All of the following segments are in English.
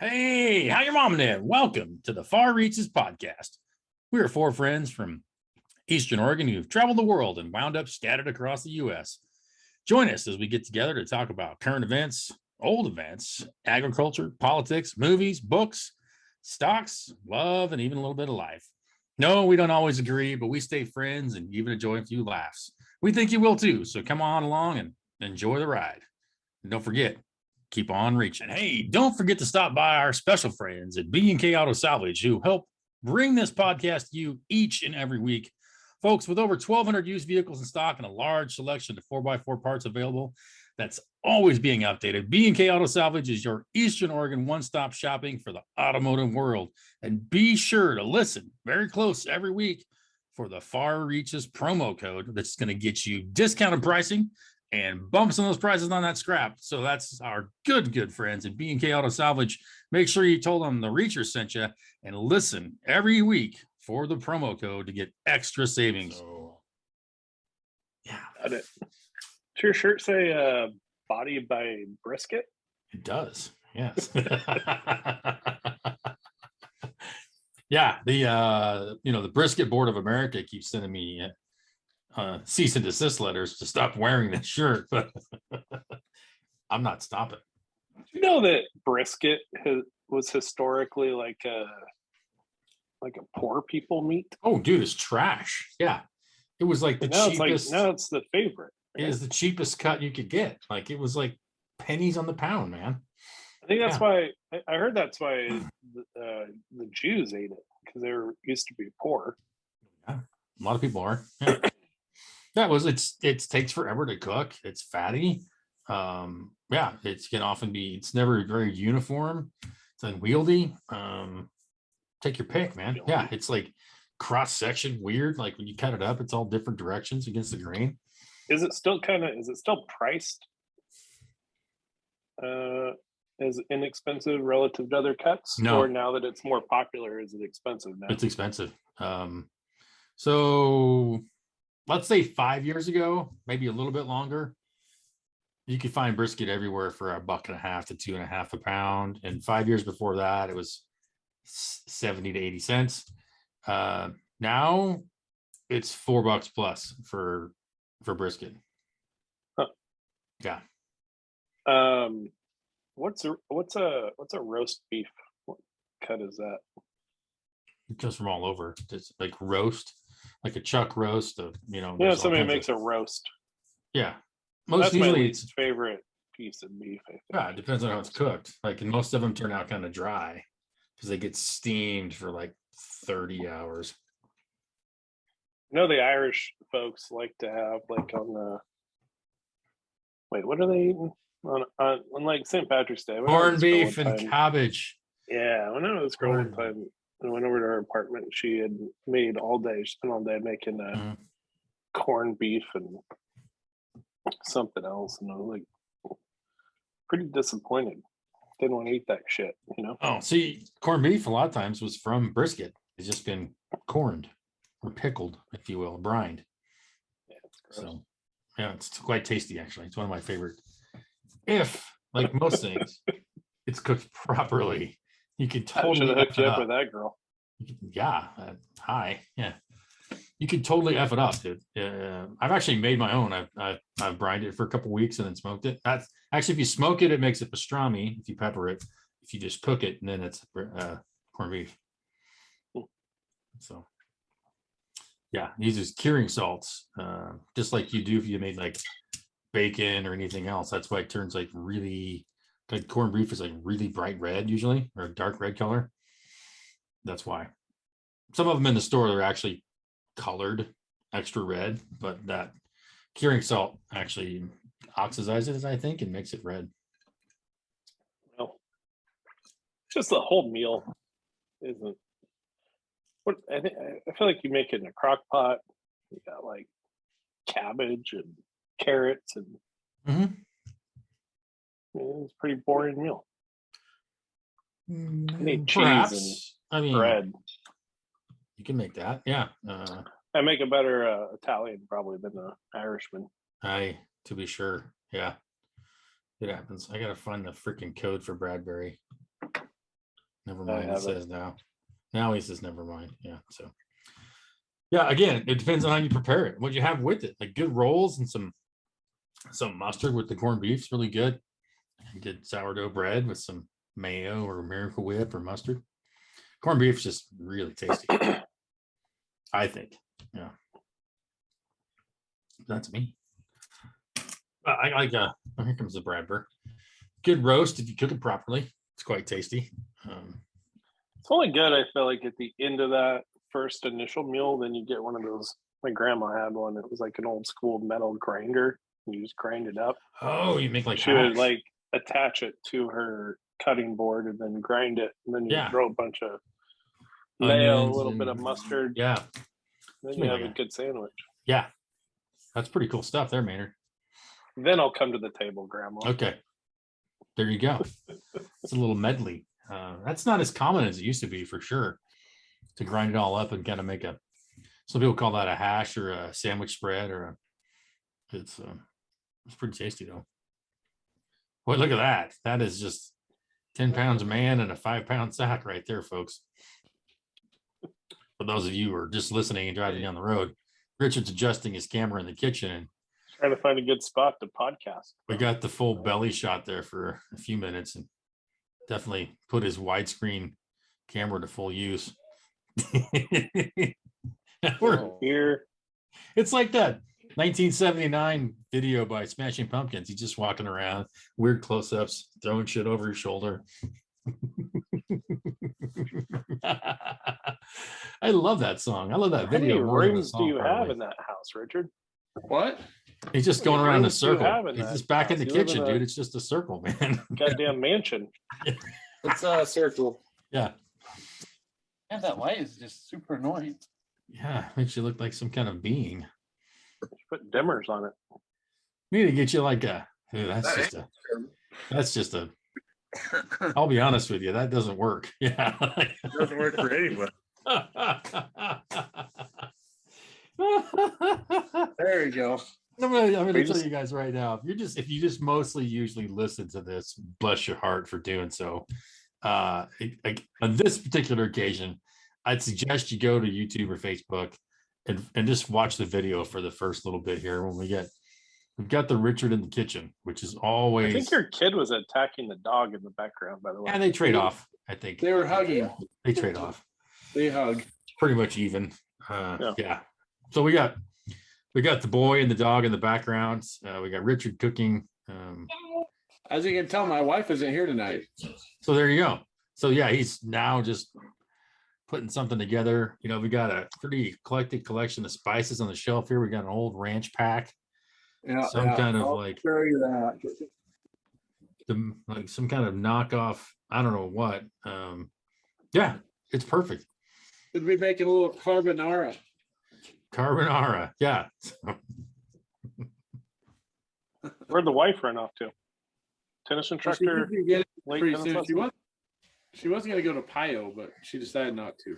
Hey, how your mom and dad? Welcome to the Far Reaches podcast. We are four friends from Eastern Oregon who've traveled the world and wound up scattered across the U.S. Join us as we get together to talk about current events, old events, agriculture, politics, movies, books, stocks, love, and even a little bit of life. No, we don't always agree, but we stay friends and even enjoy a few laughs. We think you will too, so come on along and enjoy the ride. And don't forget, keep on reaching. Hey, don't forget to stop by our special friends at B&K Auto Salvage who help bring this podcast to you each and every week. Folks, with over 1,200 used vehicles in stock and a large selection of 4x4 parts available, that's always being updated. B&K Auto Salvage is your Eastern Oregon one-stop shopping for the automotive world. And be sure to listen very close every week for the Far Reaches promo code that's going to get you discounted pricing and bumps on those prices on that scrap. So that's our good friends at B&K Auto Salvage. Make sure you told them the Reacher sent you and listen every week for the promo code to get extra savings. So, yeah. Got it. Does your shirt say body by brisket? It does. Yes. Yeah. The Brisket Board of America keeps sending me cease and desist letters to stop wearing this shirt, but I'm not stopping. Do you know that brisket was historically like a poor people meat? Oh, dude, it's trash. Yeah, it was like the cheapest. Now it's the favorite. Right? It is the cheapest cut you could get. Like it was like pennies on the pound, man. I think that's why I heard that's why the Jews ate it, because they were used to be poor. Yeah, a lot of people are. Yeah. It takes forever to cook. It's fatty. It can often be, it's never very uniform. It's unwieldy. Take your pick, man. Yeah, it's like cross section weird. Like when you cut it up, it's all different directions against the grain. Is it still priced as inexpensive relative to other cuts? No. Or now that it's more popular, is it expensive now? It's expensive. So let's say 5 years ago, maybe a little bit longer, you could find brisket everywhere for $1.50 to $2.50 a pound. And 5 years before that, it was 70 to 80 cents. Now it's $4 plus for brisket. Huh. Yeah. What's a roast beef? What cut is that? It comes from all over. It's like roast, like a chuck roast. Somebody makes a roast. Yeah. That's usually my least favorite piece of beef. I think. Yeah, it depends on how it's cooked. Like, and most of them turn out kind of dry because they get steamed for like 30 hours. The Irish folks like to have like on the what are they eating on like St. Patrick's Day? Corned beef and cabbage. Yeah, when I was growing time, I went over to her apartment. She had made all day. She spent all day making corned beef and something else, and I was like pretty disappointed. Didn't want to eat that shit, Oh, see, corned beef a lot of times was from brisket. It's just been corned or pickled, if you will, brined. Yeah, it's gross. So yeah, it's quite tasty actually. It's one of my favorite. If, like most things, it's cooked properly, you can totally hook you up with that girl. Yeah, hi. Yeah, you could totally F it up, dude. I've actually made my own. I've brined it for a couple weeks and then smoked it. That's actually, if you smoke it, it makes it pastrami. If you pepper it, if you just cook it, and then it's corned beef. So yeah, uses curing salts, just like you do if you made like bacon or anything else. That's why it turns like really like corned beef is like really bright red usually, or a dark red color. That's why. Some of them in the store are actually colored extra red, but that curing salt actually oxidizes it, I think, and makes it red. Well, just the whole meal isn't what I feel like you make it in a crock pot. You got like cabbage and carrots and it's a pretty boring meal. I need cheese and bread. You can make that, yeah. I make a better Italian probably than an Irishman. To be sure, yeah. It happens. I gotta find the freaking code for Bradbury. Never I mind. It haven't. says now. Now he says never mind. Yeah. So yeah, again, it depends on how you prepare it. What you have with it, like good rolls and some mustard with the corned beef is really good. And good sourdough bread with some mayo or Miracle Whip or mustard. Corned beef is just really tasty. I think. Yeah. That's me. I like oh, here comes the Bradburg. Good roast if you cook it properly. It's quite tasty. It's only good, I feel like, at the end of that first initial meal, then you get one of those. My grandma had one. It was like an old school metal grinder. You just grind it up. Oh, you make like She would like attach it to her cutting board and then grind it. And then you throw a bunch of mayo, a little bit of mustard. Yeah. Then you have a good sandwich. Yeah. That's pretty cool stuff there, Maynard. Then I'll come to the table, Grandma. Okay. There you go. It's a little medley. That's not as common as it used to be, for sure, to grind it all up and kind of make some people call that a hash or a sandwich spread, or it's pretty tasty though. Boy, look at that. That is just 10 pounds a man and a 5-pound sack right there, folks. For those of you who are just listening and driving down the road, Richard's adjusting his camera in the kitchen and trying to find a good spot to podcast. We got the full belly shot there for a few minutes and definitely put his widescreen camera to full use. We're here. It's like that 1979 video by Smashing Pumpkins. He's just walking around, weird close-ups, throwing shit over his shoulder. I love that song. I love that video. How many rooms do you have in that house, Richard? What? He's just going around in a circle. He's just back house? in the kitchen, dude. It's just a circle, man. Goddamn mansion. It's a circle. Yeah. And that light is just super annoying. Yeah, makes you look like some kind of being. Put dimmers on it. Need to get you like a. That's just a. I'll be honest with you, that doesn't work. Yeah, it doesn't work for anyone. There you go. I'm gonna tell you guys right now. If you just mostly usually listen to this, bless your heart for doing so. On this particular occasion, I'd suggest you go to YouTube or Facebook and just watch the video for the first little bit here. When we've got the Richard in the kitchen, which is always. I think your kid was attacking the dog in the background, by the way. Yeah, they trade off. I think they were hugging. They trade off. They hug. Pretty much even. Yeah. So we got the boy and the dog in the background. We got Richard cooking. As you can tell, my wife isn't here tonight. So there you go. So yeah, he's now just putting something together. You know, we got a pretty eclectic collection of spices on the shelf here. We got an old ranch pack. Yeah, kind of I'll like show you that. some kind of knockoff. I don't know what. Yeah, it's perfect. Could be making a little carbonara. Carbonara, yeah. Where'd the wife run off to? Tennis instructor. She was going to go to Pio, but she decided not to.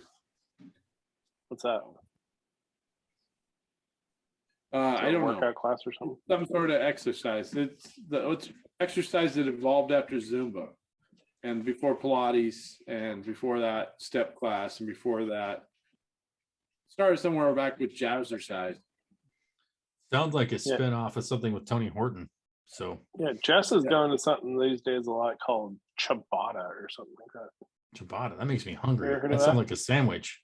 What's that? I don't know. Workout class or something. Some sort of exercise. It's exercise that evolved after Zumba, and before Pilates, and before that step class, and before that started somewhere back with jazzercise. Sounds like a spin-off of something with Tony Horton. So yeah, Jess is going to something these days a lot called ciabatta or something like that. Ciabatta, that makes me hungry. That sounds like a sandwich.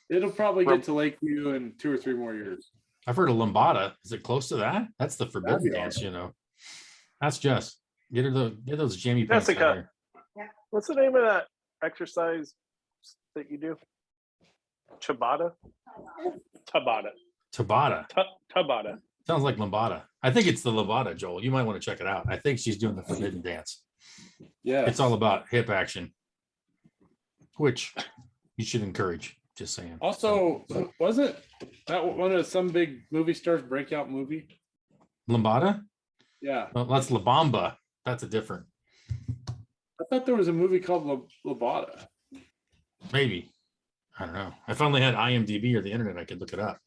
It'll probably get to Lakeview in 2 or 3 more years. I've heard of lambada. Is it close to that? That's the forbidden dance, you know. That's Jess. Get those jammy pants. Jessica, what's the name of that exercise that you do? Ciabatta? Tabata. Tabata. Sounds like lambada. I think it's the lambada, Joel. You might want to check it out. I think she's doing the forbidden dance. Yeah. It's all about hip action, which you should encourage. Just saying. Also, wasn't that one of some big movie stars breakout movie? Lambada? Yeah. Well, that's La Bamba. That's a different. I thought there was a movie called Lambada. Maybe. I don't know. If I only had IMDb or the internet, I could look it up.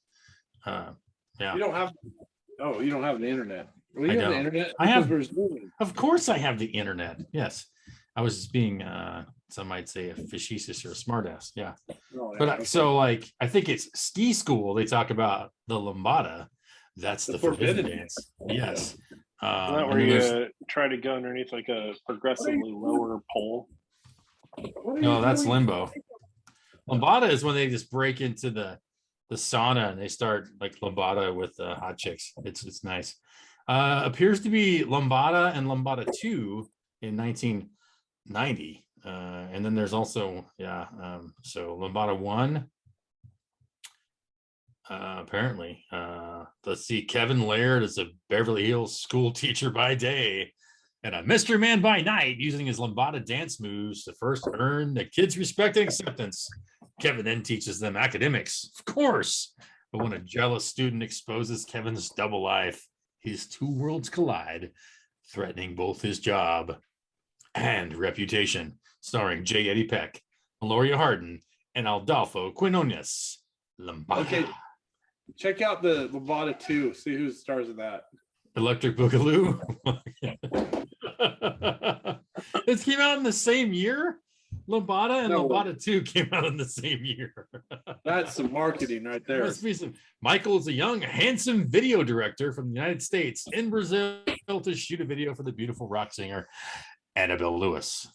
Yeah. You don't have the internet. Well, you have the internet. I have. Of course, I have the internet. Yes. I was just being, some might say, a facetious or a smartass. Yeah. Oh, yeah, But okay. so like, I think it's ski school. They talk about the lambada. That's the forbidden forbidden dance. Yes. Isn't that And where then there's, you try to go underneath like a progressively lower pole? no, that's limbo. Lambada is when they just break into the sauna and they start like lambada with hot chicks. It's nice. Appears to be lambada and lambada 2 in 1990. And then there's also, so lambada 1. Apparently, let's see. Kevin Laird is a Beverly Hills school teacher by day and a Mr. Man by night, using his lambada dance moves to first earn the kids' respect and acceptance. Kevin then teaches them academics, of course. But when a jealous student exposes Kevin's double life, his two worlds collide, threatening both his job and reputation. Starring J. Eddie Peck, Meloria Hardin, and Adolfo Quinones. Lambada. Okay. Check out the Lambada 2. See who stars in that. Electric Boogaloo. This came out in the same year. Lambada and No. Lambada 2 came out in the same year. That's some marketing right there. Must be some. Michael is a young, handsome video director from the United States in Brazil to shoot a video for the beautiful rock singer Annabelle Lewis.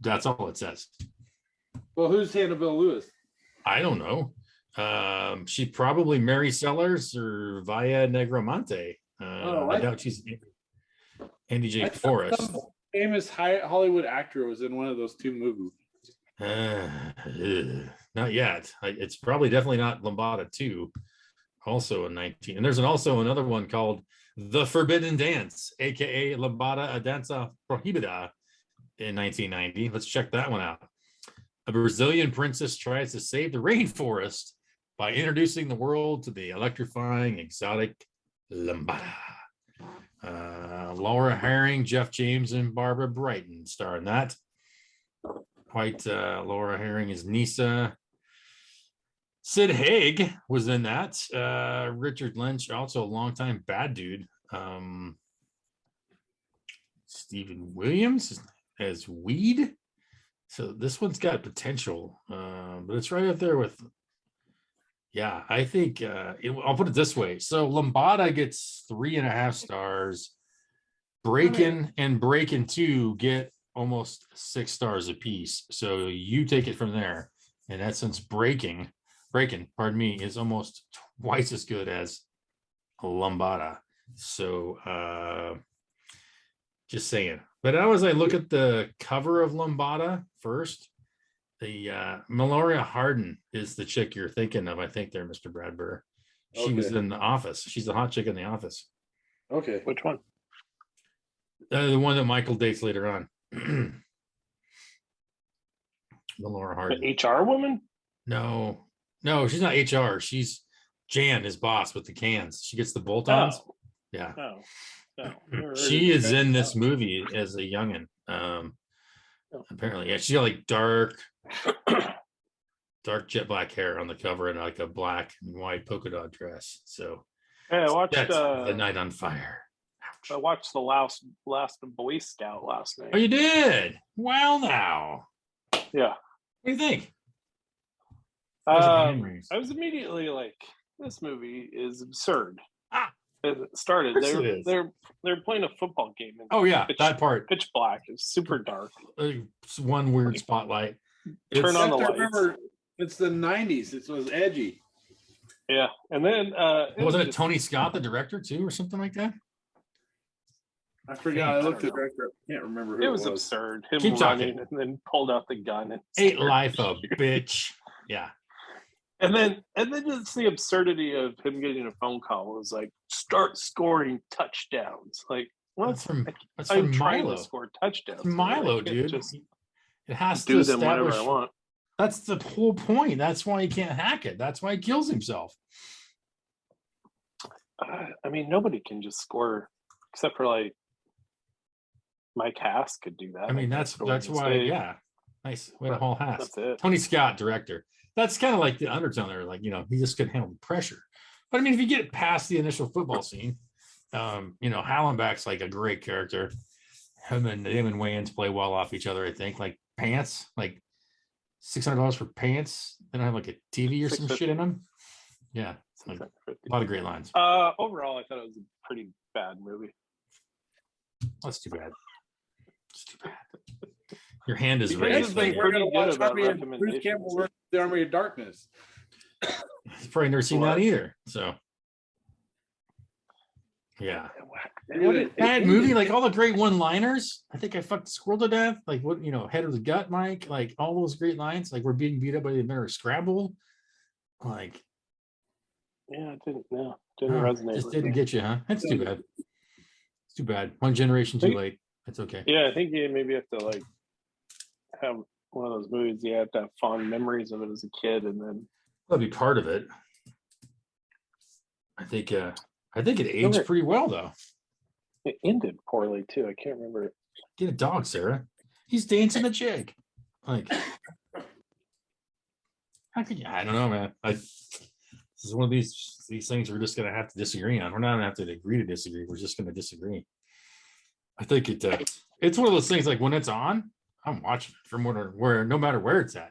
That's all it says. Well, who's Annabelle Lewis? I don't know. She probably Mary Sellers or Via Negromonte. I doubt she's Andy J. Forrest. Some famous Hollywood actor was in one of those 2 movies. Not yet. It's probably definitely not Lambada 2. Also in 19. And there's also another one called The Forbidden Dance, aka Lambada a Danza Prohibida in 1990. Let's check that one out. A Brazilian princess tries to save the rainforest by introducing the world to the electrifying exotic lambada. Laura Herring, Jeff James, and Barbara Brighton star in that. Laura Herring is Nisa. Sid Haig was in that. Richard Lynch, also a longtime bad dude. Stephen Williams as Weed. So this one's got potential, but it's right up there with, I think I'll put it this way. So Lambada gets 3.5 stars. Breakin' and Breakin' 2 get almost 6 stars apiece. So you take it from there. In essence, Breakin', is almost twice as good as Lambada. So just saying. But as I look at the cover of Lambada first, the Meloria Hardin is the chick you're thinking of, I think there, Mr. Bradburr. She was in The Office. She's the hot chick in The Office. Okay. Which one? The one that Michael dates later on. Meloria Hardin. The HR woman? No, she's not HR. She's Jan, his boss with the cans. She gets the bolt-ons. Oh. Yeah. Oh. No. She is in this movie as a youngin. Apparently, yeah, she's got like dark jet black hair on the cover and like a black and white polka dot dress. So Hey, I watched that's The Night on Fire. I watched the last Boy Scout last night. Oh, you did? Well, now. Yeah. What do you think? I was immediately like, this movie is absurd. As it started, they're playing a football game. Oh yeah, that part. Pitch black is super dark. It's one weird spotlight. Turn on the lights. Remember, it's the 90s. It was edgy. Yeah, and then wasn't it Tony Scott, the director, too, or something like that? I forgot. I looked at the director. I can't remember who it was. Absurd. Him Keep running talking. and then pulled out the gun and Ate life a bitch. Yeah. And then just the absurdity of him getting a phone call was like, start scoring touchdowns. Like, what? That's I'm from trying Milo. to score touchdowns. Milo, I can't dude. just It has to do them whenever establish. I want. That's the whole point. That's why he can't hack it. That's why he kills himself. I mean, nobody can just score except for like Mike Hass could do that. I mean, that's why. Yeah, nice. We had a whole Haas. That's it. Tony Scott, director. That's kind of like the undertone there. Like, he just couldn't handle the pressure. But I mean, if you get past the initial football scene, Hallenbach's like a great character. him and Wayans play well off each other. I think like pants, like $600 for pants. They don't have like a TV or some shit in them. Yeah, like, a lot of great lines. Overall, I thought it was a pretty bad movie. That's too bad. It's too bad. Your hand is Because raised. it's been We're pretty gonna good watch about Bruce recommendations. Campbell versus the Army of Darkness. He's probably never seen that either. So yeah. Bad movie, like all the great one-liners. I think I fucked the squirrel to death. Like what, head of the gut, Mike. Like all those great lines. Like we're being beat up by the inventor of Scrabble. Like, yeah, it didn't resonate. Just with didn't me. get you, huh? That's too bad. It's too bad. One generation too late. That's okay. Yeah, I think you maybe have to like have one of those movies. You have to have fond memories of it as a kid, and then That'll be part of it. I think it aged pretty well though. it ended poorly too. I can't remember. Get a dog, Sarah. He's dancing a jig. Like, how could you? I don't know, man. This is one of these things we're just gonna have to disagree on. We're not gonna have to agree to disagree. We're just gonna disagree. I think it's one of those things like when it's on, I'm watching it from where no matter where it's at.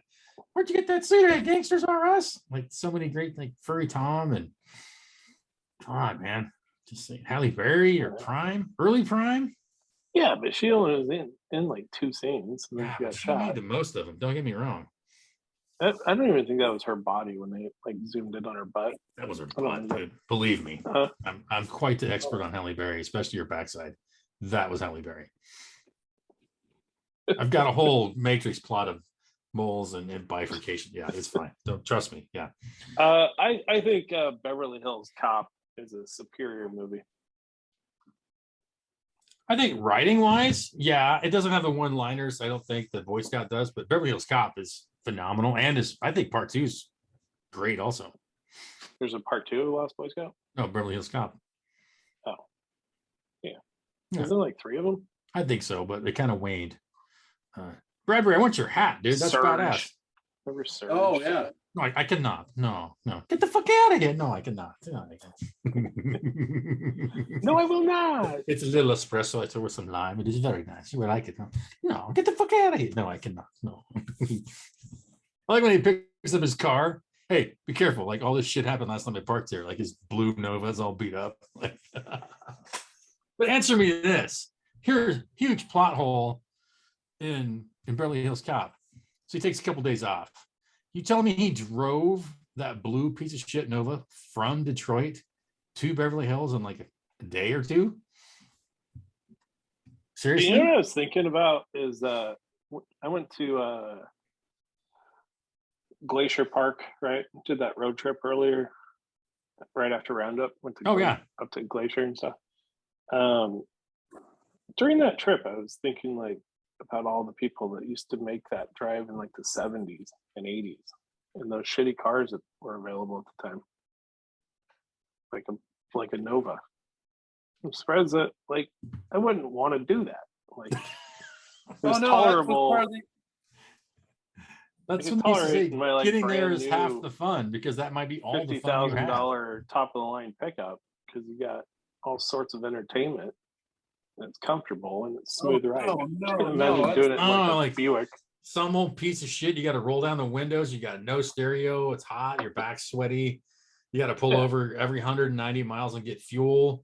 Where'd you get that suit at? Gangsters R Us? Like so many great like Furry Tom and God, man. Just saying Halle Berry or early Prime. Yeah, but she only was in like 2 scenes, and then Yeah, she got she shot. made the most of them. Don't get me wrong. I don't even think that was her body when they like zoomed in on her butt. That was her butt, dude. Believe me. I'm quite the expert on Halle Berry, especially your backside. That was Halle Berry. I've got a whole matrix plot of moles and bifurcation. Yeah, it's fine. Don't trust me. Yeah. I think Beverly Hills Cop is a superior movie. I think writing wise, yeah, it doesn't have the one-liners. I don't think the Boy Scout does, but Beverly Hills Cop is phenomenal, and I think part 2 is great also. There's a part 2 of Last Boyscout? No, Beverly Hills Cop. Oh, yeah. Yeah. Is there like 3 of them? I think so, but they kind of waned. Bradbury, I want your hat, dude. That's Surge. badass. Remember Surge? Oh yeah. No, I cannot. No. Get the fuck out of here. No, I cannot. No, No, I will not. It's a little espresso I throw with some lime. It is very nice. You would like it. Huh? No, get the fuck out of here. No, I cannot. No. I like when he picks up his car. Hey, be careful. Like all this shit happened last time I parked there. Like his blue Nova's all beat up. Like, but answer me this. Here's a huge plot hole in Beverly Hills Cop. So he takes a couple days off. You telling me he drove that blue piece of shit Nova from Detroit to Beverly Hills in like a day or 2? Seriously? You know what I was thinking about is I went to Glacier Park, right? Did that road trip earlier, right after Roundup. Went to up to Glacier and stuff. During that trip, I was thinking like about all the people that used to make that drive in like the 70s and 80s, and those shitty cars that were available at the time, like a Nova. I'm surprised that like I wouldn't want to do that. Like it was tolerable. That's when they say my, getting there is half the fun, because that might be all the fun you have. $50,000 top of the line pickup, because you got all sorts of entertainment. And it's comfortable and it's smooth ride. Imagine doing it like a Buick. Some old piece of shit. You got to roll down the windows. You got no stereo. It's hot. Your back's sweaty. You got to pull over every 190 miles and get fuel.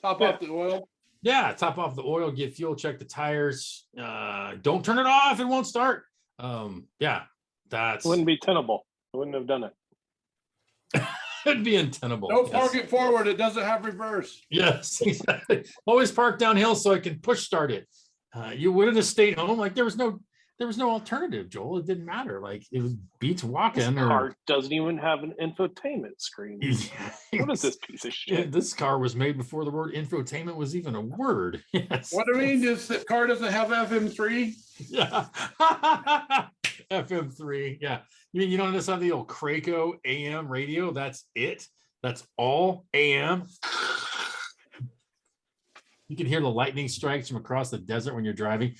Top off the oil. Yeah, top off the oil. Get fuel. Check the tires. Don't turn it off. It won't start. Yeah, that's. It wouldn't be tenable. I wouldn't have done it. It'd be untenable. Don't park it forward. It doesn't have reverse. Yes, exactly. Always park downhill so I can push start it. You wouldn't have stayed home. Like there was no alternative, Joel. It didn't matter. Like it was beats walking. This car doesn't even have an infotainment screen. What is this piece of shit? This car was made before the word infotainment was even a word. Yes. What do you mean? This car doesn't have FM3? Yeah. FM3. Yeah. You mean you don't just have the old Craco AM radio? That's it. That's all AM. You can hear the lightning strikes from across the desert when you're driving.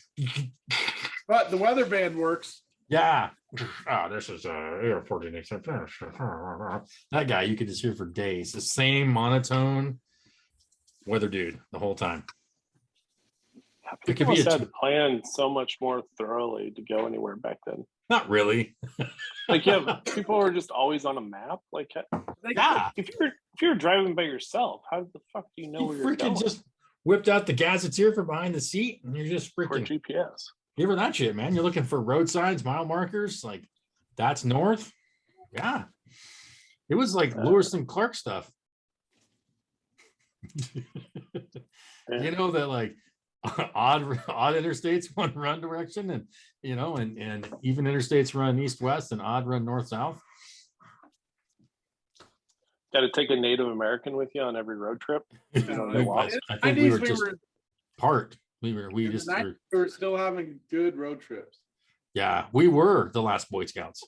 But the weather band works. Yeah. Oh, this is airport. That guy you could just hear for days. The same monotone weather dude the whole time. It could People be must have had to plan so much more thoroughly to go anywhere back then. not really. Like, yeah, people were just always on a map. Like Yeah. if you're driving by yourself, how the fuck do you know You where you're freaking going? just whipped out the gazetteer from behind the seat, and you're just For freaking GPS. give her that shit, man. You're looking for road signs, mile markers, like that's north. Yeah. It was like Lewis and Clark stuff. You know that like odd interstates run direction, and and even interstates run east west and odd run north south. Got to take a Native American with you on every road trip. I think we were just part. We were still having good road trips. Yeah, we were the last Boy Scouts.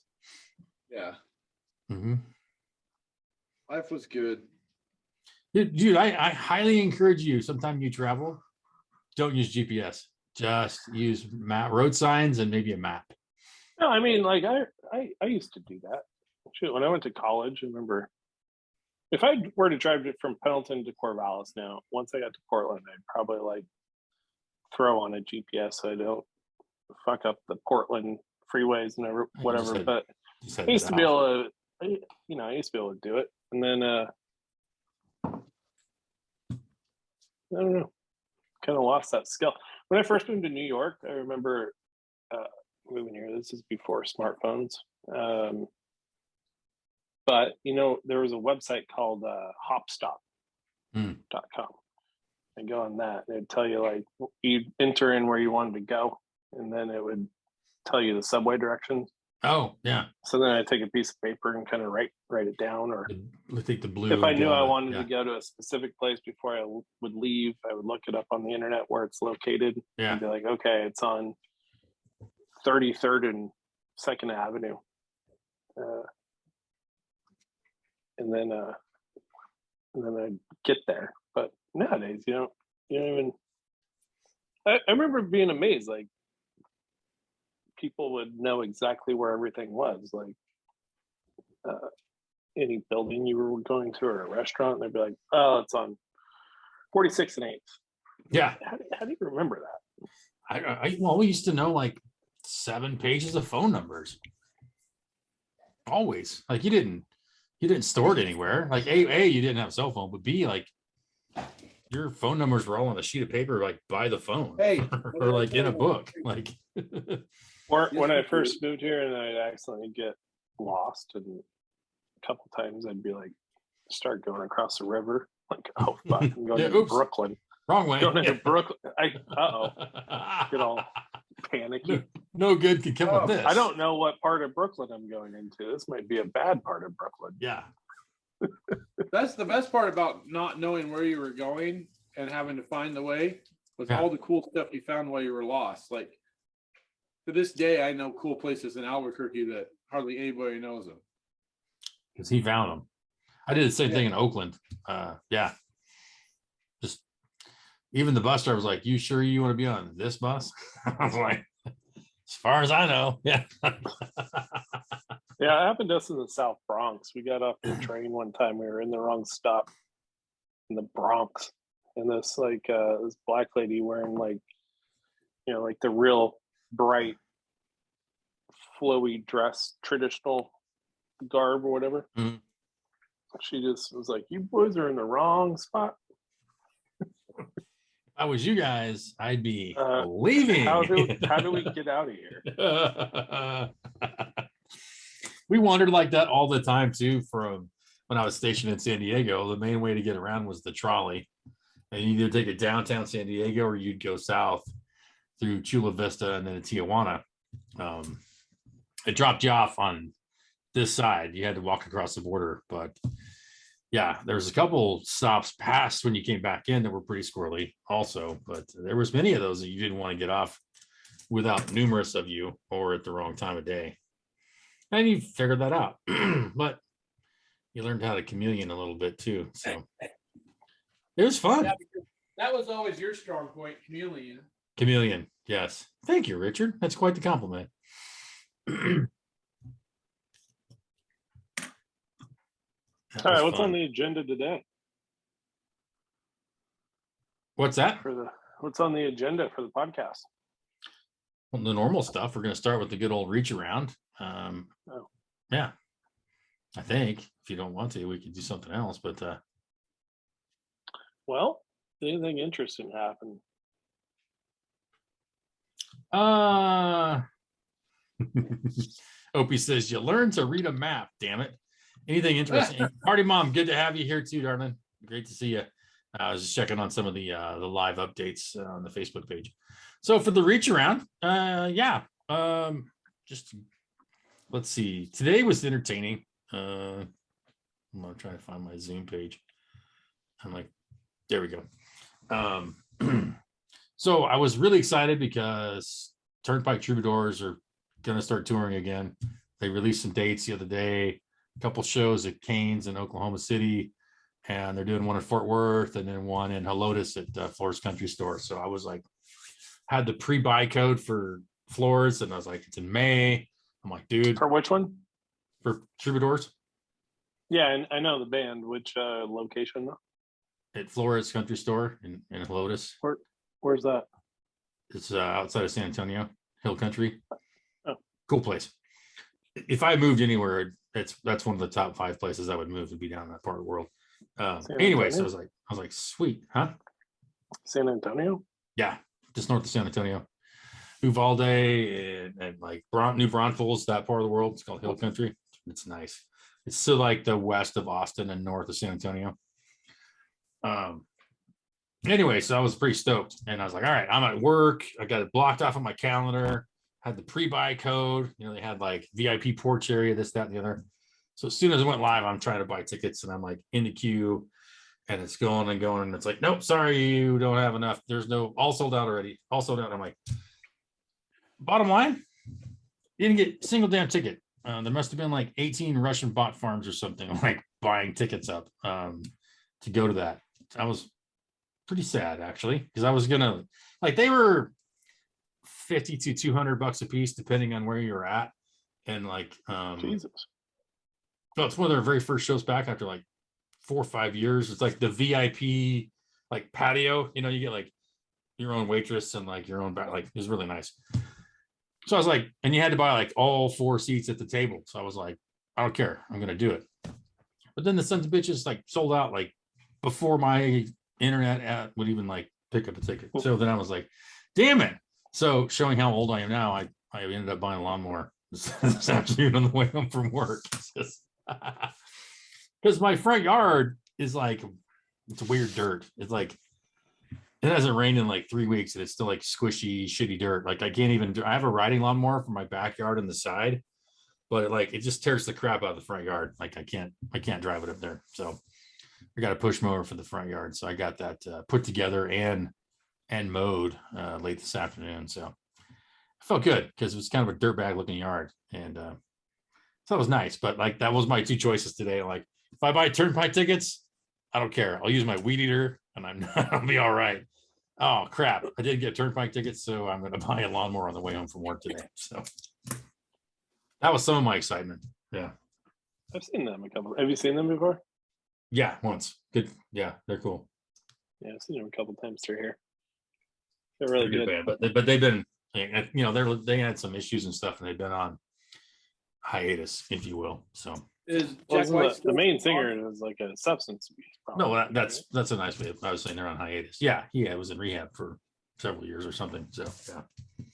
Yeah. Mm-hmm. Life was good. Dude, I highly encourage you, sometime you travel, don't use GPS. Just use road signs and maybe a map. No, I mean, like I used to do that. Shoot, when I went to college, I remember if I were to drive from Pendleton to Corvallis now, once I got to Portland, I'd probably like throw on a GPS so I don't fuck up the Portland freeways and whatever. But I used to be able to, I used to be able to do it. And then, I don't know, kind of lost that skill. When I first moved to New York, I remember moving here. This is before smartphones. But, there was a website called hopstop.com. And go on that. And it'd tell you, like, you'd enter in where you wanted to go. And then it would tell you the subway directions. Oh, yeah. So then I'd take a piece of paper and kind of write it down. Or I think the blue. If I knew I wanted to go to a specific place before I would leave, I would look it up on the internet where it's located. Yeah. And be like, okay, it's on 33rd and 2nd Avenue. And then I'd get there. But nowadays, you don't even. I remember being amazed, like people would know exactly where everything was, like any building you were going to or a restaurant, and they'd be like, "Oh, it's on 46th and 8th." Yeah. How do you remember that? Well, we used to know like 7 pages of phone numbers. Always, like you didn't store it anywhere. Like A, you didn't have a cell phone, but B, like your phone numbers were all on a sheet of paper, like by the phone, or like in a book, like. Or when I first moved here and I'd accidentally get lost, and a couple times I'd be like, start going across the river, like, oh fuck, I'm going to Brooklyn. Wrong way. Going into Brooklyn. Get all panicky. No good could come of this. I don't know what part of Brooklyn I'm going into. This might be a bad part of Brooklyn. Yeah. That's the best part about not knowing where you were going and having to find the way was all the cool stuff you found while you were lost. Like to this day, I know cool places in Albuquerque that hardly anybody knows them. Because he found them. I did the same thing in Oakland. Just even the bus driver was like, "You sure you want to be on this bus?" I was like, "As far as I know, yeah." Yeah, it happened to us in the South Bronx. We got off the train one time. We were in the wrong stop in the Bronx, and this this black lady wearing like the real bright, flowy dress, traditional garb or whatever. Mm-hmm. She just was like, "You boys are in the wrong spot." If I was you guys, I'd be leaving. How do we get out of here? We wandered like that all the time too. From when I was stationed in San Diego, the main way to get around was the trolley, and you either take it downtown San Diego or you'd go south through Chula Vista and then to Tijuana. It dropped you off on this side. You had to walk across the border, but yeah, there was a couple stops past when you came back in that were pretty squirrely also, but there was many of those that you didn't want to get off without numerous of you or at the wrong time of day. And you figured that out, but you learned how to chameleon a little bit too. So it was fun. Yeah, that was always your strong point, chameleon. Chameleon, yes. Thank you, Richard. That's quite the compliment. All right, what's on the agenda today? What's that? For What's on the agenda for the podcast? Well, the normal stuff. We're going to start with the good old reach around. Yeah, I think if you don't want to, we could do something else. But well, anything interesting happened? Opie says you learn to read a map. Damn it! Anything interesting? Party mom, good to have you here too, darling. Great to see you. I was just checking on some of the live updates on the Facebook page. So for the reach around, just let's see. Today was entertaining. I'm gonna try to find my Zoom page. I'm like, there we go. So I was really excited because Turnpike Troubadours are gonna start touring again. They released some dates the other day, a couple shows at Canes in Oklahoma City, and they're doing one in Fort Worth and then one in Helotes at Flores Country Store. So I was like, had the pre-buy code for Flores, and I was like, it's in May. I'm like, dude, For which one? for Troubadours Yeah, and I know the band. Which location? at Flores Country Store in Helotes. Where's that? It's outside of San Antonio, Hill Country. Oh. Cool place. If I moved anywhere, that's one of the top 5 places I would move, would be down in that part of the world. Anyway, so I was like, sweet, huh? San Antonio? Yeah, just north of San Antonio. Uvalde and like New Braunfels, that part of the world. It's called Hill Country. It's nice. It's still like the west of Austin and north of San Antonio. Anyway, so I was pretty stoked, and I was like, all right, I'm at work. I got it blocked off on my calendar. Had the pre-buy code. You know, they had like VIP porch area, this, that, and the other. So as soon as it went live, I'm trying to buy tickets, and I'm like in the queue, and it's going and going, and it's like, nope, sorry, you don't have enough. There's no, all sold out already. All sold out. I'm like, bottom line, you didn't get a single damn ticket. There must have been like 18 Russian bot farms or something like buying tickets up to go to that. I was pretty sad actually, because I was gonna, like, they were $50 to $200 a piece depending on where you're at, and like Jesus. well, it's one of their very first shows back after like 4 or 5 years. It's like the VIP like patio, you know, you get like your own waitress and like your own back, like it was really nice. So I was like, and you had to buy like all 4 seats at the table. So I was like, I don't care, I'm gonna do it. But then the sons of bitches like sold out like before my internet app would even like pick up a ticket. So then I was like, damn it. So showing how old I am now, I ended up buying a lawnmower this afternoon on the way home from work. Because my front yard is like, it's weird dirt. It's like, it hasn't rained in like 3 weeks and it's still like squishy, shitty dirt. Like I can't even I have a riding lawnmower for my backyard and the side, but it just tears the crap out of the front yard. Like I can't drive it up there. So I got a push mower for the front yard. So I got that put together and mowed late this afternoon. So I felt good because it was kind of a dirtbag looking yard. And so it was nice. But like that was my 2 choices today. Like if I buy Turnpike tickets, I don't care. I'll use my weed eater and I'll be all right. Oh crap. I did get Turnpike tickets, so I'm gonna buy a lawnmower on the way home from work today. So that was some of my excitement. Yeah. I've seen them a couple. Have you seen them before? Yeah, once. Good. Yeah, they're cool. Yeah, I've seen them a couple times through here. They're really They're good. band, but they've been, you know, they had some issues and stuff, and they've been on hiatus, if you will. So Is Jack Well, White the main singer is like a substance abuse problem. no, that's a nice way. I was saying they're on hiatus. Yeah, he was in rehab for several years or something. So yeah.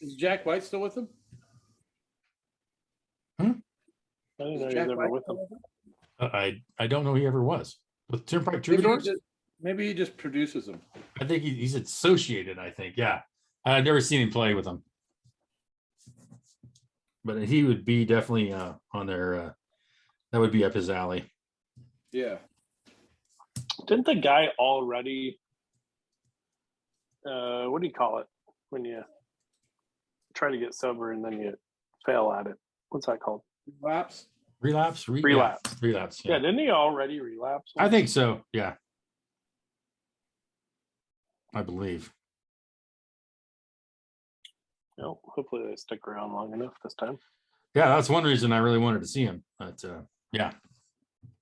Is Jack White still with him? I didn't know he was Jack ever White with still them. with him? I don't know he ever was with Turnpike Troubadours. Maybe he just produces them. I think he's associated. I think, yeah. I've never seen him play with them, but he would be definitely on their. That would be up his alley. Yeah. Didn't the guy already? What do you call it when you try to get sober and then you fail at it? What's that called? Relapse. Relapse. Relapse. Yeah, didn't he already relapse? I think so. Yeah. I believe. No, hopefully they stick around long enough this time. Yeah, that's one reason I really wanted to see him. But yeah,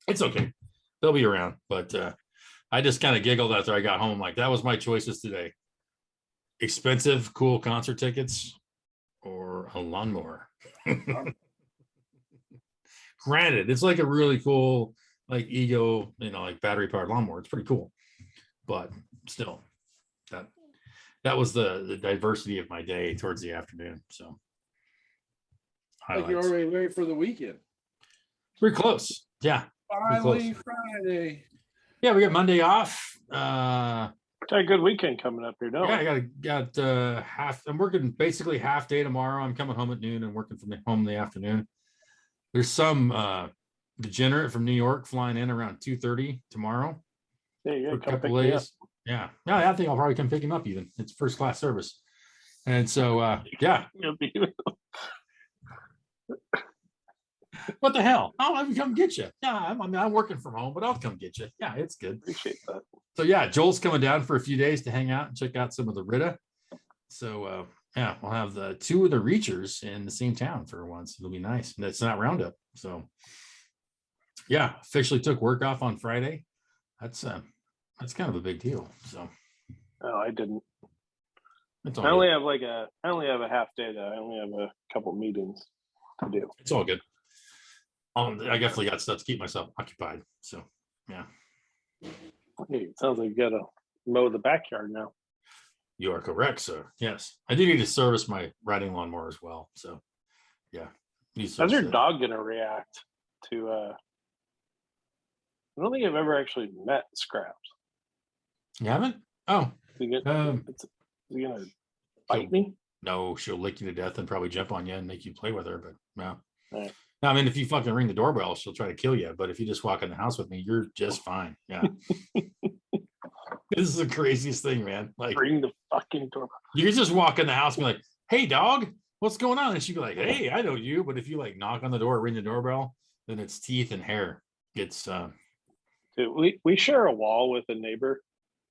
it's okay. They'll be around. But I just kind of giggled after I got home. Like, that was my choices today. expensive, cool concert tickets or a lawnmower. Granted, it's like a really cool, like ego, like battery powered lawnmower. It's pretty cool, but still, that was the diversity of my day towards the afternoon. So, Like you're already ready for the weekend. Pretty close. Yeah. Finally, Friday. Yeah, we got Monday off. Got a good weekend coming up here, don't we? Yeah, I got half. I'm working basically half day tomorrow. I'm coming home at noon and working from home in the afternoon. There's some degenerate from New York flying in around 2:30 tomorrow. Yeah, you For a gotta come couple pick me up. days. Yeah, I think I'll probably come pick him up. Even it's first class service, and so yeah. You'll be- What the hell? I'll come get you. Yeah, I'm working from home, but I'll come get you. Yeah, it's good. Appreciate that. So yeah, Joel's coming down for a few days to hang out and check out some of the Rita. So yeah, we'll have the two of the Reachers in the same town for once. It'll be nice. And it's not Roundup. So yeah, officially took work off on Friday. That's kind of a big deal. So No, I didn't. it's I all only good. have a half day though. I only have a couple meetings to do. It's all good. I definitely got stuff to keep myself occupied. So yeah, Hey, it sounds like you gotta mow the backyard now. you are correct, sir. Yes, I do need to service my riding lawnmower as well. So yeah, How's your dog gonna react to I don't think I've ever actually met Scraps. You haven't? Oh, Is he gonna, is he gonna bite me? no, she'll lick you to death and probably jump on you and make you play with her. But no. Right. No, I mean, if you fucking ring the doorbell, she'll try to kill you. But if you just walk in the house with me, you're just fine. Yeah. This is the craziest thing, man. Like, Ring the fucking doorbell. you can just walk in the house and be like, "Hey, dog, what's going on?" And she'd be like, "Hey, I know you." But if you like knock on the door, ring the doorbell, then it's teeth and hair. It's Dude, we share a wall with a neighbor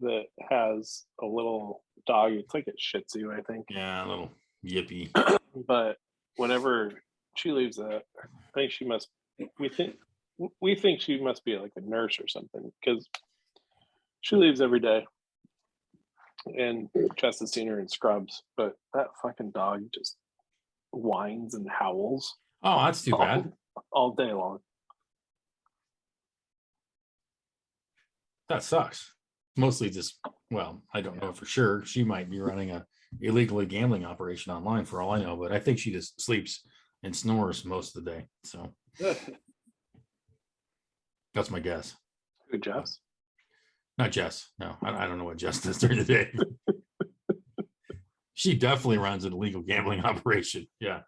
that has a little dog. It's like a Shih Tzu, I think. yeah, a little yippy. But whenever she leaves, I think she must. We think she must be like a nurse or something because she leaves every day. And Jess has seen her in scrubs, but that fucking dog just whines and howls Oh, that's too bad. all day long. That sucks. Mostly just, well, I don't know for sure. She might be running a illegally gambling operation online for all I know, but I think she just sleeps and snores most of the day. So that's my guess. Who, Jess? Not Jess. No, I don't know what Jess does during the day. She definitely runs an illegal gambling operation. Yeah.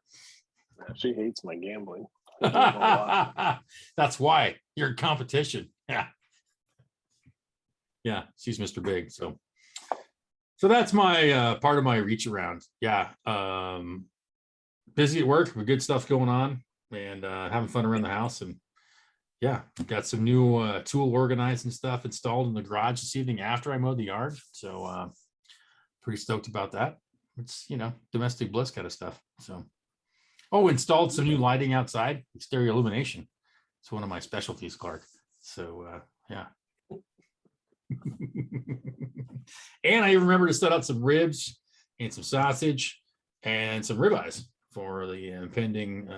She hates my gambling. I gamble a lot. That's why you're in competition. Yeah. Yeah, she's Mr. Big. So that's my part of my reach around. Yeah. Busy at work with good stuff going on and having fun around the house. And yeah, got some new tool organized and stuff installed in the garage this evening after I mowed the yard. So pretty stoked about that. It's, domestic bliss kind of stuff. So, installed some new lighting outside, exterior illumination. It's one of my specialties, Clark. So yeah. And I remember to set out some ribs and some sausage and some ribeyes for the impending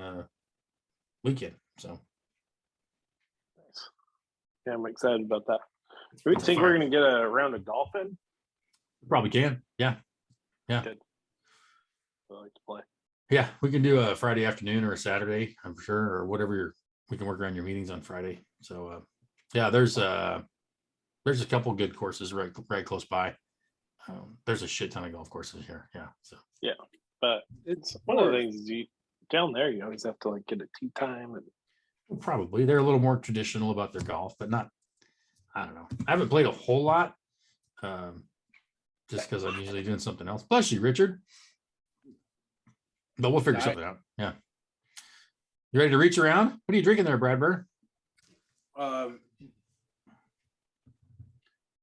weekend. So Yeah, I'm excited about that. Do we think we're going to get a round of golf in? probably can. Yeah. Good. I like to play. Yeah, we can do a Friday afternoon or a Saturday, I'm sure, or whatever. We can work around your meetings on Friday. So yeah, there's a couple good courses right close by. There's a shit ton of golf courses here. Yeah. So yeah, but it's one of the things is down there you always have to like get a tee time and probably they're a little more traditional about their golf, but not. I don't know. I haven't played a whole lot, just because I'm usually doing something else. Bless you, Richard. But we'll figure something out. Yeah. You ready to reach around? What are you drinking there, Bradbury?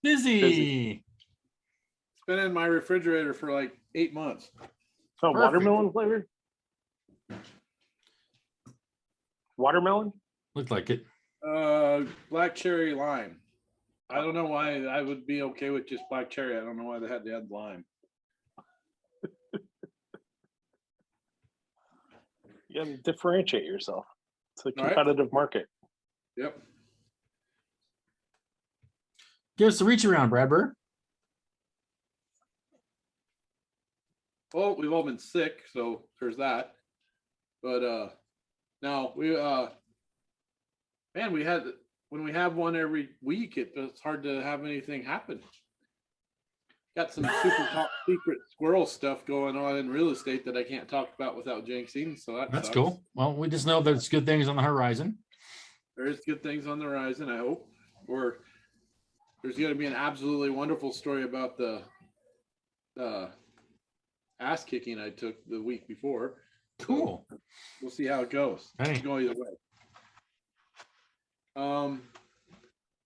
Busy. It's been in my refrigerator for like 8 months. Oh, Perfect. watermelon flavor? Watermelon? Looked like it. Black cherry lime. I don't know why I would be okay with just black cherry. I don't know why they had to add lime. You got to differentiate yourself. It's a All right. competitive market. Yep. Give us a reach around, Bradbury. Well, we've all been sick, so there's that. But no, man, when we have one every week, it's hard to have anything happen. Got some super top secret squirrel stuff going on in real estate that I can't talk about without jinxing. So That's sucks. cool. Well, we just know there's good things on the horizon. There is good things on the horizon, I hope. Or there's going to be an absolutely wonderful story about the ass kicking I took the week before. Cool. So we'll see how it goes. Hey. It's going either way.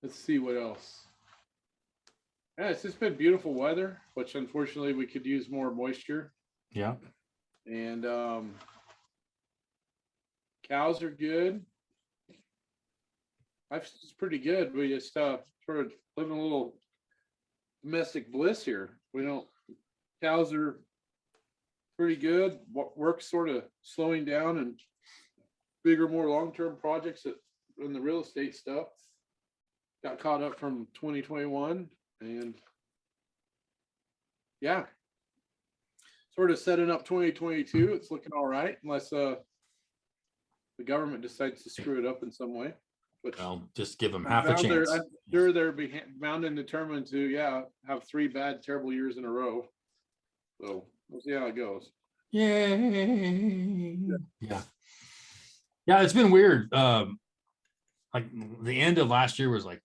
Let's see what else. Yeah, it's just been beautiful weather, which unfortunately we could use more moisture. Yeah. And cows are good. Life's pretty good. We just sort of living a little domestic bliss here. Cows are pretty good. Work's sort of slowing down, and bigger, more long-term projects in the real estate stuff got caught up from 2021, and yeah, sort of setting up 2022. It's looking all right, unless the government decides to screw it up in some way. Which Well, just give them half a chance. I'm sure they're bound and determined to have 3 bad, terrible years in a row. So we'll see how it goes. Yay. Yeah. Yeah, it's been weird. Like the end of last year was like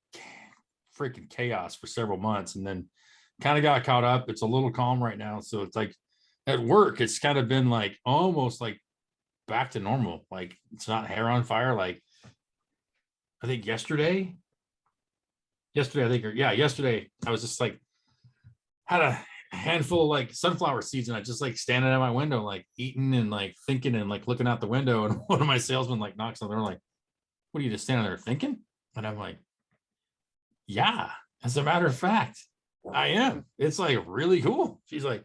freaking chaos for several months, and then kind of got caught up. It's a little calm right now. So it's like at work, it's kind of been like almost like back to normal. Like it's not hair on fire. Like I think yesterday, yesterday, I was just like, had a handful of like sunflower seeds, and I just like standing at my window, like eating and like thinking and like looking out the window. And one of my salesmen like knocks on the door, like, what are you just standing there thinking? And I'm like, yeah, as a matter of fact, I am. It's like really cool. She's like,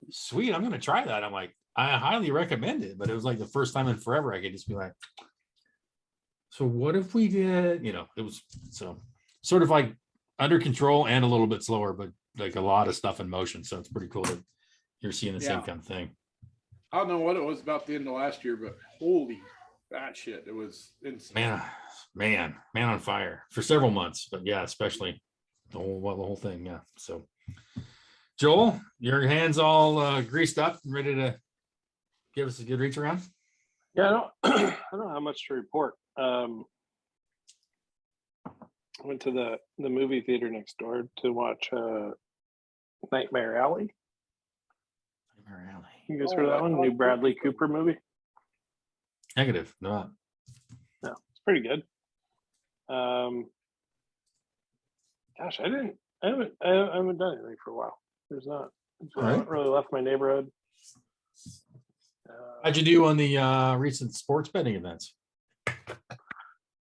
sweet, I'm going to try that. I'm like, I highly recommend it. But it was like the first time in forever I could just be like, so what if we did, it was so sort of like under control and a little bit slower, but like a lot of stuff in motion. So it's pretty cool that you're seeing the same kind of thing. I don't know what it was about the end of last year, but holy that shit, it was insane. Man on fire for several months, but yeah, especially the whole thing. Yeah. So Joel, your hands all greased up and ready to give us a good reach around? Yeah, I don't have much to report. I went to the movie theater next door to watch Nightmare Alley. Nightmare Alley. You guys heard of that one? The new Bradley Cooper movie? Negative. No. No, it's pretty good. Gosh, I haven't done anything for a while. I haven't really left my neighborhood. How'd you do on the recent sports betting events?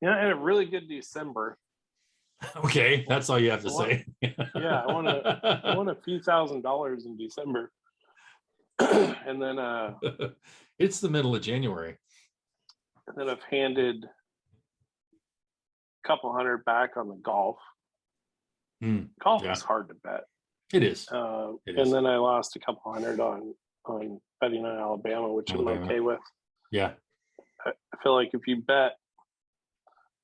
Yeah, I had a really good December. Okay, that's all you have to say. Yeah, I won a few $1,000s in December. And then it's the middle of January. And then I've handed a couple hundred back on the golf. Golf is hard to bet. It is. And then I lost a couple hundred on betting on Alabama, which I'm okay with. Yeah. I feel like if you bet,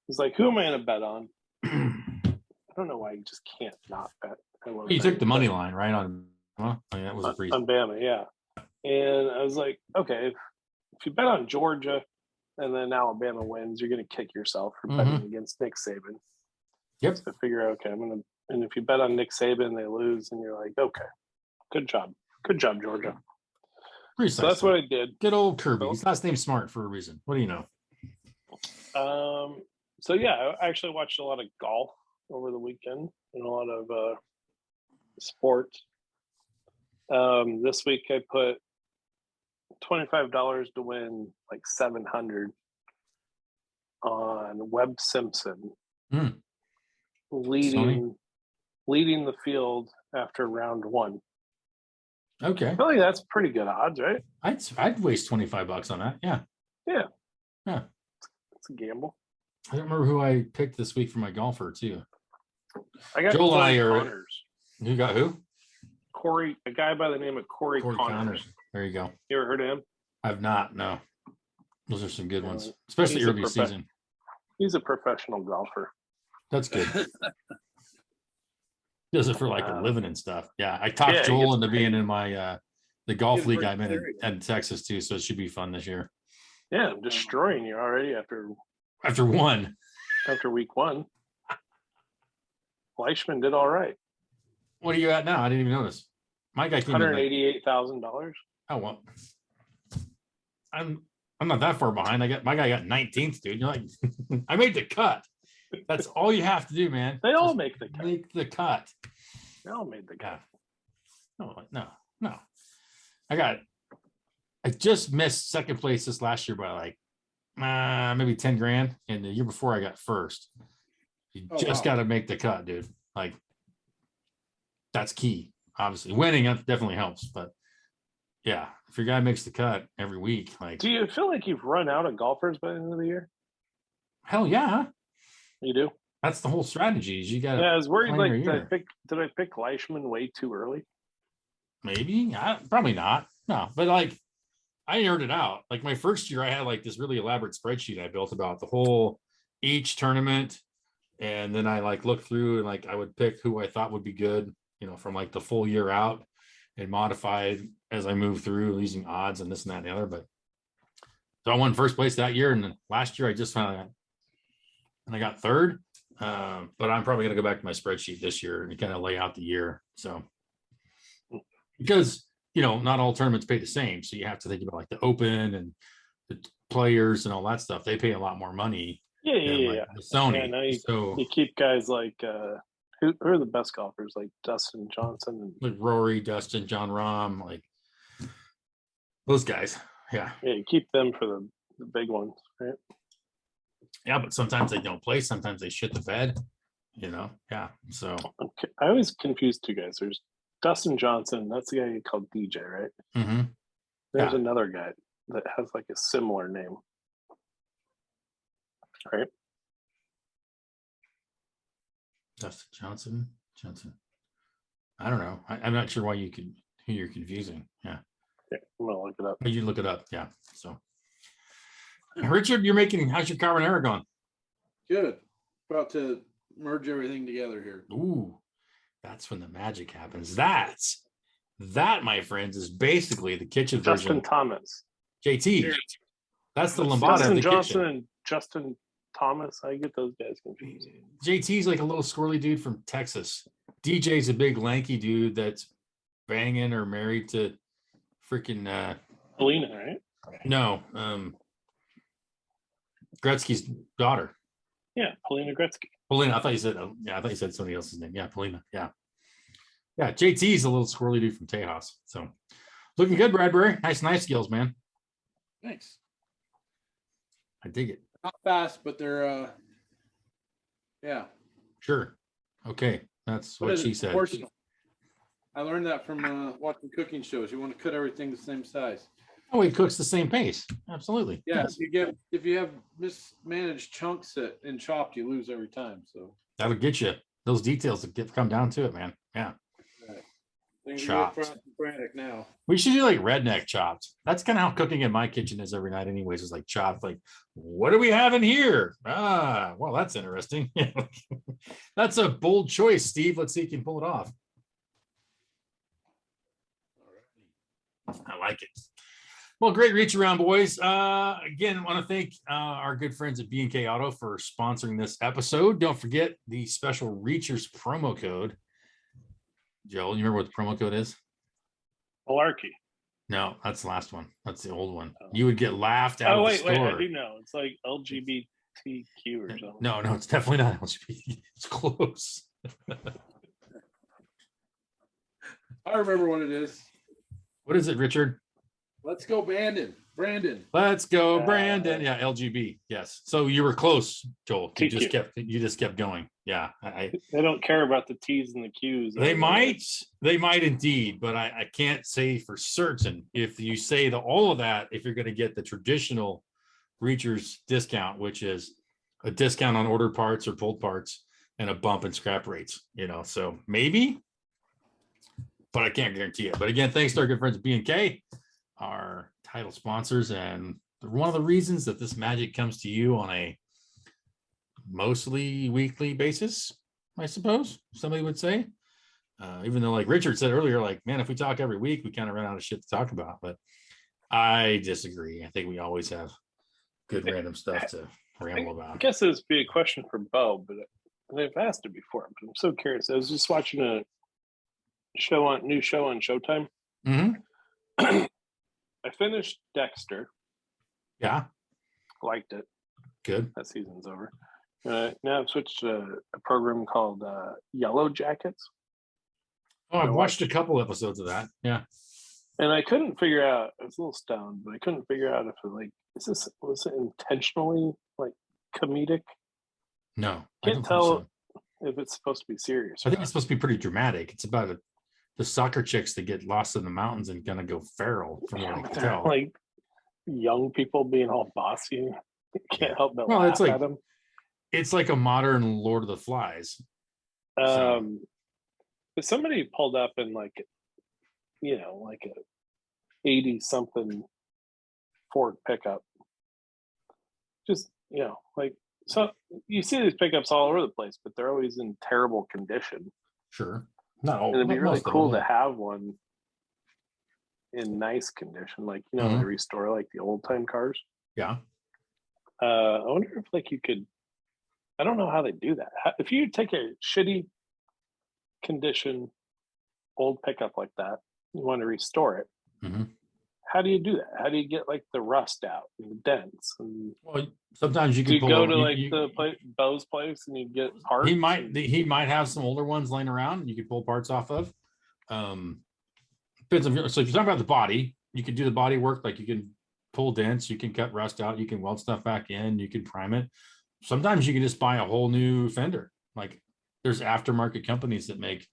it's like, who am I going to bet on? I don't know why you just can't not bet. You took the money line, right? That was a free on Bama, yeah. And I was like, okay, if you bet on Georgia and then Alabama wins, you're going to kick yourself for betting against Nick Saban. Yep. So I figure, okay, and if you bet on Nick Saban and they lose, and you're like, okay, good job, Georgia. Precisely. So that's what I did. Good old Kirby. His last name's Smart for a reason. What do you know? So yeah, I actually watched a lot of golf over the weekend and a lot of sports. This week I put $25 to win like $700 on Webb Simpson leading the field after round 1. Okay. I feel like that's pretty good odds, right? I'd waste $25 on that. Yeah. Yeah. Huh. It's a gamble. I don't remember who I picked this week for my golfer too. I got Joel and I Corey are. Connors. You got who? Corey, a guy by the name of Corey Connors. There you go. You ever heard of him? I've not. No. Those are some good Yeah, ones, especially he's a early season. He's a professional golfer. That's good. Does it for like a living and stuff. Yeah, I talked Yeah, he Joel gets into paid. being in my the golf He's league I'm pretty in Texas too, so it should be fun this year. Yeah, I'm destroying you already after week 1. Fleischman did all right. What are you at now? I didn't even notice. My guy came in like, $188,000. oh well. I'm not that far behind. My guy got 19th, dude. You're like, I made the cut. That's all you have to do, man. They all Just make the cut. make the cut. They all made the cut. No. I just missed second place this last year by like maybe 10 grand. And the year before I got first. You just got to make the cut, dude. Like that's key. Obviously winning definitely helps, but yeah, if your guy makes the cut every week, like, Do you feel like you've run out of golfers by the end of the year? hell yeah. You do? That's the whole strategy is you got to. Yeah, I was worried plan like your did I pick Leishman way too early? Maybe probably not. No, but like I nerded out. Like my first year, I had like this really elaborate spreadsheet I built about the whole each tournament, and then I like looked through and like I would pick who I thought would be good, from like the full year out, and modified as I moved through using odds and this and that and the other. But so I won first place that year, and then last year I just found and I got third. But I'm probably gonna go back to my spreadsheet this year and kind of lay out the year. So because not all tournaments pay the same. So you have to think about like the open and the players and all that stuff. They pay a lot more money. Yeah. The Sony. Yeah, you keep guys like who are the best golfers like Dustin Johnson and like Rory, Dustin, John Rahm, like those guys. Yeah. Yeah, you keep them for the big ones, right? Yeah, but sometimes they don't play. Sometimes they shit the bed. Yeah. So Okay. I always confuse two guys. There's Dustin Johnson. That's the guy you called DJ, right? mm-hmm. There's another guy that has like a similar name, right? Dustin Johnson. I don't know. I'm not sure who you're confusing. Yeah. I'm gonna look it up. You look it up. Yeah. So Richard, how's your carbonara going? Good. About to merge everything together here. Ooh, that's when the magic happens. That, my friends, is basically the kitchen Justin version. Thomas. JT. That's the lambada Justin of the Johnson kitchen. and Justin Thomas. I get those guys confused. JT's like a little squirrely dude from Texas. DJ's a big lanky dude that's banging or married to freaking Alina, right? No, Gretzky's daughter. Yeah, Polina Gretzky. Polina. I thought you said somebody else's name. Yeah, Polina. Yeah. JT's a little squirrely dude from Tejas. So looking good, Bradbury. Nice skills, man. Thanks. I dig it. Not fast, but they're yeah. Sure. Okay. That's what she said. Proportional. I learned that from watching cooking shows. You want to cut everything the same size. Oh, he cooks the same pace. Absolutely. Yeah. Yes. If you have mismanaged chunks in chopped, you lose every time. So that'll get you those details that come down to it, man. Yeah. Right. Chopped. Frantic now. We should do like redneck chopped. That's kind of how cooking in my kitchen is every night, anyways. Is like chopped. Like, what do we have in here? Well, that's interesting. That's a bold choice, Steve. Let's see if you can pull it off. I like it. Well, great reach around, boys. Again, want to thank our good friends at B&K Auto for sponsoring this episode. Don't forget the special Reachers promo code. Joel, you remember what the promo code is? Malarkey. No, that's the last one. That's the old one. You would get laughed out of the store. Wait, I do know. It's like LGBTQ or something. No, it's definitely not LGBT. It's close. I remember what it is. What is it, Richard? Let's go, Brandon. Let's go, Brandon. Yeah, LGB. Yes. So you were close, Joel. You just kept going. Yeah. They don't care about the T's and the Q's. They might indeed, but I can't say for certain if you say all of that, if you're going to get the traditional Reacher's discount, which is a discount on ordered parts or pulled parts and a bump in scrap rates, so maybe, but I can't guarantee it. But again, thanks to our good friends at B&K, our title sponsors, and one of the reasons that this magic comes to you on a mostly weekly basis, I suppose somebody would say. Even though, like Richard said earlier, like, man, if we talk every week, we kind of run out of shit to talk about. But I disagree. I think we always have good random stuff to ramble about. I guess this would be a question for Bo, but I've asked it before, but I'm so curious. I was just watching a new show on Showtime. Mm-hmm. I finished Dexter. Yeah. Liked it. Good. That season's over. Now I've switched to a program called Yellow Jackets. Oh, I've watched a couple episodes of that. Yeah. And I couldn't figure out, I was a little stoned, but I couldn't figure out if was it intentionally like comedic? No. Can't tell if it's supposed to be serious. I think it's supposed to be pretty dramatic. It's about the soccer chicks that get lost in the mountains and gonna go feral, from what I can tell. Like young people being all bossy. You can't help but laugh at them. It's like a modern Lord of the Flies. But somebody pulled up in like a 80-something Ford pickup. Just, so you see these pickups all over the place, but they're always in terrible condition. Sure. No, and it'd be really cool to have one in nice condition, like, they restore like the old time cars. Yeah. I wonder if like you could, I don't know how they do that. If you take a shitty condition old pickup like that, you want to restore it. Mm-hmm. How do you do that? How do you get like the rust out and the dents? And well, sometimes you can go to Bo's place and you get parts. He might have some older ones laying around you can pull parts off of. Depends on, so if you're talking about the body, you can do the body work, like you can pull dents, you can cut rust out, you can weld stuff back in, you can prime it. Sometimes you can just buy a whole new fender. Like there's aftermarket companies that make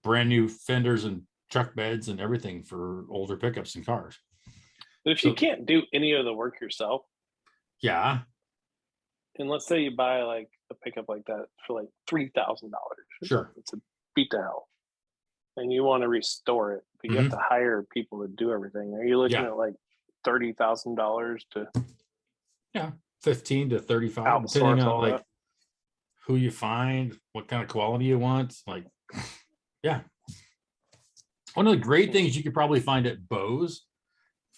brand new fenders and truck beds and everything for older pickups and cars. But if you can't do any of the work yourself, yeah, and let's say you buy like a pickup like that for like $3,000, sure, it's a beat to hell, and you want to restore it, but you have to hire people to do everything. Are you looking at like $30,000 to? Yeah, 15 to 35, depending on like who you find, what kind of quality you want. Like, yeah. One of the great things you could probably find at Bose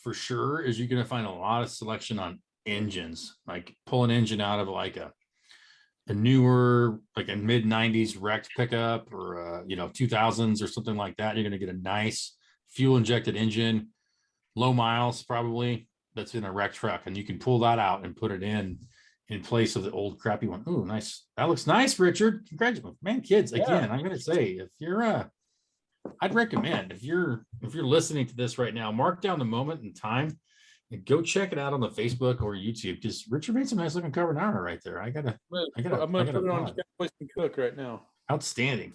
for sure is you're going to find a lot of selection on engines. Like pull an engine out of like a newer, like a mid 90s wrecked pickup or 2000s or something like that. You're going to get a nice fuel injected engine, low miles probably, that's in a wrecked truck, and you can pull that out and put it in place of the old crappy one. Ooh, nice. That looks nice, Richard. Congratulations, man. Kids, again, I'm going to say, if you're I'd recommend if you're listening to this right now, mark down the moment and time and go check it out on the Facebook or YouTube. Just Richard made some nice looking carbonara right there. I'm gonna put it on Cowboy Cook right now. Outstanding.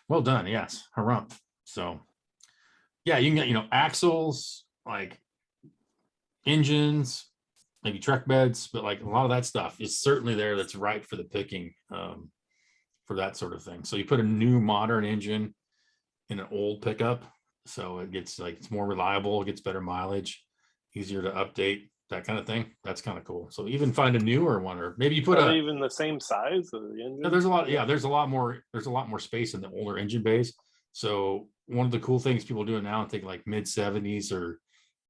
Well done. Yes. Harumph. So yeah, you can get, axles, like engines, maybe truck beds, but like a lot of that stuff is certainly there that's right for the picking for that sort of thing. So you put a new modern engine in an old pickup, so it gets like, it's more reliable, it gets better mileage, easier to update, that kind of thing. That's kind of cool. So even find a newer one, or maybe you put even the same size of the engine. There's a lot more space in the older engine bays. So one of the cool things people doing now, I think like mid 70s or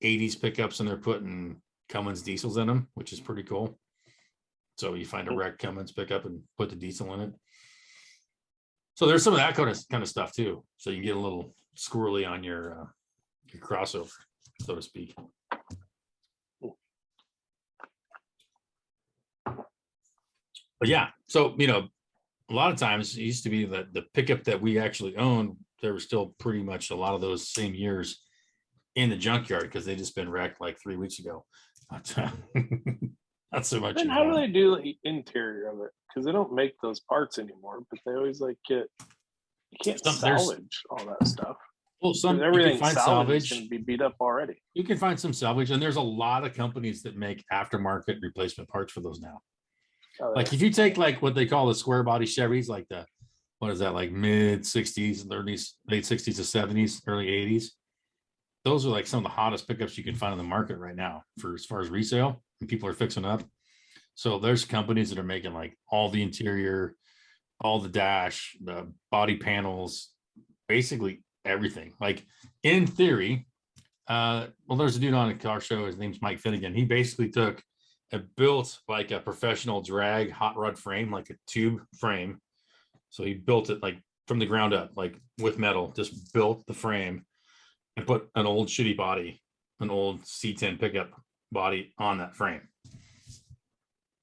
80s pickups, and they're putting Cummins diesels in them, which is pretty cool. So you find a wrecked Cummins pickup and put the diesel in it. So there's some of that kind of stuff too. So you can get a little squirrely on your crossover, so to speak. But yeah, so a lot of times it used to be that the pickup that we actually owned, there were still pretty much a lot of those same years in the junkyard because they just been wrecked like 3 weeks ago. Not so much. Then how do they do the interior of it? Because they don't make those parts anymore, but they always like you can't salvage all that stuff. Well, some you can Everything find salvage is salvage. going to be beat up already. You can find some salvage, and there's a lot of companies that make aftermarket replacement parts for those now. Oh, Like if you take like what they call the square body Chevys, like the what is that, like mid 60s, 30s, late 60s to 70s, early 80s. Those are like some of the hottest pickups you can find on the market right now for as far as resale, and people are fixing up. So there's companies that are making like all the interior, all the dash, the body panels, basically everything. Like in theory, well, there's a dude on a car show. His name's Mike Finnegan. He basically took built like a professional drag hot rod frame, like a tube frame. So he built it like from the ground up, like with metal, just built the frame and put an old shitty body, an old C10 pickup body on that frame.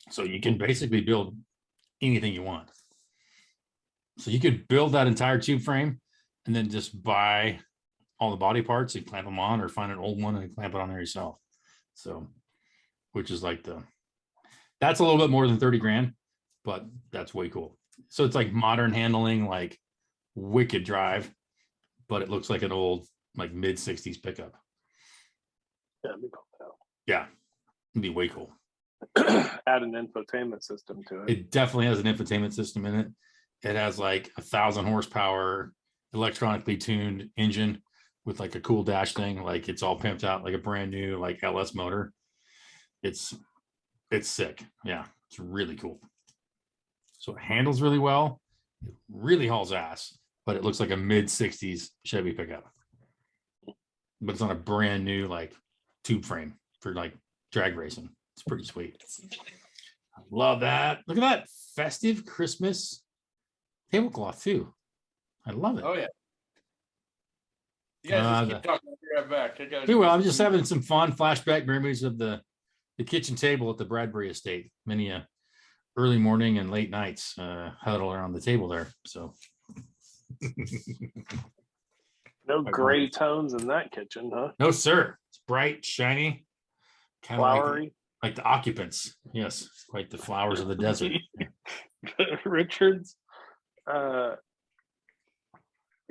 So you can basically build anything you want. So you could build that entire tube frame and then just buy all the body parts and clamp them on, or find an old one and clamp it on there yourself. So, which is like that's a little bit more than 30 grand, but that's way cool. So it's like modern handling, like wicked drive, but it looks like an old, like mid 60s pickup. Yeah, it'd be cool. Yeah, it'd be way cool. Add an infotainment system to it. It definitely has an infotainment system in it. It has like 1,000 horsepower, electronically tuned engine with like a cool dash thing. Like it's all pimped out like a brand new like LS motor. It's sick. Yeah, it's really cool. So it handles really well. It really hauls ass, but it looks like a mid 60s Chevy pickup. But it's on a brand new like tube frame for like drag racing. It's pretty sweet. I love that. Look at that festive Christmas tablecloth too. I love it. Oh yeah. You guys just keep talking. I'll be right back. Well, I'm just having some fun flashback memories of the kitchen table at the Bradbury estate. Many a early morning and late nights huddle around the table there. So no gray tones in that kitchen, huh? No, sir. It's bright, shiny, kind of Flowery. Like the occupants. Yes, quite the flowers of the desert. Richards,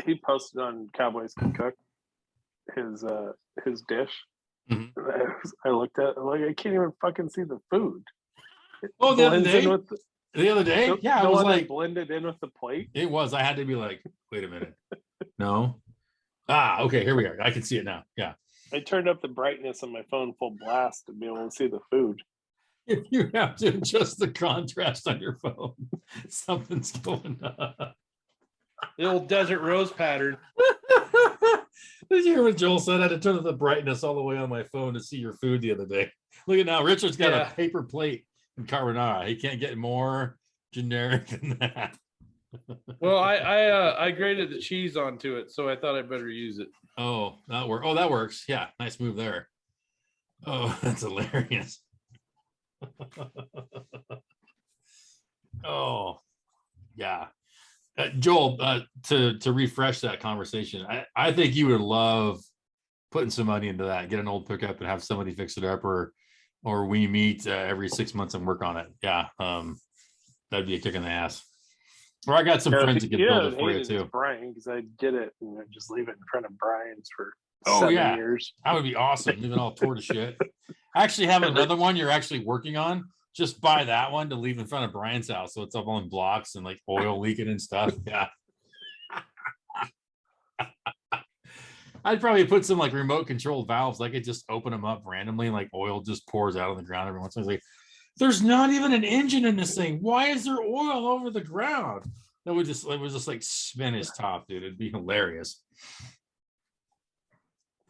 he posted on Cowboys Can Cook his dish. Mm-hmm. I looked at it, I'm like, I can't even fucking see the food. Oh, the other day, yeah, I was like blended in with the plate. It was. I had to be like, wait a minute. No. Okay, here we are. I can see it now. Yeah. I turned up the brightness on my phone full blast to be able to see the food. If you have to adjust the contrast on your phone, something's going on. The old desert rose pattern. Did you hear what Joel said? I had to turn up the brightness all the way on my phone to see your food the other day. Look at now. Richard's got a paper plate in carbonara. He can't get more generic than that. Well, I grated the cheese onto it, so I thought I better use it. Oh, that works. Oh, that works. Yeah, nice move there. Oh, that's hilarious. Oh, yeah. Joel, to refresh that conversation, I think you would love putting some money into that. Get an old pickup and have somebody fix it up, or we meet every 6 months and work on it. Yeah, that'd be a kick in the ass. Or I got some friends that could build it for you too. Brian, because I'd get it and I'd just leave it in front of Brian's for 7 years. That would be awesome. Leave it all tore to shit. Actually, have another one you're actually working on. Just buy that one to leave in front of Brian's house, so it's up on blocks and like oil leaking and stuff. Yeah. I'd probably put some like remote controlled valves. I could just open them up randomly, and like oil just pours out on the ground every once in a while. Like, there's not even an engine in this thing. Why is there oil over the ground? It would just like spin his top, dude. It'd be hilarious.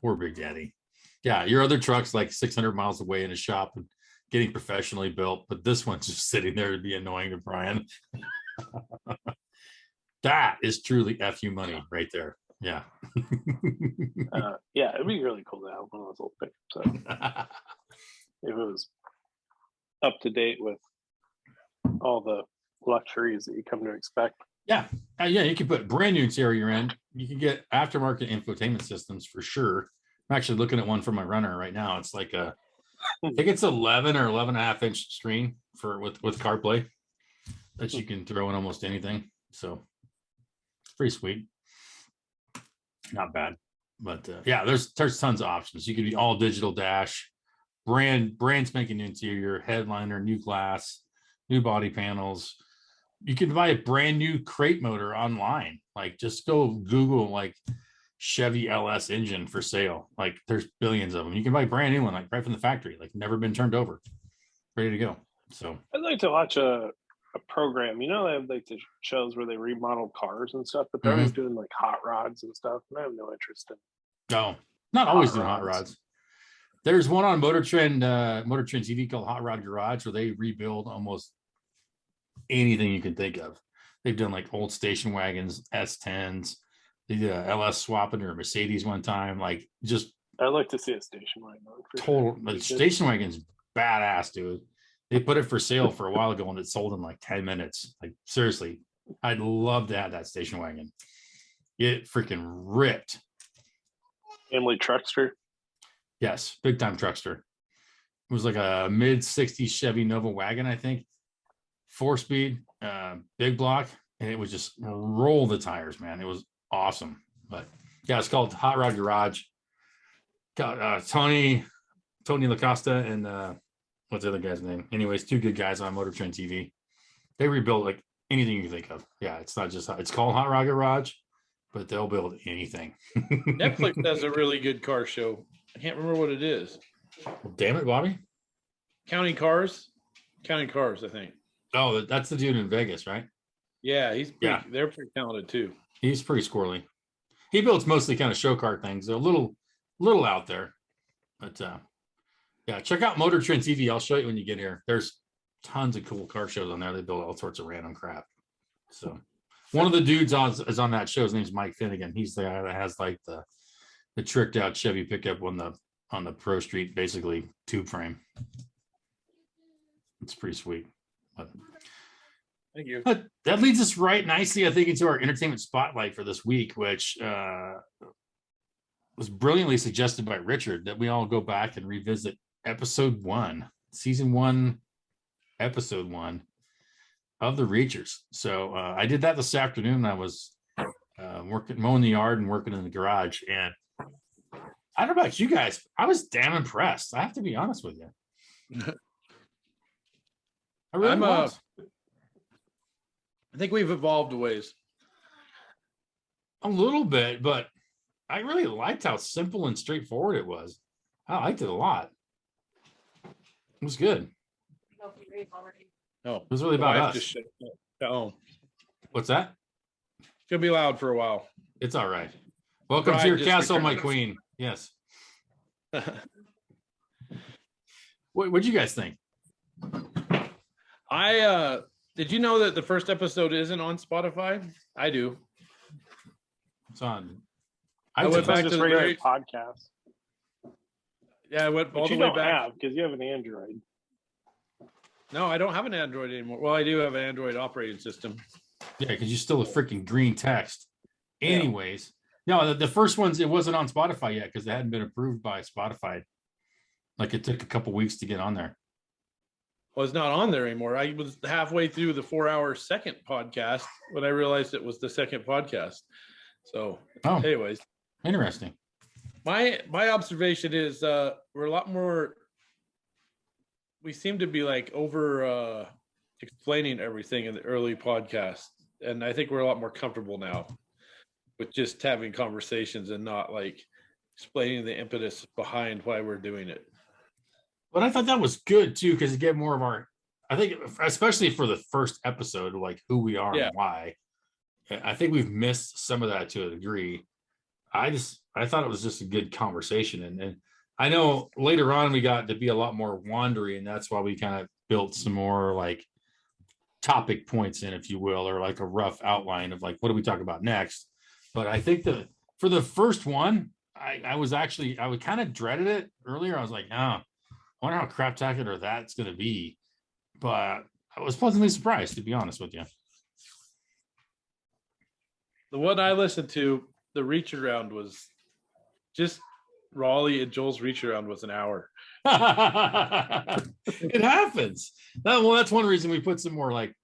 Poor Big Daddy. Yeah, your other truck's like 600 miles away in a shop and getting professionally built, but this one's just sitting there to be annoying to Brian. That is truly FU money right there. Yeah. Yeah, it'd be really cool to have one of those old pickups. So if it was up to date with all the luxuries that you come to expect. Yeah. Yeah, you can put brand new interior in. You can get aftermarket infotainment systems for sure. I'm actually looking at one for my runner right now. It's like I think it's 11 or 11 and a half inch screen with CarPlay that you can throw in almost anything. So it's pretty sweet. Not bad. But yeah, there's tons of options. You could be all digital dash, brand spanking interior, headliner, new glass, new body panels. You can buy a brand new crate motor online. Like just go Google like Chevy LS engine for sale. Like there's billions of them. You can buy a brand new one, like right from the factory, like never been turned over, ready to go. So I'd like to watch a program. You know, they have like the shows where they remodel cars and stuff, but they're always doing like hot rods and stuff. And I have no interest in. no, not always doing hot rods. rods. There's one on Motor Trend TV called Hot Rod Garage where they rebuild almost anything you can think of. They've done like old station wagons, S10s. They did a LS swapping or a Mercedes one time. Like just I'd like to see a station wagon. total station wagon's badass, dude. They put it for sale for a while ago and it sold in like 10 minutes. Like seriously, I'd love to have that station wagon. It freaking ripped. Family truckster. Yes, big time truckster. It was like a mid 60s Chevy Nova wagon, I think. 4-speed, big block, and it was just roll the tires, man. It was awesome. But yeah, it's called Hot Rod Garage. Got Tony LaCosta and what's the other guy's name? Anyways, two good guys on Motor Trend TV. They rebuild like anything you can think of. Yeah, it's not just it's called Hot Rod Garage, but they'll build anything. Netflix has a really good car show. I can't remember what it is. Damn it, Bobby. Counting Cars, I think. Oh, that's the dude in Vegas, right? Yeah, they're pretty talented too. He's pretty squirrely. He builds mostly kind of show car things. They're a little out there, but yeah, check out Motor Trend TV. I'll show you when you get here. There's tons of cool car shows on there. They build all sorts of random crap. So one of the dudes is on that show. His name's Mike Finnegan. He's the guy that has like the tricked out Chevy pickup on the Pro Street, basically tube frame. It's pretty sweet. But thank you. But that leads us right nicely, I think, into our entertainment spotlight for this week, which was brilliantly suggested by Richard that we all go back and revisit episode 1, season 1, episode 1 of the Reachers. So I did that this afternoon. I was mowing the yard and working in the garage, and I don't know about you guys, I was damn impressed. I have to be honest with you. I really was. I think we've evolved a ways. A little bit, but I really liked how simple and straightforward it was. I liked it a lot. It was good. Oh, it was really about us. Oh, what's that? It's gonna be loud for a while. It's all right. Welcome to your castle, my queen. Yes. What'd you guys think? Did you know that the first episode isn't on Spotify? I do. It's on. I went back to the regular podcast. Yeah, I went all the way back because you have an Android. No, I don't have an Android anymore. Well, I do have an Android operating system. Yeah, because you still a freaking green text. Anyways, no, the first ones, it wasn't on Spotify yet because it hadn't been approved by Spotify. Like it took a couple weeks to get on there. Well, it's not on there anymore. I was halfway through the 4-hour second podcast when I realized it was the second podcast. So, anyways, interesting. My observation is we're a lot more. We seem to be like over explaining everything in the early podcast, and I think we're a lot more comfortable now with just having conversations and not like explaining the impetus behind why we're doing it. But I thought that was good too, because it gave more of our, I think, especially for the first episode, like who we are and why. I think we've missed some of that to a degree. I thought it was just a good conversation. And I know later on we got to be a lot more wandery, and that's why we kind of built some more like topic points in, if you will, or like a rough outline of like, what do we talk about next? But I think that for the first one, I kind of dreaded it earlier. I was like, I wonder how craptacular that's going to be. But I was pleasantly surprised, to be honest with you. The one I listened to, the reach around, was just Raleigh and Joel's reach around was an hour. It happens. Well, that's one reason we put some more like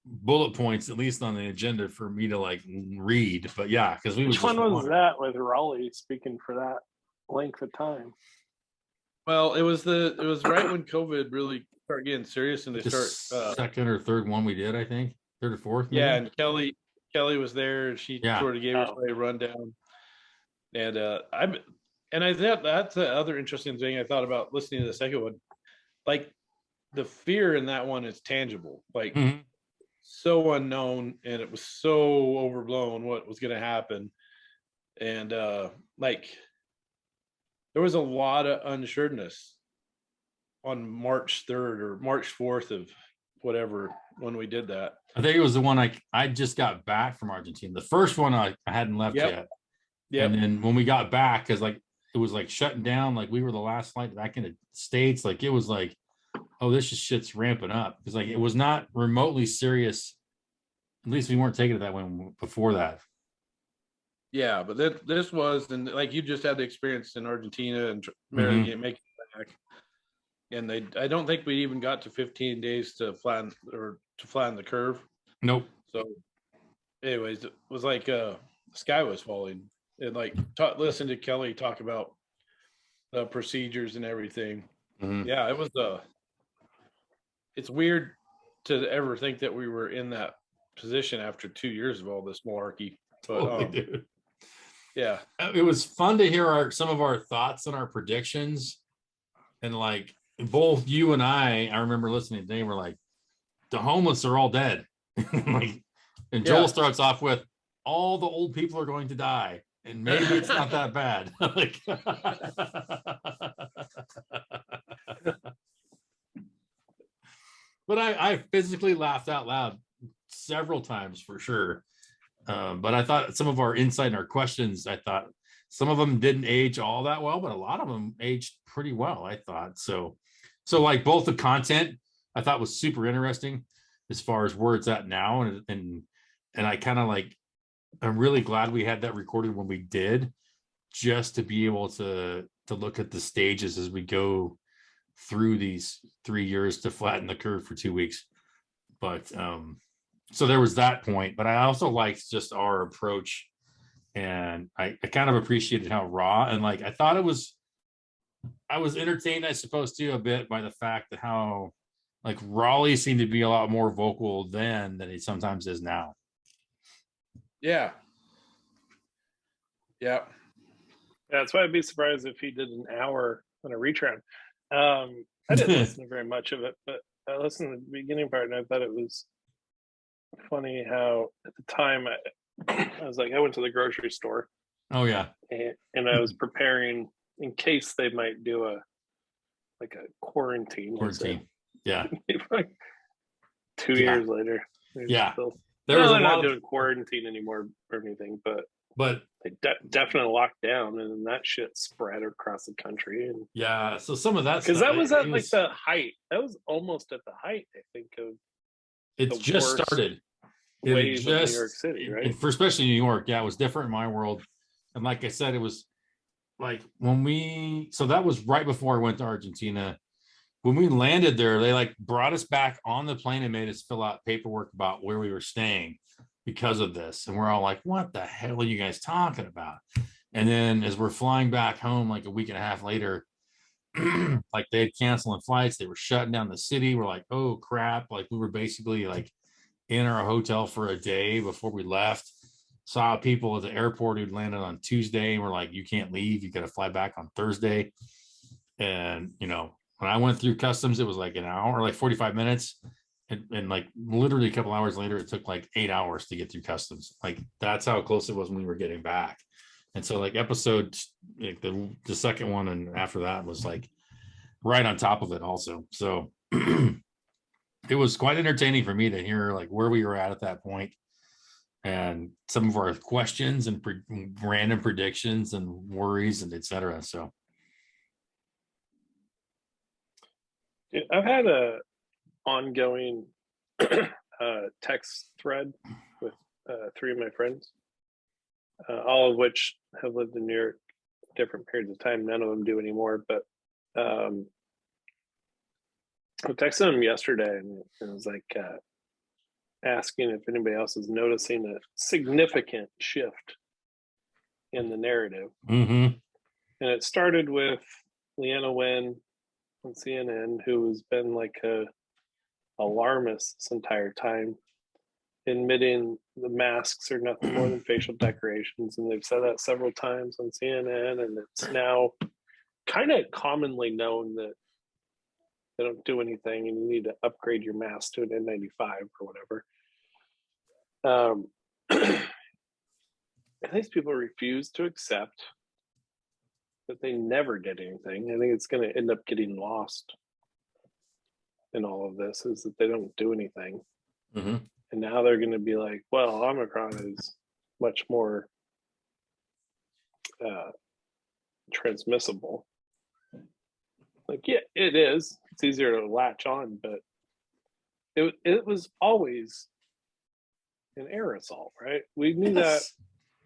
bullet points, at least on the agenda for me to like read. But yeah, because Which one was that with Raleigh speaking for that length of time? Well, it was right when COVID really started getting serious, and they the start second or third one we did, I think, third or fourth. Maybe? yeah, and Kelly was there, and she Yeah. sort of gave us a rundown. And I thought that's the other interesting thing I thought about listening to the second one. Like the fear in that one is tangible, like Mhm. so unknown, and it was so overblown what was going to happen. And like there was a lot of unsureness on March 3rd or March 4th of whatever when we did that. I think it was the one I just got back from Argentina. The first one I hadn't left yet. Yep. And then when we got back, because like it was like shutting down, like we were the last flight back in the States. Like it was like, oh, this just shit's ramping up. Because like it was not remotely serious. At least we weren't taking it that way before that. Yeah, but this was, and like you just had the experience in Argentina and Mhm. making it back. And I don't think we even got to 15 days to flatten the curve. Nope. So anyways, it was like the sky was falling, and like listen to Kelly talk about the procedures and everything. Mhm. Yeah, it was it's weird to ever think that we were in that position after 2 years of all this malarkey. But Totally, dude. yeah, It was fun to hear some of our thoughts and our predictions. And like both you and I remember listening today, we're like, the homeless are all dead. Like, and Joel starts off with, all the old people are going to die. And maybe it's not that bad. Like, but I physically laughed out loud several times for sure. But I thought some of our insight and our questions, I thought some of them didn't age all that well, but a lot of them aged pretty well, I thought. So like both the content I thought was super interesting as far as where it's at now. And I kind of like, I'm really glad we had that recorded when we did, just to be able to look at the stages as we go through these 3 years to flatten the curve for 2 weeks. But so there was that point, but I also liked just our approach, and I kind of appreciated how raw, and like I thought I was entertained, I suppose, too, a bit by the fact that how like Raleigh seemed to be a lot more vocal then than he sometimes is now. Yeah. That's why I'd be surprised if he did an hour on a reach-around. I didn't listen to very much of it, but I listened to the beginning part, and I thought it was funny how at the time I was like, I went to the grocery store. Oh yeah. And I was preparing in case they might do a quarantine. Yeah. 2 years later. Yeah. They're not doing quarantine anymore or anything, but they definitely locked down, and then that shit spread across the country. And yeah, so some of that because that was at like the height. That was almost at the height, I think, of it's just started. Wave of New York City, right? And for especially New York, yeah, it was different in my world. And like I said, it was like so that was right before I went to Argentina. When we landed there, they like brought us back on the plane and made us fill out paperwork about where we were staying because of this. And we're all like, what the hell are you guys talking about? And then as we're flying back home, like a week and a half later, like they had canceling flights, they were shutting down the city. We're like, oh crap. Like we were basically like in our hotel for a day before we left. Saw people at the airport who'd landed on Tuesday, and we're like, you can't leave, you got to fly back on Thursday. And when I went through customs, it was like an hour, like 45 minutes. And like literally a couple hours later, it took like 8 hours to get through customs. Like that's how close it was when we were getting back. And so like like the second one and after that was like right on top of it also. So it was quite entertaining for me to hear like where we were at that point, and some of our questions and random predictions and worries and etc. So I've had a ongoing text thread with 3 of my friends, all of which have lived in New York different periods of time. None of them do anymore, but I texted them yesterday, and it was like, asking if anybody else is noticing a significant shift in the narrative. Mm-hmm. And it started with Leanna Wen on CNN, who has been like a alarmist this entire time, admitting the masks are nothing more than facial decorations. And they've said that several times on CNN. And it's now kind of commonly known that they don't do anything and you need to upgrade your mask to an N95 or whatever. And these people refuse to accept that they never did anything. I think it's going to end up getting lost in all of this, is that they don't do anything. Mm-hmm. And now they're going to be like, well, Omicron is much more transmissible. Like, yeah, it is. It's easier to latch on, but it was always an aerosol, right? We knew that.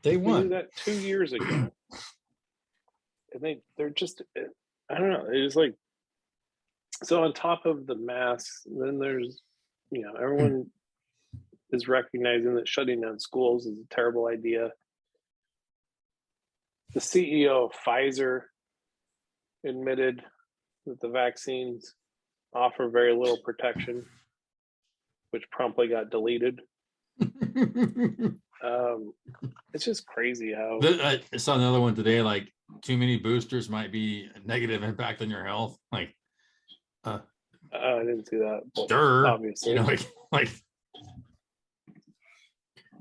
Day We one. knew that 2 years ago. And they're just, I don't know. It's like, so on top of the masks, then there's, everyone is recognizing that shutting down schools is a terrible idea. The CEO of Pfizer admitted that the vaccines offer very little protection, which promptly got deleted. It's just crazy how I saw another one today, like too many boosters might be a negative impact on your health. Like, I didn't see that. sure, Obviously, like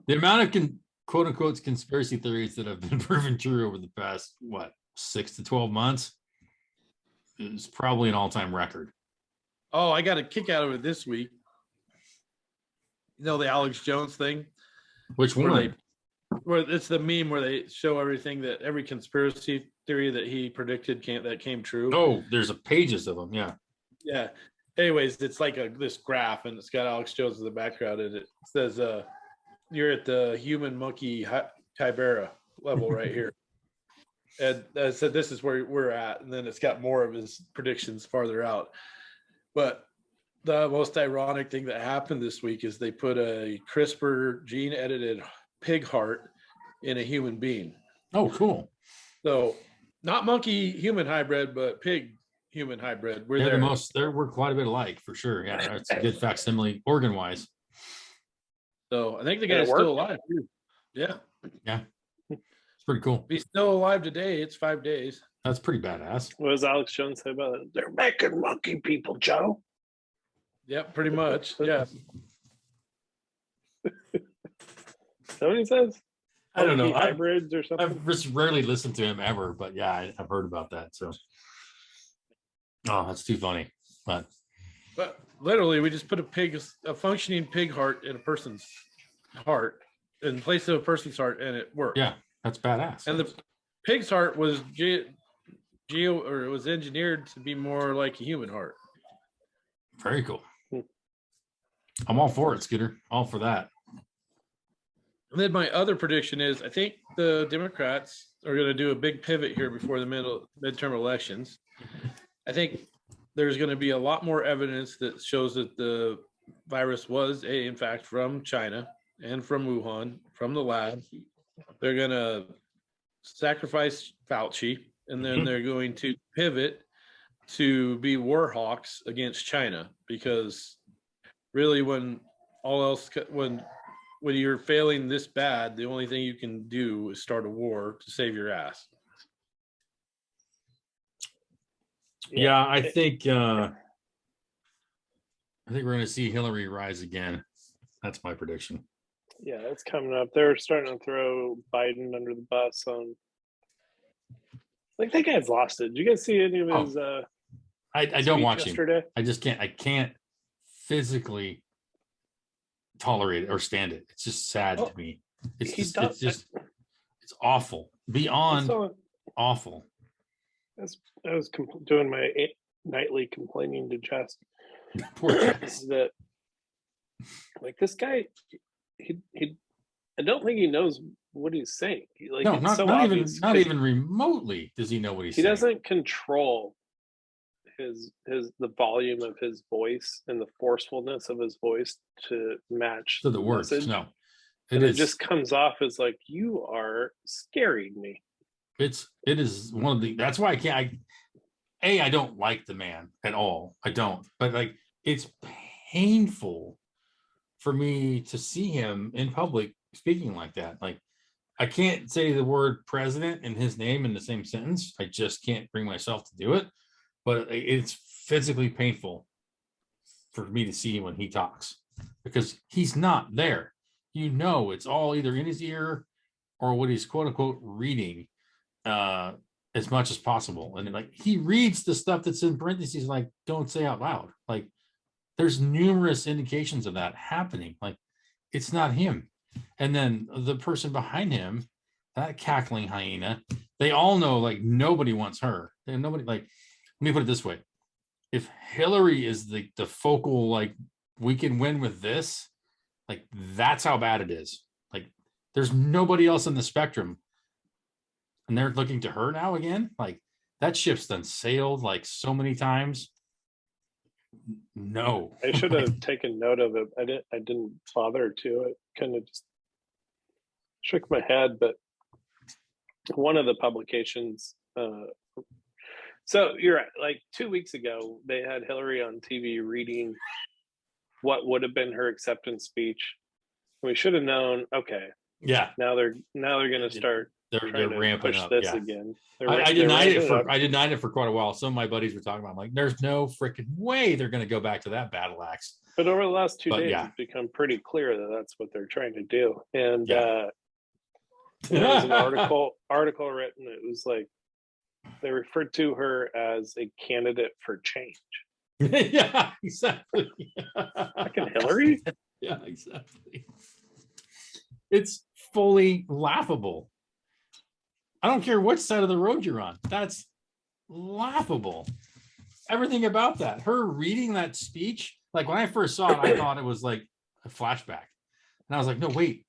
the amount of quote unquote conspiracy theories that have been proven true over the past 6 to 12 months is probably an all-time record. Oh, I got a kick out of it this week. The Alex Jones thing. Which one? Where it's the meme where they show everything, that every conspiracy theory that he predicted came true. Oh, there's pages of them. Yeah. Yeah. Anyways, it's like this graph, and it's got Alex Jones in the background, and it says, "You're at the human monkey chimera level right here." And I said, "This is where we're at," and then it's got more of his predictions farther out. But the most ironic thing that happened this week is they put a CRISPR gene-edited pig heart in a human being. Oh, cool. So not monkey human hybrid, but pig human hybrid. We're quite a bit alike for sure. Yeah, that's a good facsimile organ wise. So I think the guy's still alive. Yeah. Yeah. It's pretty cool. If he's still alive today, it's 5 days. That's pretty badass. What does Alex Jones say about it? They're making monkey people, Joe. Yep, pretty much. Yeah. Is that what he says? I don't know. Hybrids or something? I've just rarely listened to him ever, but yeah, I've heard about that. So, oh, that's too funny. But literally, we just put a functioning pig heart in a person's heart in place of a person's heart, and it worked. Yeah, that's badass. And the pig's heart was it was engineered to be more like a human heart. Very cool. I'm all for it, Scooter. All for that. And then my other prediction is, I think the Democrats are going to do a big pivot here before the midterm elections. I think there's going to be a lot more evidence that shows that the virus was, in fact, from China and from Wuhan, from the lab. They're going to sacrifice Fauci, and then they're going to pivot to be war hawks against China, because really when you're failing this bad, the only thing you can do is start a war to save your ass. Yeah, I think we're going to see Hillary rise again. That's my prediction. Yeah, it's coming up. They're starting to throw Biden under the bus on. Like, that guy's lost it. Did you guys see any of his? I don't watch yesterday? him. I just can't. I can't physically tolerate it or stand it. It's just sad to me. It's awful. Beyond awful. I was doing my nightly complaining to Jess. Poor Jess. That, like, this guy, I don't think he knows what he's saying. Like, not even remotely does he know what he's saying. He doesn't control the volume of his voice and the forcefulness of his voice to match So the words, message. no, It just comes off as like, you are scaring me. it is one of the, that's why I don't like the man at all. I don't, but like, it's painful for me to see him in public speaking like that. Like, I can't say the word president and his name in the same sentence. I just can't bring myself to do it. But it's physically painful for me to see when he talks because he's not there. You know, it's all either in his ear or what he's quote unquote reading as much as possible. And like he reads the stuff that's in parentheses, like don't say out loud. Like there's numerous indications of that happening. Like it's not him. And then the person behind him, that cackling hyena, they all know like nobody wants her. And nobody, like, let me put it this way. If Hillary is the focal, like we can win with this, like that's how bad it is. Like there's nobody else in the spectrum. And they're looking to her now again. Like that ship's done sailed like so many times. No. I should have taken note of it. I didn't bother to. It kind of just shook my head, but one of the publications so you're right, like 2 weeks ago they had Hillary on TV reading what would have been her acceptance speech. We should have known, okay, Yeah. now they're going to start they're ramping up this again. I denied it for quite a while. Some of my buddies were talking about, I'm like, there's no freaking way they're going to go back to that battle axe. But over the last 2 days, it's become pretty clear that that's what they're trying to do. And there was an article written. It was like they referred to her as a candidate for change. Yeah, exactly. Fucking Hillary. Yeah, exactly. It's fully laughable. I don't care which side of the road you're on. That's laughable. Everything about that. Her reading that speech, like when I first saw it, I thought it was like a flashback. And I was like, no, wait,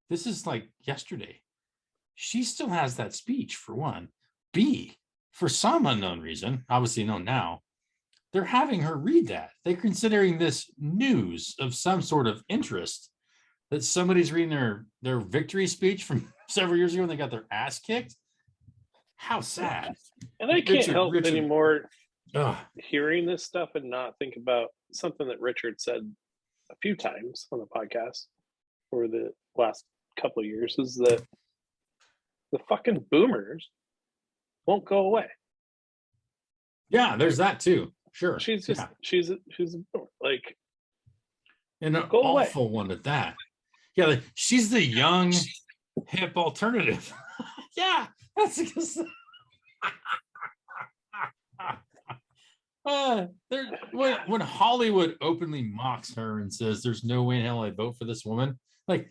this is like yesterday. She still has that speech, for one. B, for some unknown reason, obviously known now, they're having her read that. They're considering this news of some sort of interest that somebody's reading their victory speech from several years ago and they got their ass kicked. How sad. And I can't help anymore hearing this stuff and not think about something that Richard said a few times on the podcast for the last couple of years, is that the fucking boomers won't go away. Yeah, there's that too. Sure. She's just she's a boomer. Like an awful one at that. Yeah, like, she's the young hip alternative. Yeah, that's because when Hollywood openly mocks her and says there's no way in hell I'd vote for this woman, like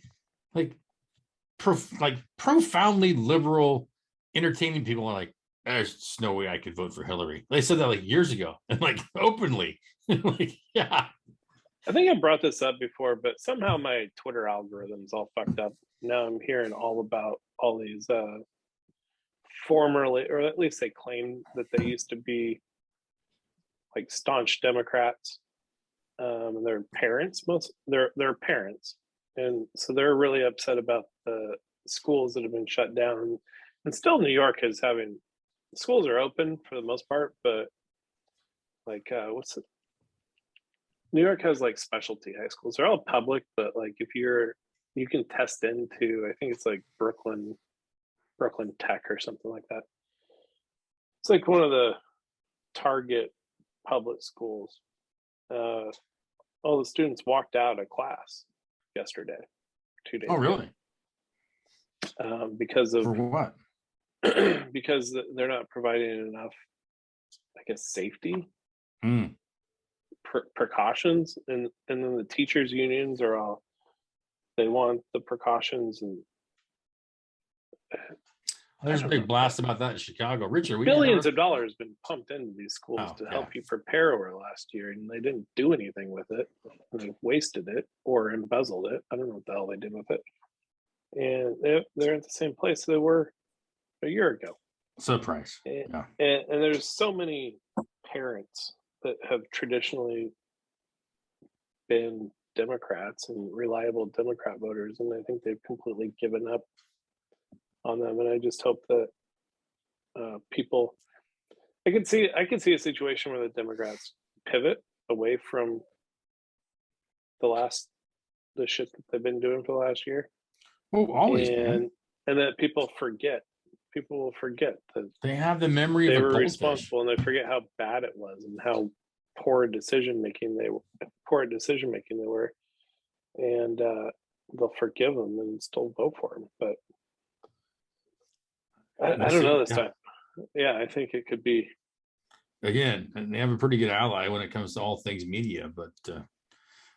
profoundly liberal, entertaining people are like, there's no way I could vote for Hillary. They said that like years ago and like openly. Like, yeah. I think I brought this up before, but somehow my Twitter algorithm's all fucked up. Now I'm hearing all about all these formerly, or at least they claim that they used to be like staunch Democrats. And their parents, their parents. And so they're really upset about the schools that have been shut down. And still New York is having, schools are open for the most part, but like New York has like specialty high schools. They're all public, but like if you can test into, I think it's like Brooklyn Tech or something like that. It's like one of the target public schools. All the students walked out of class yesterday, 2 days. Oh, really? Because of, for what? Because they're not providing enough, I guess, safety precautions, and then the teachers unions are all, they want the precautions, and there's a big blast about that in Chicago. Richard, billions of dollars been pumped into these schools to help you prepare over last year, and they didn't do anything with it. They wasted it or embezzled it. I don't know what the hell they did with it. And they're at the same place they were a year ago. Surprise. And, Yeah. and there's so many parents that have traditionally been Democrats and reliable Democrat voters, and I think they've completely given up on them. And I just hope that people, I could see a situation where the Democrats pivot away from the shit that they've been doing for the last year, Oh, always, man. and that people will forget that They have the memory they of a were goldfish. responsible, and they forget how bad it was and how poor decision making they were, and they'll forgive them and still vote for them. But I don't know this time. Yeah, I think it could be. Again, and they have a pretty good ally when it comes to all things media, but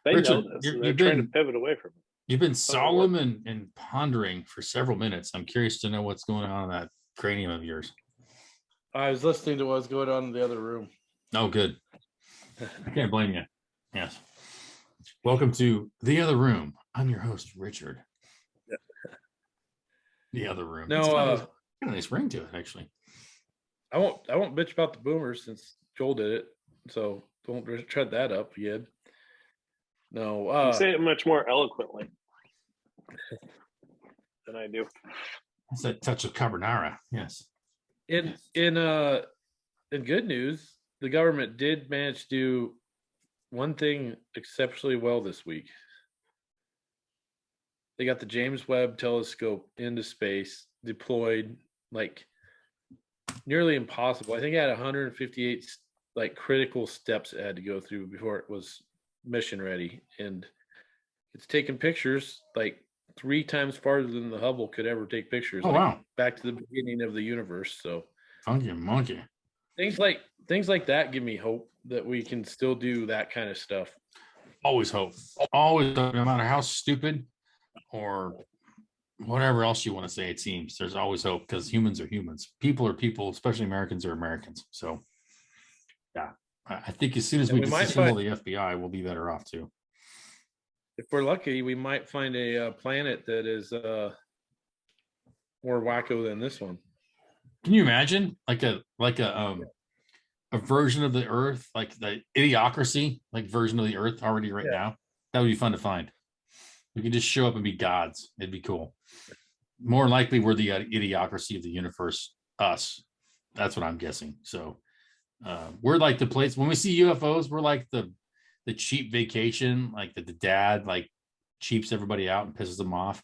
They Richard, know this, and they're trying to pivot away from it. You've been solemn and pondering for several minutes. I'm curious to know what's going on in that cranium of yours. I was listening to what's going on in the other room. Oh, good. I can't blame you. Yes. Welcome to The Other Room. I'm your host, Richard. The Other Room. No, It's got a nice ring to it, actually. I won't bitch about the boomers since Joel did it. So don't tread that up yet. No, you say it much more eloquently than I do. That's that touch of carbonara. Yes. In good news, the government did manage to do one thing exceptionally well this week. They got the James Webb Telescope into space, deployed, like nearly impossible. I think it had 158 like critical steps it had to go through before it was mission ready, and it's taken pictures like 3 times farther than the Hubble could ever take pictures. Oh, wow. Back to the beginning of the universe. So Funky monkey. things like that give me hope that we can still do that kind of stuff. Always hope. Always, no matter how stupid or whatever else you want to say, it seems there's always hope, because humans are humans. People are people, especially Americans are Americans. So yeah, I think as soon as we disassemble the FBI, we'll be better off too. If we're lucky, we might find a planet that is more wacko than this one. Can you imagine like a version of the Earth, like the Idiocracy, like version of the Earth already right now? That would be fun to find. We could just show up and be gods. It'd be cool. More likely, we're the Idiocracy of the universe. Us. That's what I'm guessing. So we're like the place when we see UFOs. We're like the cheap vacation, like the dad like cheaps everybody out and pisses them off.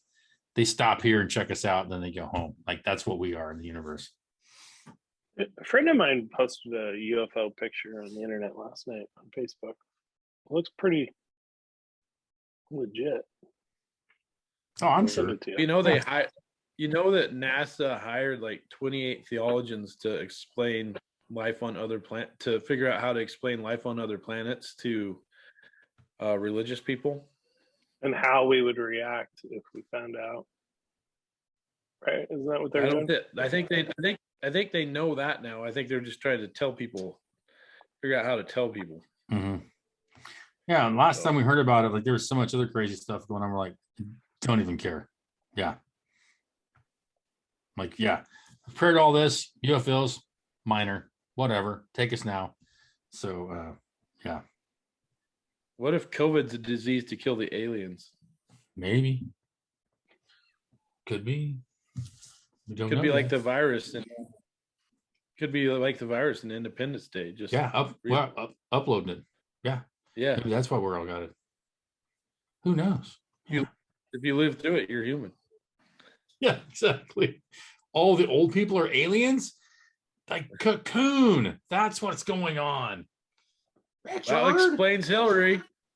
They stop here and check us out, and then they go home. Like that's what we are in the universe. A friend of mine posted a UFO picture on the internet last night on Facebook. It looks pretty legit. Oh, I'm sure. You know that NASA hired like 28 theologians to explain life on other to figure out how to explain life on other planets to religious people, and how we would react if we found out. Right? Isn't that what they're doing? I think they know that now. I think they're just trying to figure out how to tell people. Mm-hmm. Yeah, and last time we heard about it, like there was so much other crazy stuff going on. We're like, don't even care. Yeah. Like, yeah, I've heard all this, UFOs, minor, whatever. Take us now. So, yeah. What if COVID's a disease to kill the aliens? Maybe. Could be. Could be like the virus, and could be like the virus in Independence Day. Just uploading it. Yeah. Maybe that's why we're all got it. Who knows? If you live through it, you're human. Yeah, exactly. All the old people are aliens. Like Cocoon. That's what's going on. Richard?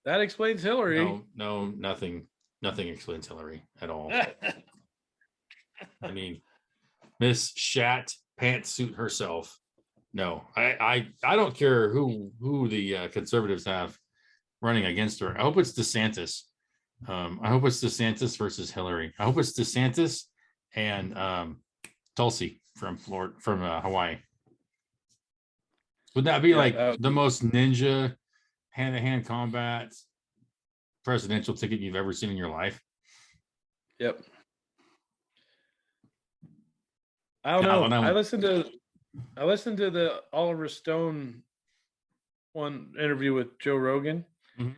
That explains Hillary. No, nothing explains Hillary at all. I mean, Miss Shat Pantsuit herself. No, I don't care who the conservatives have running against her. I hope it's DeSantis. I hope it's DeSantis versus Hillary. I hope it's DeSantis and Tulsi from Hawaii. Would that be the most ninja hand-to-hand combat presidential ticket you've ever seen in your life? Yep. I don't know. Colin, I listened to the Oliver Stone one interview with Joe Rogan, Mhm.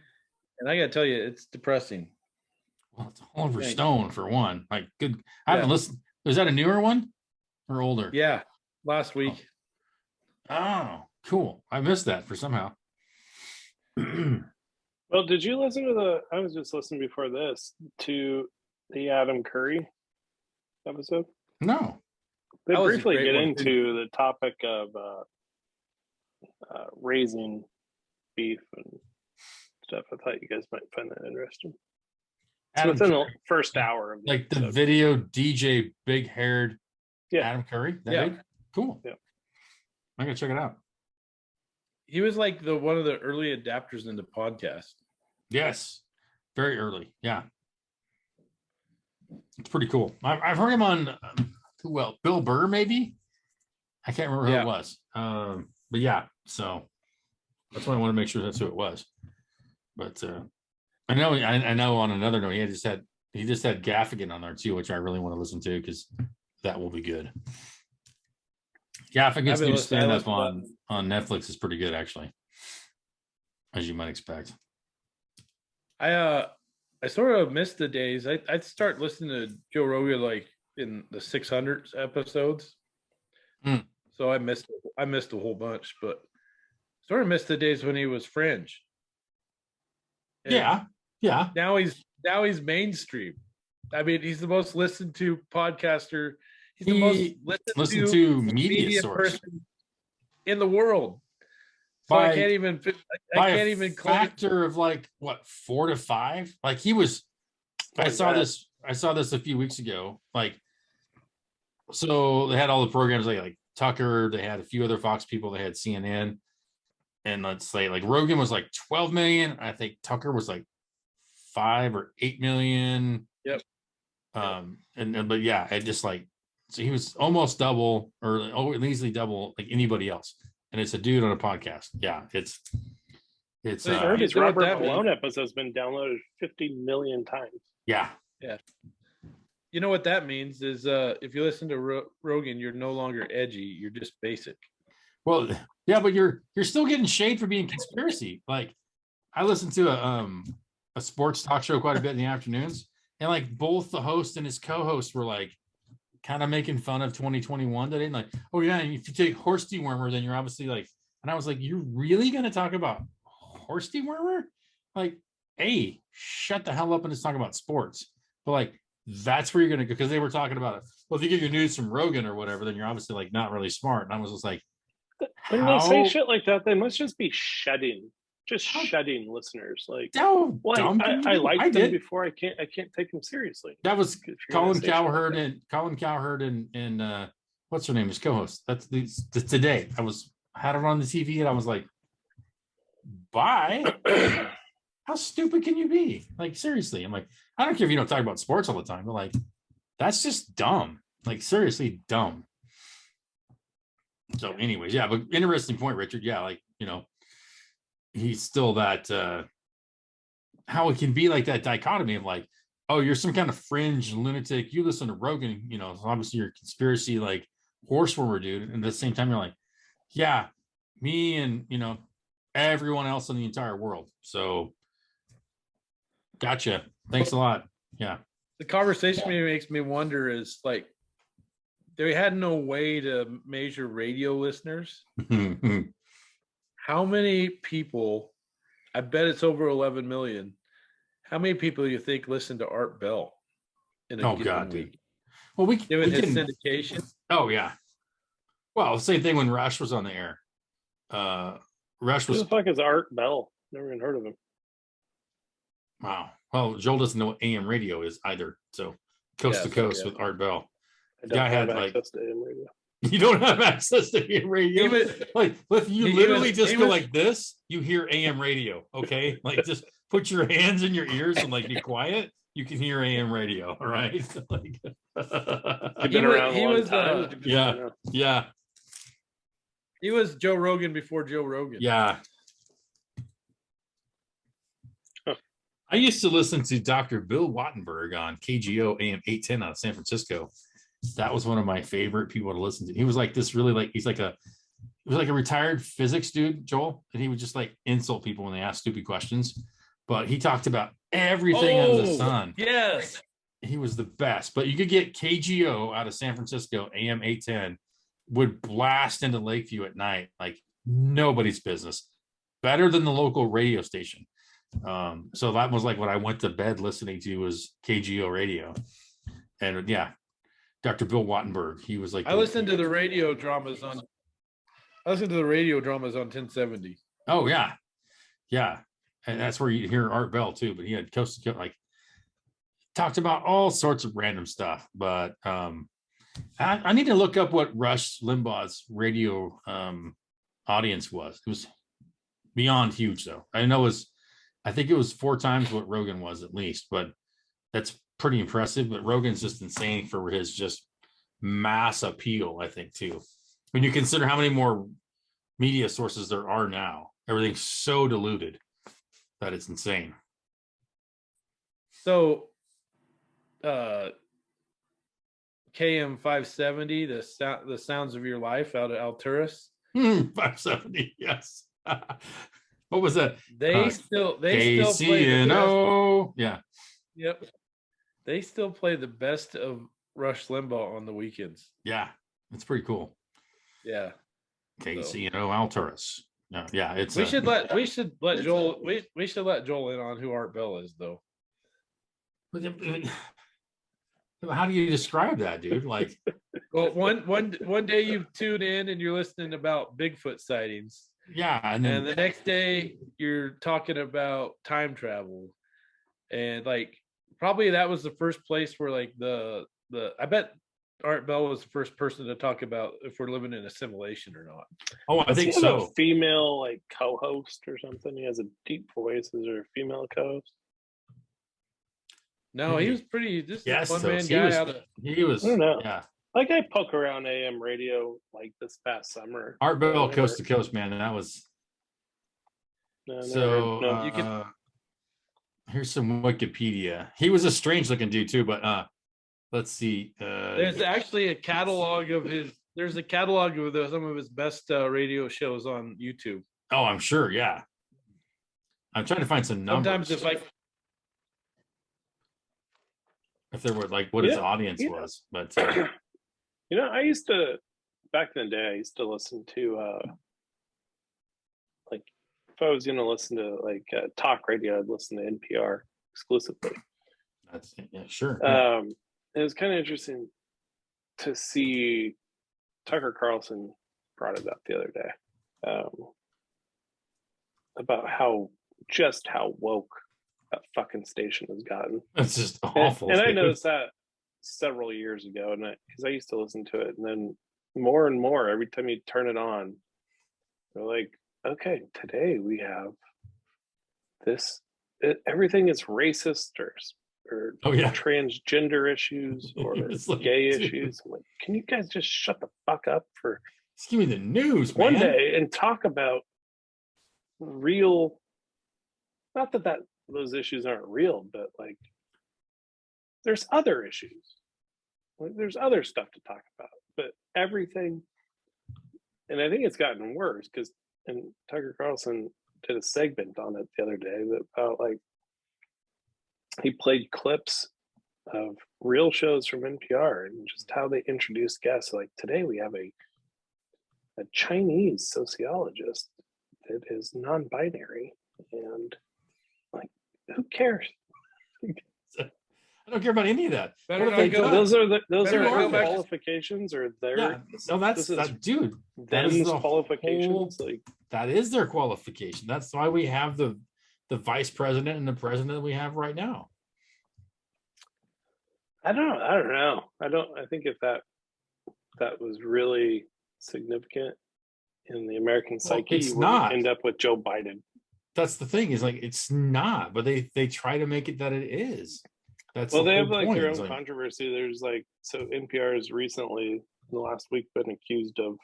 and I got to tell you, it's depressing. Well, it's Oliver Thanks. Stone for one. Like, good. I haven't Yeah. listened. Is that a newer one or older? Yeah, last week. Oh, cool. I missed that for somehow. Well, did you listen to I was just listening before this to the Adam Curry episode. No. They That was a briefly great get one, into the topic of raising beef and stuff. I thought you guys might find that interesting. It's Adam within the Curry. first hour of Like the episode. video DJ big haired Yeah. Adam Curry. That Yeah. big? Cool. Yeah. I'm gonna check it out. He was like one of the early adapters into podcast. Yes. Very early. Yeah. It's pretty cool. I've heard him on Bill Burr, maybe. I can't remember who Yeah. it was. But yeah, so that's why I want to make sure that's who it was. But I know on another note, he just had Gaffigan on there too, which I really want to listen to because that will be good. Gaffigan's new stand up on Netflix is pretty good, actually, as you might expect. I sort of missed the days. I'd start listening to Joe Rogan like in the 600 episodes. Mm. So I missed a whole bunch, but sort of missed the days when he was fringe. And Yeah. Now he's mainstream. I mean, he's the most listened to podcaster. He's the most listened to media source person in the world. So I can't even factor of like what 4 to 5. Like he was. I saw this a few weeks ago. Like, so they had all the programs like Tucker. They had a few other Fox people. They had CNN, and let's say like Rogan was like 12 million. I think Tucker was like 5 or 8 million. Yep. But yeah, it just like, so he was almost double or easily double like anybody else. And it's a dude on a podcast. Yeah, it's I heard his Robert Malone episode has been downloaded 50 million times. Yeah. You know what that means is if you listen to Rogan, you're no longer edgy. You're just basic. Well, yeah, but you're still getting shade for being conspiracy. Like, I listen to a sports talk show quite a bit in the afternoons, and like both the host and his co-host were like kind of making fun of 2021 today. And like, oh yeah, if you take horse dewormer, then you're obviously like, and I was like, you're really gonna talk about horse dewormer? Like, hey, shut the hell up and just talk about sports. But like, that's where you're gonna go, because they were talking about it. Well, if you get your news from Rogan or whatever, then you're obviously like not really smart. And I was just like, when they say shit like that, they must just be shedding listeners. Like, well, I liked them before. I can't take them seriously. That was Colin Cowherd and what's her name? His co-host. That's today. I had her on the TV and I was like, bye. How stupid can you be? Like, seriously. I'm like, I don't care if you don't talk about sports all the time, but like, that's just dumb. Like, seriously dumb. So anyways, yeah, but interesting point, Richard. Yeah, like, he's still that how it can be like that dichotomy of like, oh, you're some kind of fringe lunatic, you listen to Rogan, obviously you're a conspiracy like horse warmer dude, and at the same time you're like, yeah, me and everyone else in the entire world. So gotcha, thanks a lot. Yeah, the conversation makes me wonder is like, they had no way to measure radio listeners. How many people, I bet it's over 11 million. How many people do you think listen to Art Bell in a given week? Well, given his syndication. Oh yeah. Well, same thing when Rush was on the air. Rush was. Who the fuck is Art Bell? Never even heard of him. Wow. Well, Joel doesn't know what AM radio is either. So coast to coast with Art Bell. I don't have access to AM radio. You don't have access to AM radio. If you literally just go like this, you hear AM radio. Okay, like just put your hands in your ears and like be quiet. You can hear AM radio. All right. Like, You've been around a long time. Yeah. He was Joe Rogan before Joe Rogan. Yeah. I used to listen to Dr. Bill Wattenberg on KGO AM 810 out of San Francisco. That was one of my favorite people to listen to. He was like this really like, he was like a retired physics dude, Joel, and he would just like insult people when they asked stupid questions. But he talked about everything under the sun. Yes. He was the best. But you could get KGO out of San Francisco, AM 810, would blast into Lakeview at night like nobody's business. Better than the local radio station. So that was like what I went to bed listening to was KGO radio. And yeah, Dr. Bill Wattenberg, he was like I listened to the radio dramas on 1070. Oh yeah. Yeah. And that's where you hear Art Bell too, but he had coast to coast, like talked about all sorts of random stuff. But I need to look up what Rush Limbaugh's radio audience was. It was beyond huge though. I think it was 4 times what Rogan was at least, but that's pretty impressive. But Rogan's just insane for his just mass appeal, I think, too. When you consider how many more media sources there are now, everything's so diluted that it's insane. So KM 570, the sounds of your life out of Alturas. 570, yes. What was that? They still play the best. Yeah. Yep. They still play the best of Rush Limbaugh on the weekends. Yeah, it's pretty cool. Yeah. KCNO Alturas. Yeah, it's we should let Joel in on who Art Bell is though. How do you describe that, dude? Like, well, one day you tune in and you're listening about Bigfoot sightings. Yeah, and then the next day you're talking about time travel, and like probably that was the first place where like the I bet Art Bell was the first person to talk about if we're living in a simulation or not. Oh, I think so. So. A female like co-host or something. He has a deep voice. Is there a female co-host? No, he was pretty. This is one man he guy. He was. I don't know. Yeah. Like I poke around AM radio like this past summer. Art Bell, coast to coast, man. That was. You can. Here's some Wikipedia. He was a strange looking dude too, but let's see. There's actually a catalog of his. There's a catalog of some of his best radio shows on YouTube. Oh, I'm sure. Yeah. I'm trying to find some numbers. Sometimes if there were like what his audience was, but I used to back in the day. I used to listen to like if I was going to listen to like talk radio, I'd listen to NPR exclusively. That's sure. It was kind of interesting to see Tucker Carlson brought it up the other day about how woke that fucking station has gotten. It's just awful. And I noticed that several years ago, and because I used to listen to it, and then more and more every time you turn it on, they're like, okay, today we have this. Everything is racist or transgender issues or like, gay issues. I'm like, can you guys just shut the fuck up for just give me the news one day and talk about real? Not that those issues aren't real, but like there's other issues. Like, there's other stuff to talk about, but everything. And I think it's gotten worse because, and Tucker Carlson did a segment on it the other day about like he played clips of real shows from NPR and just how they introduced guests. Like today we have a Chinese sociologist that is non-binary, and like who cares? I don't care about any of that. Those are their qualifications, or their dude. That is the qualifications. Like that is their qualification. That's why we have the vice president and the president we have right now. I don't know. I think if that was really significant in the American psyche, it's you not. End up with Joe Biden. That's the thing. Is like it's not, but they try to make it that it is. That's they have like their own controversy. There's like NPR has recently in the last week been accused of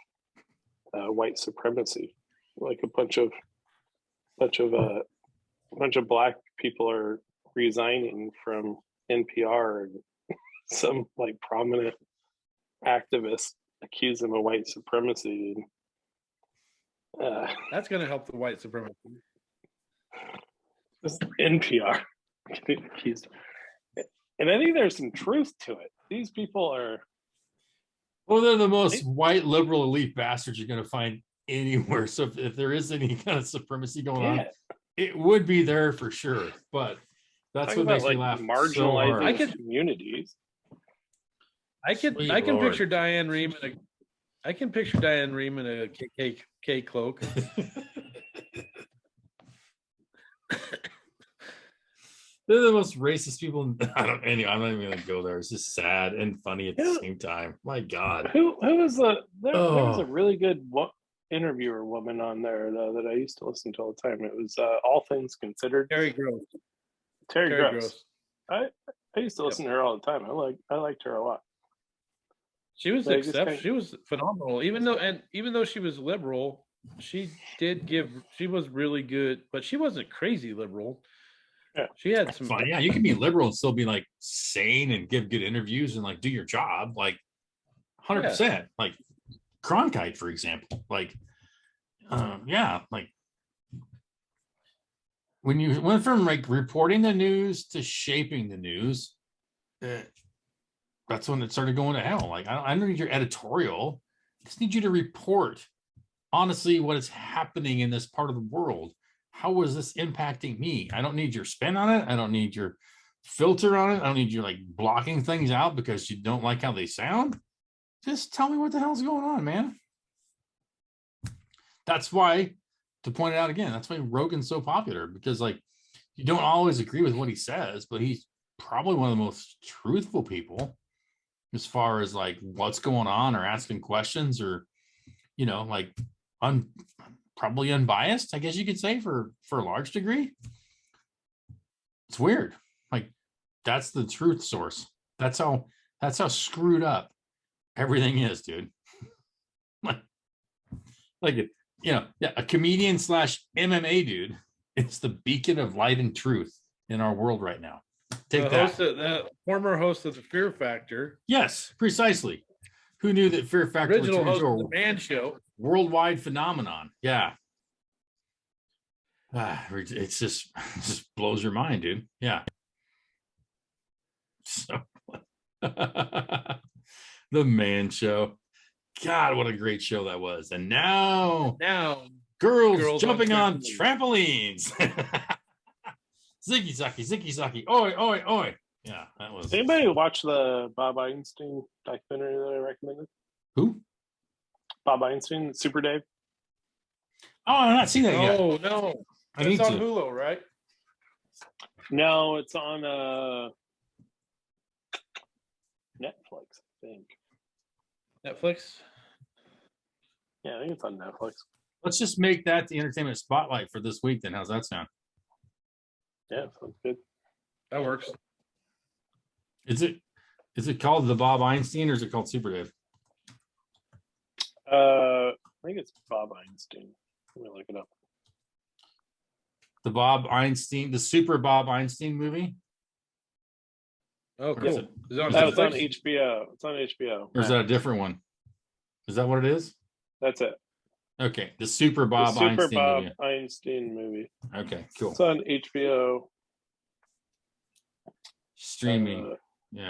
white supremacy. Like a bunch of black people are resigning from NPR, and some like prominent activists accuse him of white supremacy. That's going to help the white supremacy. This NPR accused, and I think there's some truth to it. These people are. Well, they're the most white liberal elite bastards you're going to find anywhere. So if there is any kind of supremacy going on, it would be there for sure. But that's what makes me laugh so hard. Communities. I can picture Diane Rehm in a KKK cloak. They're the most racist people. I'm not even gonna go there. It's just sad and funny at the same time. My God. Who was there was a really good interviewer woman on there though that I used to listen to all the time. It was All Things Considered. Terry Gross. Terry Gross. I used to listen to her all the time. I liked her a lot. She was She was phenomenal. Even though she was liberal, she was really good, but she wasn't crazy liberal. Yeah. She had some fun. Yeah, you can be liberal and still be like sane and give good interviews and like do your job, like 100%. Like Cronkite, for example. Like, like when you went from like reporting the news to shaping the news, that's when it started going to hell. Like, I don't need your editorial. I just need you to report honestly what is happening in this part of the world. How is this impacting me? I don't need your spin on it. I don't need your filter on it. I don't need you like blocking things out because you don't like how they sound. Just tell me what the hell's going on, man. That's why, to point it out again, that's why Rogan's so popular, because like you don't always agree with what he says, but he's probably one of the most truthful people as far as like what's going on or asking questions or, like probably unbiased, I guess you could say, for a large degree. It's weird. Like that's the truth source. That's how screwed up everything is, dude. A comedian / MMA dude. It's the beacon of light and truth in our world right now. The former host of the Fear Factor. Yes, precisely. Who knew that Fear Factor was original host of the Man Show? Worldwide phenomenon. Yeah. It just blows your mind, dude. Yeah. So the Man Show. God, what a great show that was. And now girls jumping on trampolines. Ziggy zaki, oi, oi, oi. Yeah, that was. Anybody watch the Bob Einstein documentary that I recommended? Who? Bob Einstein, Super Dave. Oh, I've not seen that yet. Oh no, it's on Hulu, right? No, it's on Netflix, I think. Netflix? Yeah, I think it's on Netflix. Let's just make that the entertainment spotlight for this week then. How's that sound? Yeah, sounds good. That works. Is it called the Bob Einstein or is it called Super Dave? I think it's Bob Einstein. Let me look it up. The Super Bob Einstein movie? Oh, cool. Is it on HBO. It's on HBO. Or is that a different one? Is that what it is? That's it. Okay. The Super Bob Einstein movie. Okay, cool. It's on HBO. Streaming.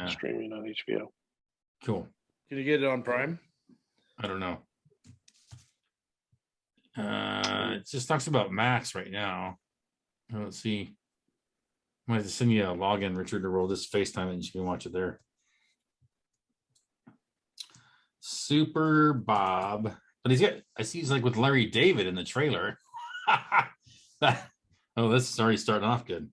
Streaming on HBO. Cool. Can you get it on Prime? I don't know. It just talks about Max right now. Let's see. I might have to send you a login, Richard, or we'll just FaceTime it and you can watch it there. Super Bob. But I see he's like with Larry David in the trailer. This is already starting off good.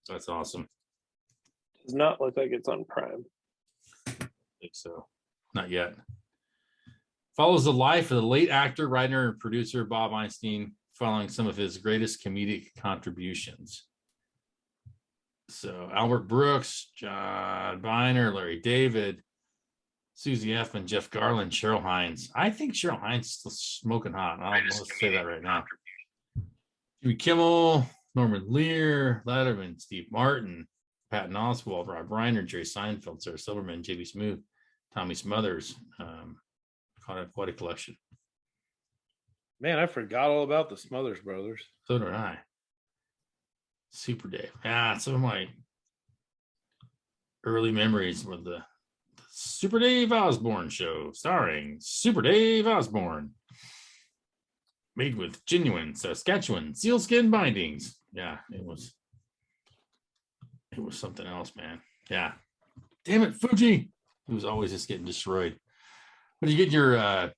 That's awesome. Does not look like it's on Prime. I think so. Not yet. Follows the life of the late actor, writer, and producer Bob Einstein, following some of his greatest comedic contributions. So Albert Brooks, John Biner, Larry David, Susie Effman, Jeff Garland, Cheryl Hines. I think Cheryl Hines is still smoking hot. I'll say that right now. Jimmy Kimmel, Norman Lear, Letterman, Steve Martin, Patton Oswalt, Rob Reiner, Jerry Seinfeld, Sarah Silverman, JB Smoove, Tommy Smothers. Quite a collection. Man, I forgot all about the Smothers Brothers. So did I. Super Dave. Yeah, some of my early memories were the Super Dave Osborne show, starring Super Dave Osborne. Made with genuine Saskatchewan sealskin bindings. Yeah, it was something else, man. Yeah. Damn it, Fuji. It was always just getting destroyed. But you get your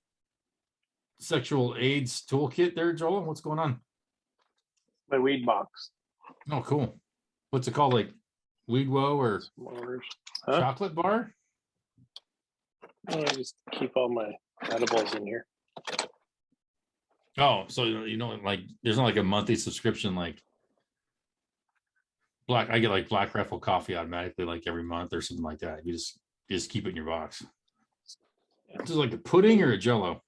sexual AIDS toolkit there, Joel? What's going on? My weed box. Oh, cool. What's it called? Like Weed Woe or Huh? chocolate bar? I just keep all my edibles in here. Oh, so like there's not like a monthly subscription like I get like Black Rifle coffee automatically like every month or something like that. You just keep it in your box. Is it like a pudding or a Jello?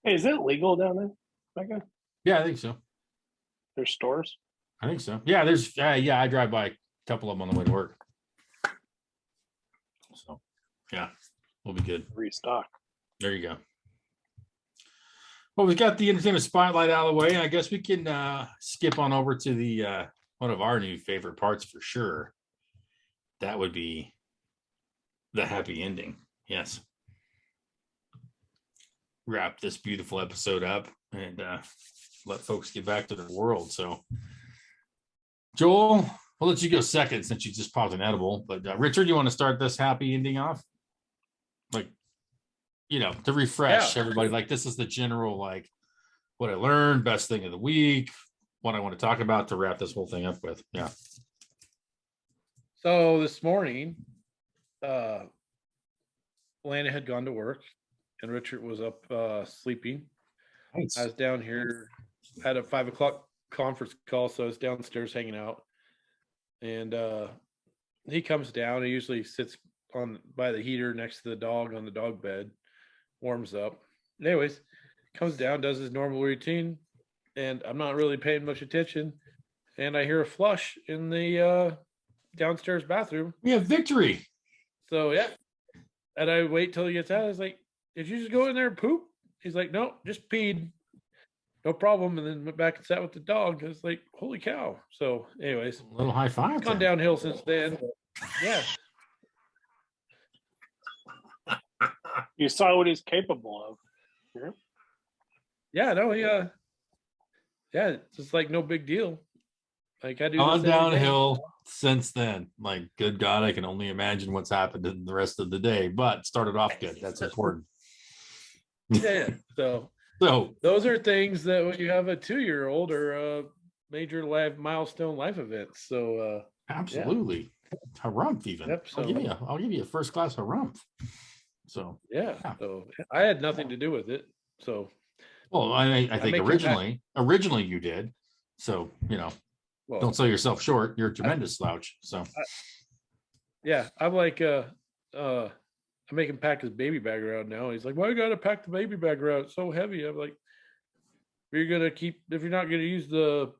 Hey, is it legal down there, Micah? Yeah, I think so. There's stores? I think so. Yeah, there's I drive by a couple of them on the way to work. So yeah, we'll be good. Restock. There you go. Well, we've got the entertainment spotlight out of the way. I guess we can skip on over to the one of our new favorite parts for sure. That would be the happy ending. Yes. Wrap this beautiful episode up and let folks get back to their world. So, Joel, I'll let you go second since you just popped an edible. But Richard, you want to start this happy ending off? Like, to refresh everybody. Like, this is the general, like, what I learned, best thing of the week, what I want to talk about to wrap this whole thing up with. Yeah. So this morning, Lana had gone to work and Richard was up sleeping. Nice. I was down here, had a 5 o'clock conference call, so I was downstairs hanging out. And he comes down. He usually sits by the heater next to the dog on the dog bed, warms up. Anyways, comes down, does his normal routine, and I'm not really paying much attention. And I hear a flush in the downstairs bathroom. We have victory. So yeah. And I wait till he gets out. I was like, did you just go in there and poop? He's like, no, just peed. No problem. And then went back and sat with the dog. I was like, holy cow. So anyways, A little high five. it's gone downhill since then. Yeah. You saw what he's capable of. Yeah, no, yeah, it's just like no big deal. Like I do Gone this every day. downhill since then. Like, good God, I can only imagine what's happened in the rest of the day, but started off good. That's important. Yeah. So those are things that when you have a 2-year-old or a major milestone life event. So absolutely. Harumph even. Yep, I'll give you a first class harumph. So yeah. So I had nothing to do with it. So well, I think originally you did. So, don't sell yourself short. You're a tremendous slouch. So yeah, I'm like I make him pack his baby bag around now. He's like, why you gotta pack the baby bag around? It's so heavy. I'm like, if you're not gonna use the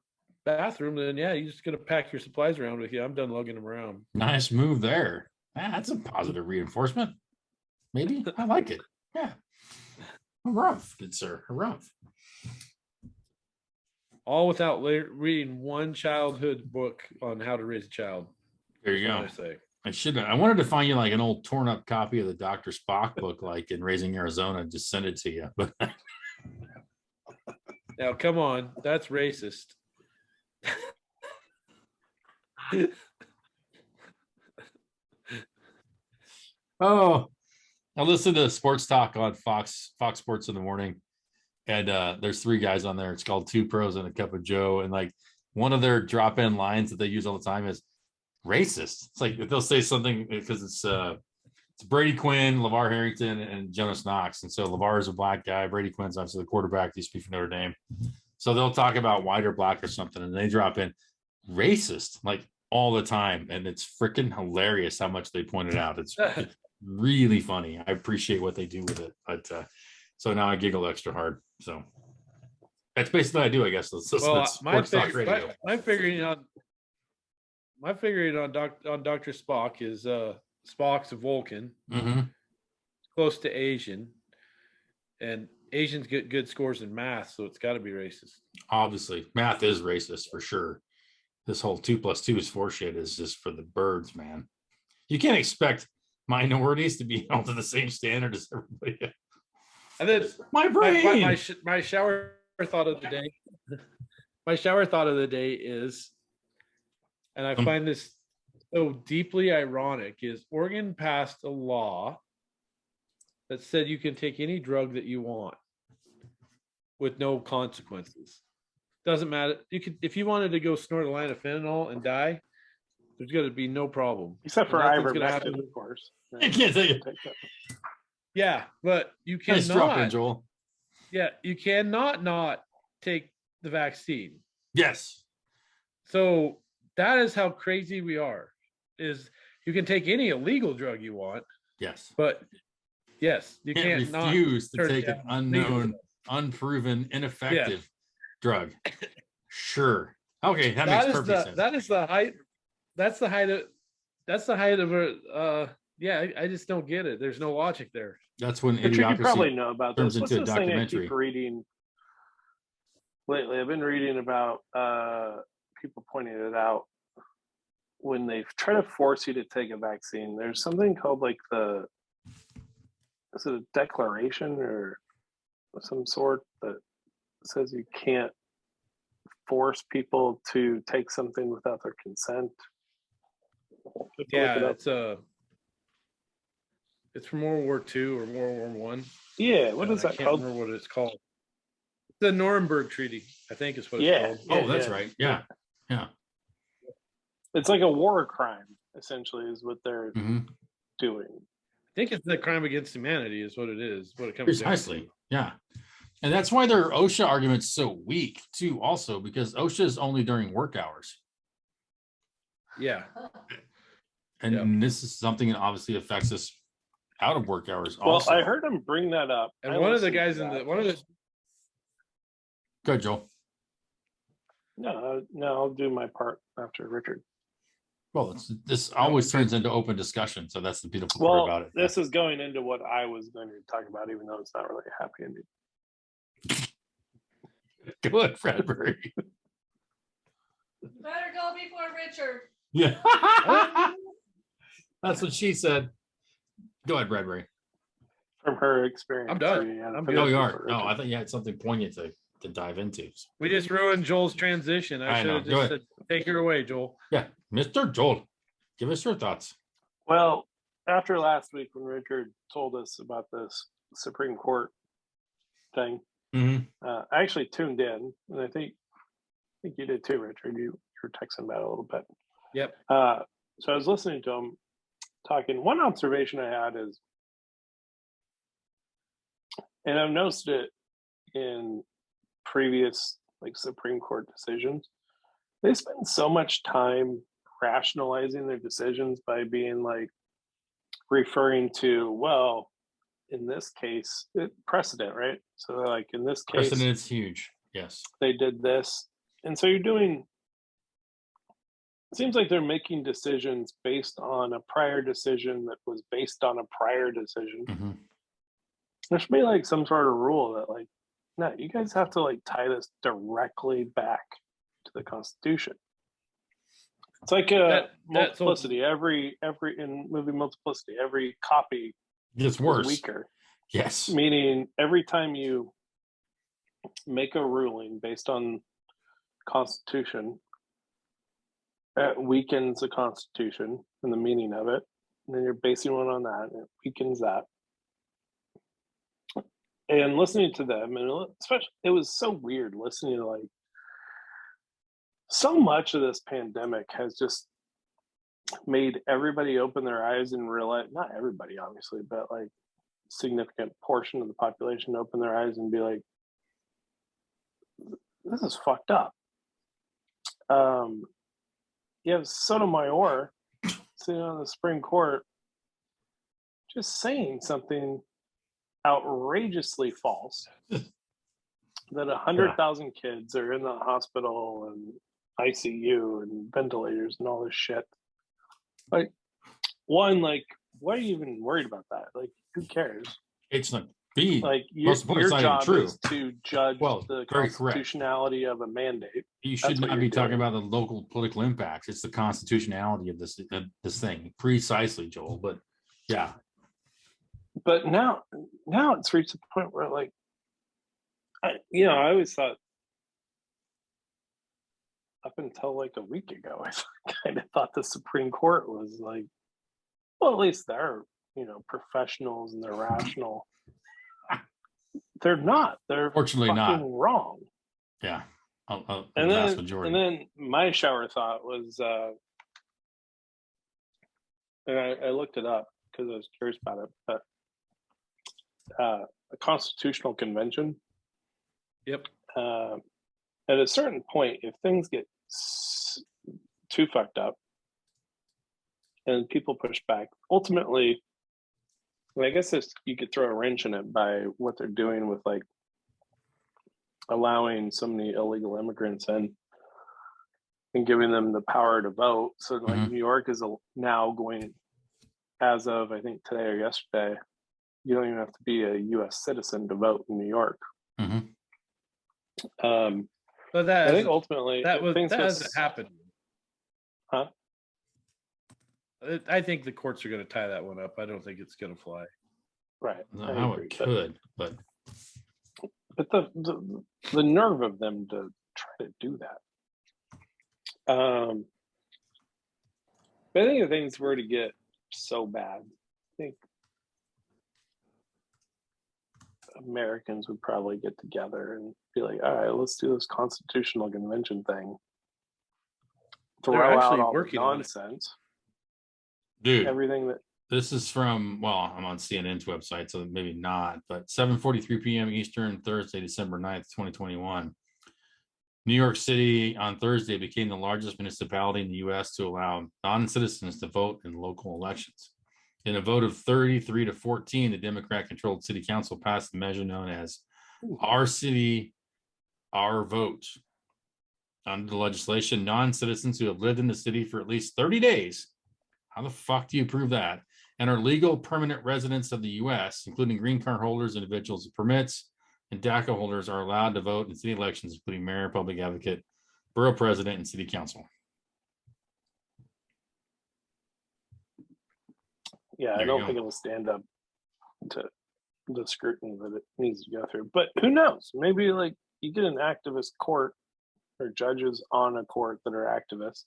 bathroom, then yeah, you're just gonna pack your supplies around with you. I'm done lugging them around. nice move there. That's a positive reinforcement. Maybe I like it. Yeah. Harumph, good sir. Harumph. All without reading one childhood book on how to raise a child. There you That's go. what I say. I should have. I wanted to find you like an old torn up copy of the Dr. Spock book, like in Raising Arizona, and just send it to you. But Now, come on, that's racist. oh, I listened to sports talk on Fox Sports in the morning, and there's 3 guys on there. It's called Two Pros and a Cup of Joe, and like one of their drop in lines that they use all the time is racist. It's like if they'll say something because it's Brady Quinn, LeVar Harrington, and Jonas Knox. And so LeVar is a black guy. Brady Quinn's obviously the quarterback. He used to be for Notre Dame. So they'll talk about white or black or something, and they drop in racist like all the time. And it's freaking hilarious how much they point it out. It's really funny. I appreciate what they do with it. But so now I giggle extra hard. So That's basically what I do, I guess. That's my sports talk radio. figuring on Dr. Spock is Spock's a Vulcan, Mm-hmm. close to Asian, and Asians get good scores in math, so it's got to be racist. Obviously, math is racist for sure. This whole 2 + 2 is 4 shit is just for the birds, man. You can't expect minorities to be held to the same standard as everybody. And then My brain. my shower thought of the day. My shower thought of the day is, and I find this so deeply ironic, is Oregon passed a law that said you can take any drug that you want with no consequences. Doesn't matter. You could, if you wanted to go snort a line of fentanyl and die, there's going to be no problem. Except for Nothing's gonna ivermectin, happen. of course. I can't take it. Yeah, but you Nice drop in, cannot. Joel. Yeah, you cannot not take the vaccine. Yes. So that is how crazy we are. Is you can take any illegal drug you want, Yes. but yes, you You can't can't not refuse to turn take an down legal unknown, drugs. unproven, ineffective drug. Sure. Okay, that makes perfect sense. That is the height. That's the height of yeah, I just don't get it. There's no logic there. That's when Richard, you idiocracy probably know about turns this. What's into a this thing I documentary. keep reading lately? I've been reading about people pointing it out when they try to force you to take a vaccine. There's something called like is it a declaration or some sort that says you can't force people to take something without their consent. Yeah, it's from World War II or World War I. Yeah, what is that I can't called? remember what it's called. The Nuremberg Treaty, I think is what it's Yeah. called. Oh, that's right. Yeah. Yeah. It's like a war crime, essentially, is what they're Mhm. doing. I think it's the crime against humanity is what it is. What it comes Precisely. down to. Yeah. And that's why their OSHA argument's so weak too, also, because OSHA is only during work hours. Yeah. And this is something that obviously affects us out of work hours. Well, Also. I heard him bring that up. And I one of the listened to guys that. Good, Joel. No, I'll do my part after Richard. Well, this always turns into open discussion, so that's the beautiful part Well, about it. this is going into what I was going to talk about, even though it's not really a happy ending. Good, Bradbury. Better go before Richard. Yeah. That's what she said. Go ahead, Bradbury. From her experience. I'm done. Yeah, I'm for good. No, you Richard. aren't. No, I thought you had something poignant to dive into. We just ruined Joel's transition. I I should know. have Go just ahead. said, take her away, Joel. Yeah, Mr. Joel, give us your thoughts. Well, after last week when Richard told us about this Supreme Court thing, Mhm. I actually tuned in, and I think you did too, Richard. You were texting about it a little bit. Yep. So I was listening to him talking. One observation I had is, and I've noticed it in previous like Supreme Court decisions, they spend so much time rationalizing their decisions by being like referring to, well, in this case, precedent, right? So they're like, in this case, Precedent is huge. Yes. they did this. And so you're doing, it seems like they're making decisions based on a prior decision that was based on a prior decision. Mhm. There should be like some sort of rule that like, no, you guys have to like tie this directly back to the Constitution. It's like multiplicity. Every in movie multiplicity, every copy It's is worse. weaker. Yes. Meaning every time you make a ruling based on Constitution, it weakens the Constitution and the meaning of it. And then you're basing one on that, and it weakens that. And listening to them, and especially, it was so weird listening to like so much of this pandemic has just made everybody open their eyes and realize, not everybody obviously, but like significant portion of the population open their eyes and be like, this is fucked up. You have Sotomayor sitting on the Supreme Court just saying something outrageously false that 100,000 kids are in the hospital and ICU and ventilators and all this shit. Like, one, like, why are you even worried about that? Like, who cares? It's not B. Like, your Most important, it's not even job true. is to judge Well, the very correct. constitutionality of a mandate. You That's should what not you're be talking doing. about the local political impacts. It's the constitutionality of this thing. Precisely, Joel. But yeah. But now it's reached the point where, like, I always thought, up until like a week ago, I kind of thought the Supreme Court was like, well, at least they're, professionals and they're rational. They're not. They're Fortunately fucking not. wrong. Yeah. The And vast then, majority. and then my shower thought was, and I looked it up because I was curious about it, but a constitutional convention. Yep. At a certain point, if things get too fucked up and people push back, ultimately, I guess you could throw a wrench in it by what they're doing with, like, allowing so many illegal immigrants in and giving them the power to vote. So, like, New York is now going, as of I think today or yesterday, you don't even have to be a U.S. citizen to vote in New York. But that I think ultimately that hasn't happened. Huh? I think the courts are going to tie that one up. I don't think it's going to fly. Right. How it could, but the nerve of them to try to do that. But I think if things were to get so bad, I think Americans would probably get together and be like, all right, let's do this constitutional convention thing. Throw out all the nonsense. Dude, everything that this is from, well, I'm on CNN's website, so maybe not, but 7:43 p.m. Eastern, Thursday, December 9th, 2021. New York City on Thursday became the largest municipality in the U.S. to allow non-citizens to vote in local elections. In a vote of 33 to 14, the Democrat-controlled city council passed the measure known as Our City, Our Vote. Under the legislation, non-citizens who have lived in the city for at least 30 days, how the fuck do you prove that, and are legal permanent residents of the U.S., including green card holders, individuals with permits, and DACA holders, are allowed to vote in city elections, including mayor, public advocate, borough president, and city council. Yeah, I don't think it'll stand up to the scrutiny that it needs to go through. But who knows? Maybe, like, you get an activist court or judges on a court that are activists.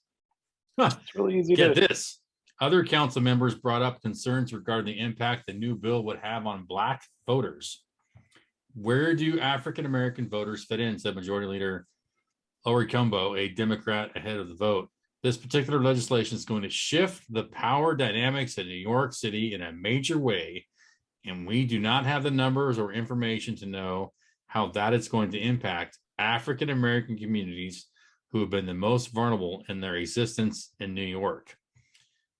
It's really easy to get this. Other council members brought up concerns regarding the impact the new bill would have on Black voters. Where do African American voters fit in, said Majority Leader Lori Cumbo, a Democrat, ahead of the vote. This particular legislation is going to shift the power dynamics in New York City in a major way, and we do not have the numbers or information to know how that is going to impact African American communities who have been the most vulnerable in their existence in New York.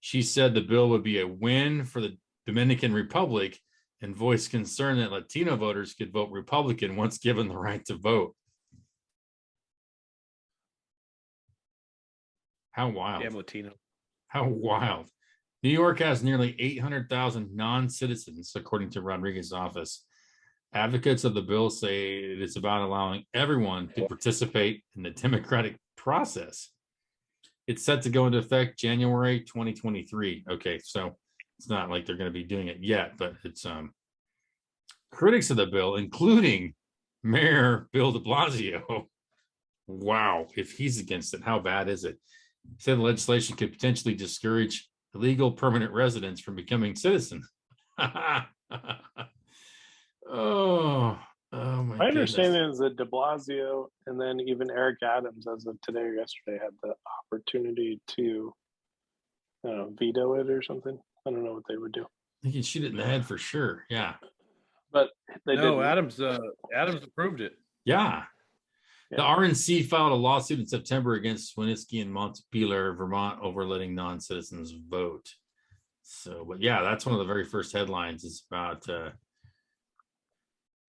She said the bill would be a win for the Dominican Republic and voiced concern that Latino voters could vote Republican once given the right to vote. How wild. Yeah, Latino. How wild. New York has nearly 800,000 non-citizens, according to Rodriguez's office. Advocates of the bill say it is about allowing everyone to participate in the democratic process. It's set to go into effect January 2023. Okay, so it's not like they're going to be doing it yet, but it's critics of the bill, including Mayor Bill de Blasio. Wow, if he's against it, how bad is it? Said the legislation could potentially discourage illegal permanent residents from becoming citizens. My understanding is that de Blasio and then even Eric Adams, as of today or yesterday, had the opportunity to veto it or something. I don't know what they would do. They can shoot it in the head for sure. Yeah. But they didn't. Adams approved it. Yeah. The RNC filed a lawsuit in September against Swiniski and Montpelier, Vermont, over letting non-citizens vote. So, but yeah, that's one of the very first headlines. Is about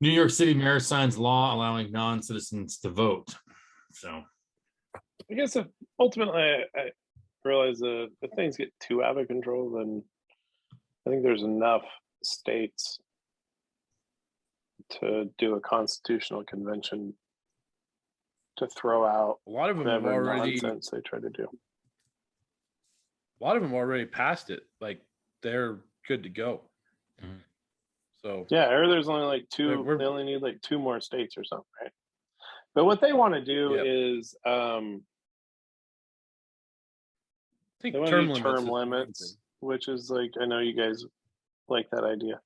New York City mayor signs law allowing non-citizens to vote. So I guess if ultimately I realize if things get too out of control, then I think there's enough states to do a constitutional convention to throw out A lot of them have whatever already. nonsense they try to do. A lot of them already passed it. Like they're good to go. Mhm. So Yeah, or there's only like two. We're- They only need like 2 more states or something, right? But what they want to do Yep. is I think they want term to do limits. term is the main limits, thing. which is like I know you guys like that idea.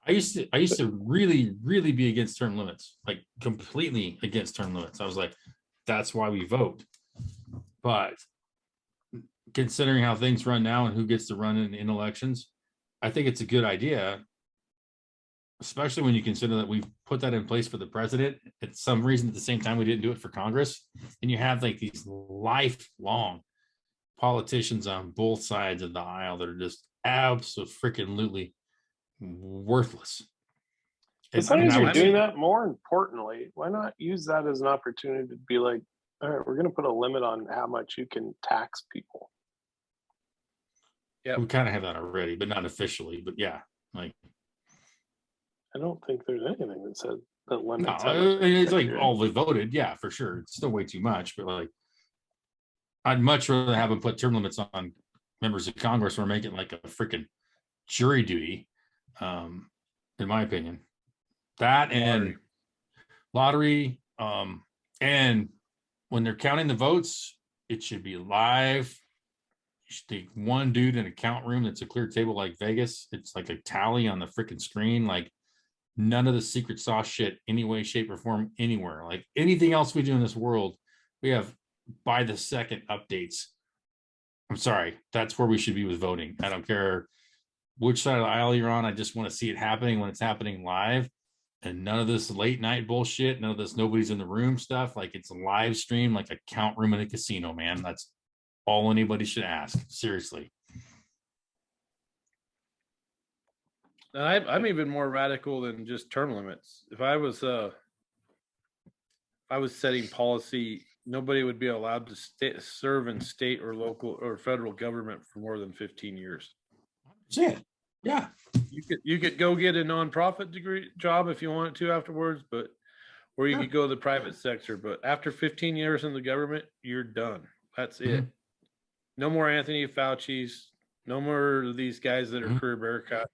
I used to really, really be against term limits, like completely against term limits. I was like, that's why we vote. But considering how things run now and who gets to run in elections, I think it's a good idea, especially when you consider that we've put that in place for the president. At some reason, at the same time, we didn't do it for Congress. And you have like these lifelong politicians on both sides of the aisle that are just absolutely worthless. As I long mean, as I you're would doing say, that, more importantly, why not use that as an opportunity to be like, all right, we're going to put a limit on how much you can tax people. Yep. we kind of have that already, but not officially. But yeah, like I don't think there's anything that says that no, limits how much. they it's can like tax you. all we voted. Yeah, for sure. It's still way too much, but like I'd much rather have them put term limits on members of Congress or make it like a freaking jury duty, in my opinion. That and lottery, and when they're counting the votes, it should be live. You should take one dude in a count room that's a clear table like Vegas. It's like a tally on the freaking screen. Like none of the secret sauce shit, any way, shape, or form, anywhere. Like anything else we do in this world, we have by the second updates. I'm sorry, that's where we should be with voting. I don't care which side of the aisle you're on. I just want to see it happening when it's happening live. And none of this late night bullshit, none of this nobody's in the room stuff. Like it's a live stream, like a count room in a casino, man. That's all anybody should ask. Seriously. And I'm even more radical than just term limits. If I was setting policy, nobody would be allowed to serve in state or local or federal government for more than 15 years. Yeah. You could go get a nonprofit degree job if you wanted to afterwards, but or you could go to the private sector. But after 15 years in the government, you're done. That's it. No more Anthony Fauci's. No more of these guys that are career Bearcats.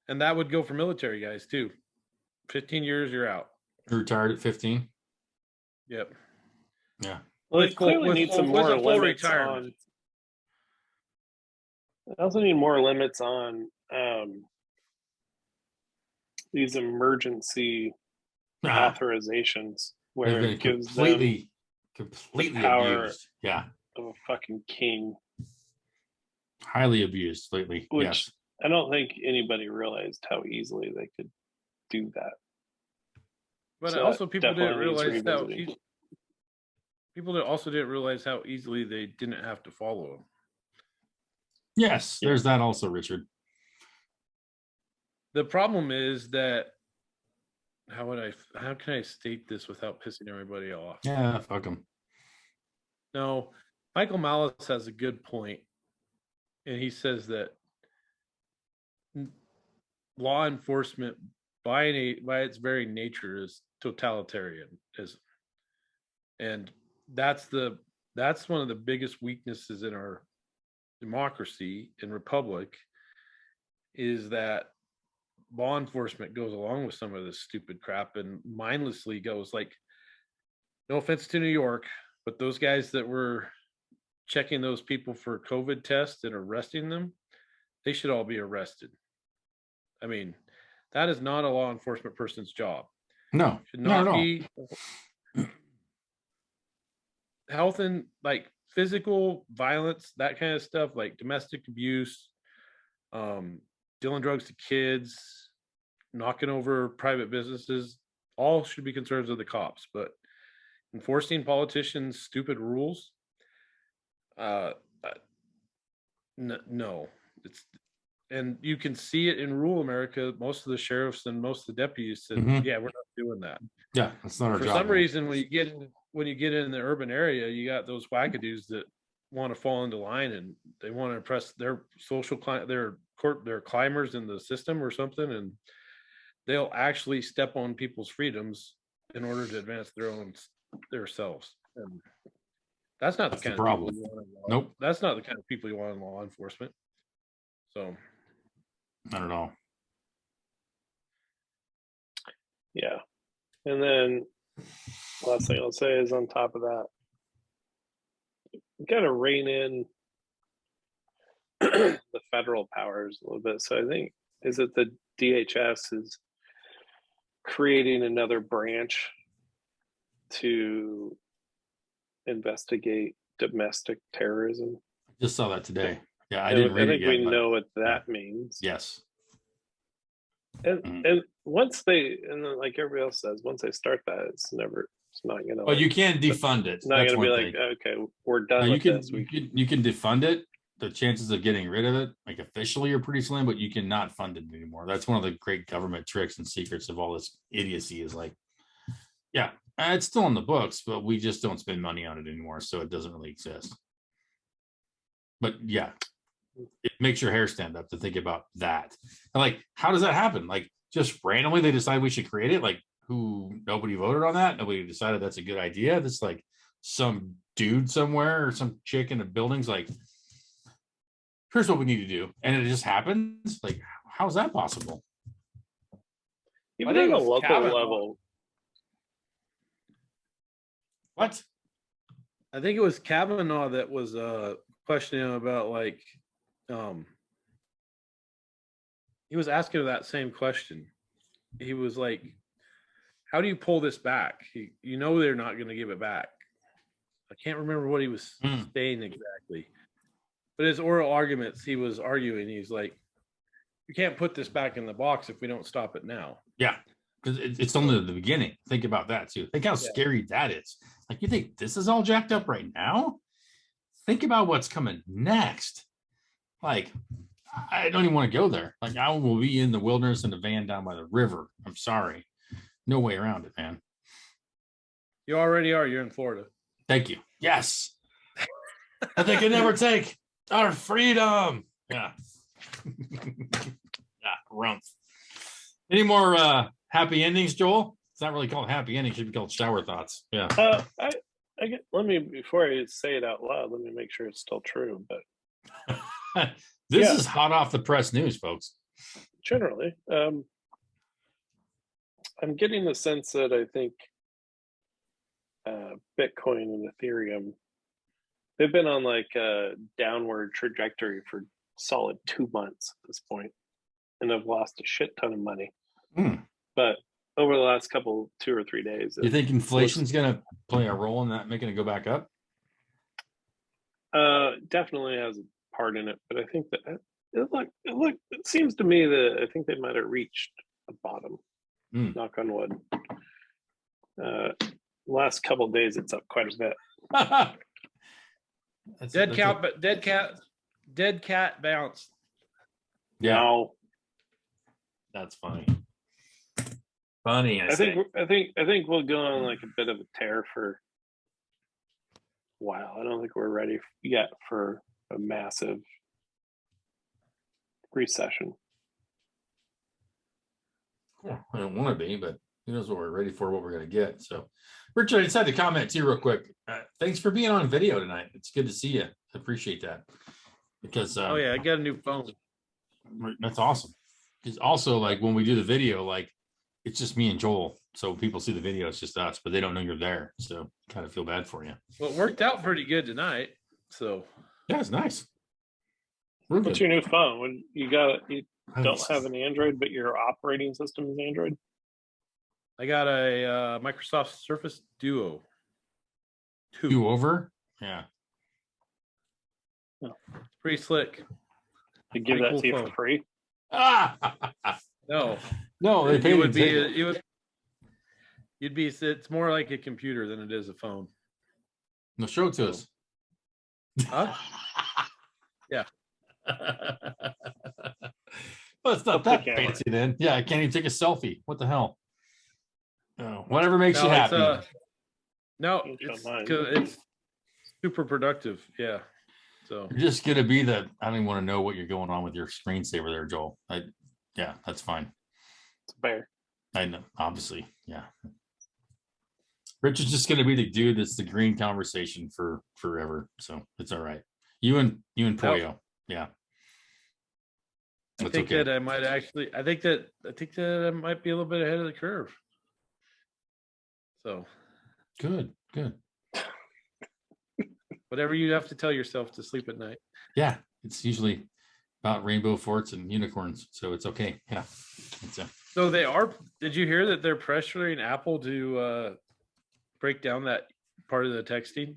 And that would go for military guys too. 15 years, you're out. You're retired at 15. Yep. Yeah. Well, they clearly need some more limits on. I also need more limits on these emergency authorizations where it gives completely the power abused. Yeah. of a fucking king. Highly abused lately. Which yes. I don't think anybody realized how easily they could do that. But So also people didn't revisiting. realize how easily they didn't have to follow him. Yes, there's that also, Richard. The problem is that how can I state this without pissing everybody off? Yeah, fuck them. No, Michael Malice has a good point, and he says that law enforcement by its very nature is totalitarianism, and that's one of the biggest weaknesses in our democracy and republic is that law enforcement goes along with some of this stupid crap and mindlessly goes like, no offense to New York, but those guys that were checking those people for COVID tests and arresting them, they should all be arrested. I mean, that is not a law enforcement person's job. No, should not at be all. Health and like physical violence, that kind of stuff, like domestic abuse, dealing drugs to kids, knocking over private businesses, all should be concerns of the cops. But enforcing politicians' stupid rules, no, and you can see it in rural America. Most of the sheriffs and most of the deputies said, Mhm. "Yeah, we're not doing that." Yeah, that's not our For job. some man. reason, when you get in the urban area, you got those wackadoos that want to fall into line and they want to impress their their climbers in the system or something, and they'll actually step on people's freedoms in order to advance their selves. And that's not That's the the kind of people problem. you want in law. Nope. That's not the kind of people you want in law enforcement. So Not at all. Yeah. And then last thing I'll say is on top of that, you got to rein in the federal powers a little bit. So I think, is it the DHS is creating another branch to investigate domestic terrorism? Just saw that today. Yeah, I didn't read think it yet. we know what that yeah. means. Yes. And once they, and then like everybody else says, once they start that, it's not gonna. But you can defund it. Not That's gonna be one like, thing. okay, we're done you with can, this. you can defund it. The chances of getting rid of it, like officially, are pretty slim. But you cannot fund it anymore. That's one of the great government tricks and secrets of all this idiocy. Is like, yeah, it's still in the books, but we just don't spend money on it anymore, so it doesn't really exist. But yeah, it makes your hair stand up to think about that. And like, how does that happen? Like, just randomly they decide we should create it? Like, nobody voted on that? Nobody decided that's a good idea? That's like some dude somewhere or some chick in the building's like, here's what we need to do. And it just happens? Like, how is that possible? Even on a local level. What? I think it was Kavanaugh that was questioning him about like he was asking that same question. He was like, how do you pull this back? You know they're not going to give it back. I can't remember what he was saying exactly. But his oral arguments, he was arguing, he's like, you can't put this back in the box if we don't stop it now. Yeah, because it's only the beginning. Think about that too. Think how scary that is. Like, you think this is all jacked up right now? Think about what's coming next. Like, I don't even want to go there. Like, I will be in the wilderness in a van down by the river. I'm sorry. No way around it, man. You already are. You're in Florida. Thank you. Yes. I think I never take our freedom. Yeah. Yeah, rump. Any more happy endings, Joel? It's not really called happy endings. It should be called shower thoughts. Yeah. I get, let me, before I say it out loud, let me make sure it's still true. But this is hot off the press news, folks. Generally, I'm getting the sense that I think Bitcoin and Ethereum, they've been on like a downward trajectory for solid 2 months at this point, and have lost a shit ton of money. But over the last 2 or 3 days, you think inflation's going to play a role in that, making it go back up? Definitely has a part in it, but I think that it seems to me that I think they might have reached a bottom. Knock on wood. Last couple of days, it's up quite a bit. Dead cat bounced. Yeah, no. That's funny. Funny, I think we'll go on like a bit of a tear for a while. I don't think we're ready yet for a massive recession. Yeah, I don't want to be, but who knows what we're ready for, what we're going to get. So, Richard, I just had to comment to you real quick. Thanks for being on video tonight. It's good to see you. I appreciate that. Because oh yeah, I got a new phone. That's awesome. Because also, like, when we do the video, like, it's just me and Joel. So people see the video, it's just us, but they don't know you're there. So kind of feel bad for you. Well, it worked out pretty good tonight. So yeah, it's nice. What's your new phone? When you don't have an Android, but your operating system is Android? I got a Microsoft Surface Duo. Two over? Yeah. Oh. It's pretty slick. They give that to you for free? No. No, they paid it's more like a computer than it is a phone. No, show it to us. Huh? Yeah. Well, it's not that fancy then. Yeah, I can't even take a selfie. What the hell? Oh, whatever makes you happy. It's super productive. Yeah. So you're just gonna be the. I don't even want to know what you're going on with your screensaver there, Joel. Yeah, that's fine. It's a bear. I know, obviously. Yeah. Rich is just gonna be the dude that's the green conversation for forever. So it's all right. You and Pollo. Yeah. I think that I might actually. I think that I might be a little bit ahead of the curve. So good. Whatever you have to tell yourself to sleep at night. Yeah, it's usually about rainbow forts and unicorns, so it's okay. Yeah. So they are. Did you hear that they're pressuring Apple to break down that part of the texting?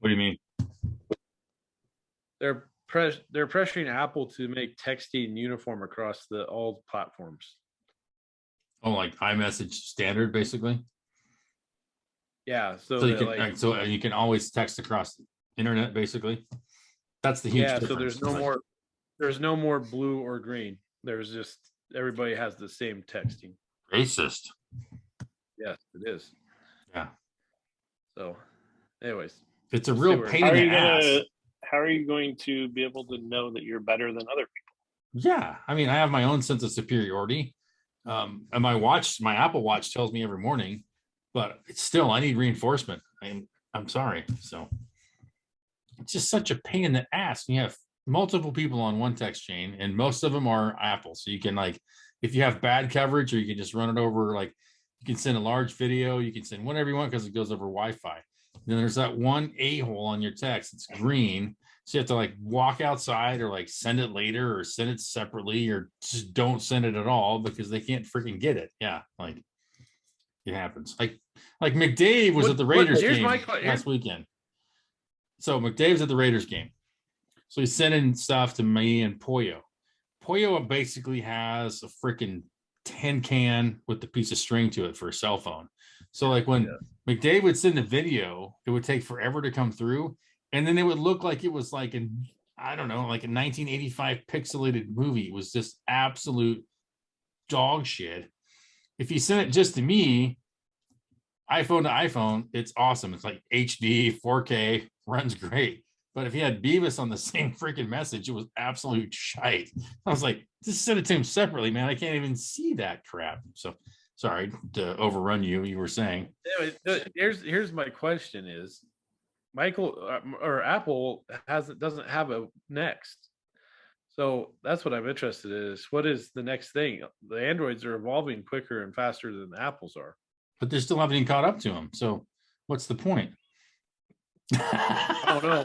What do you mean? They're pressuring Apple to make texting uniform across all platforms. Oh, like iMessage standard, basically. Yeah, so you can always text across the internet, basically. That's the huge difference. So there's no more blue or green. There's just everybody has the same texting. Racist. Yes, it is. Yeah. So, anyways, it's a real pain in the ass. How are you going to be able to know that you're better than other people? Yeah, I mean, I have my own sense of superiority. And my Apple Watch tells me every morning, but it's still, I need reinforcement. I'm sorry. So it's just such a pain in the ass. You have multiple people on one text chain, and most of them are Apple. So you can, like, if you have bad coverage, or you can just run it over, like you can send a large video, you can send whatever you want because it goes over Wi-Fi. Then there's that one a-hole on your text. It's green. So you have to like walk outside, or like send it later, or send it separately, or just don't send it at all because they can't freaking get it. Yeah. Like it happens. Like McDave was at the Raiders game last weekend. So McDave's at the Raiders game. So he's sending stuff to me and Pollo. Pollo basically has a freaking tin can with the piece of string to it for a cell phone. So like when McDave would send a video, it would take forever to come through. And then it would look like it was like like a 1985 pixelated movie. It was just absolute dog shit. If you send it just to me, iPhone to iPhone, it's awesome. It's like HD, 4K, runs great. But if you had Beavis on the same freaking message, it was absolute shite. I was like, just send it to him separately, man. I can't even see that crap. So sorry to overrun you. You were saying. Here's my question is, Michael or Apple doesn't have a next. So that's what I'm interested in, is what is the next thing? The Androids are evolving quicker and faster than the Apples are. But they still haven't even caught up to them. So what's the point? I don't know.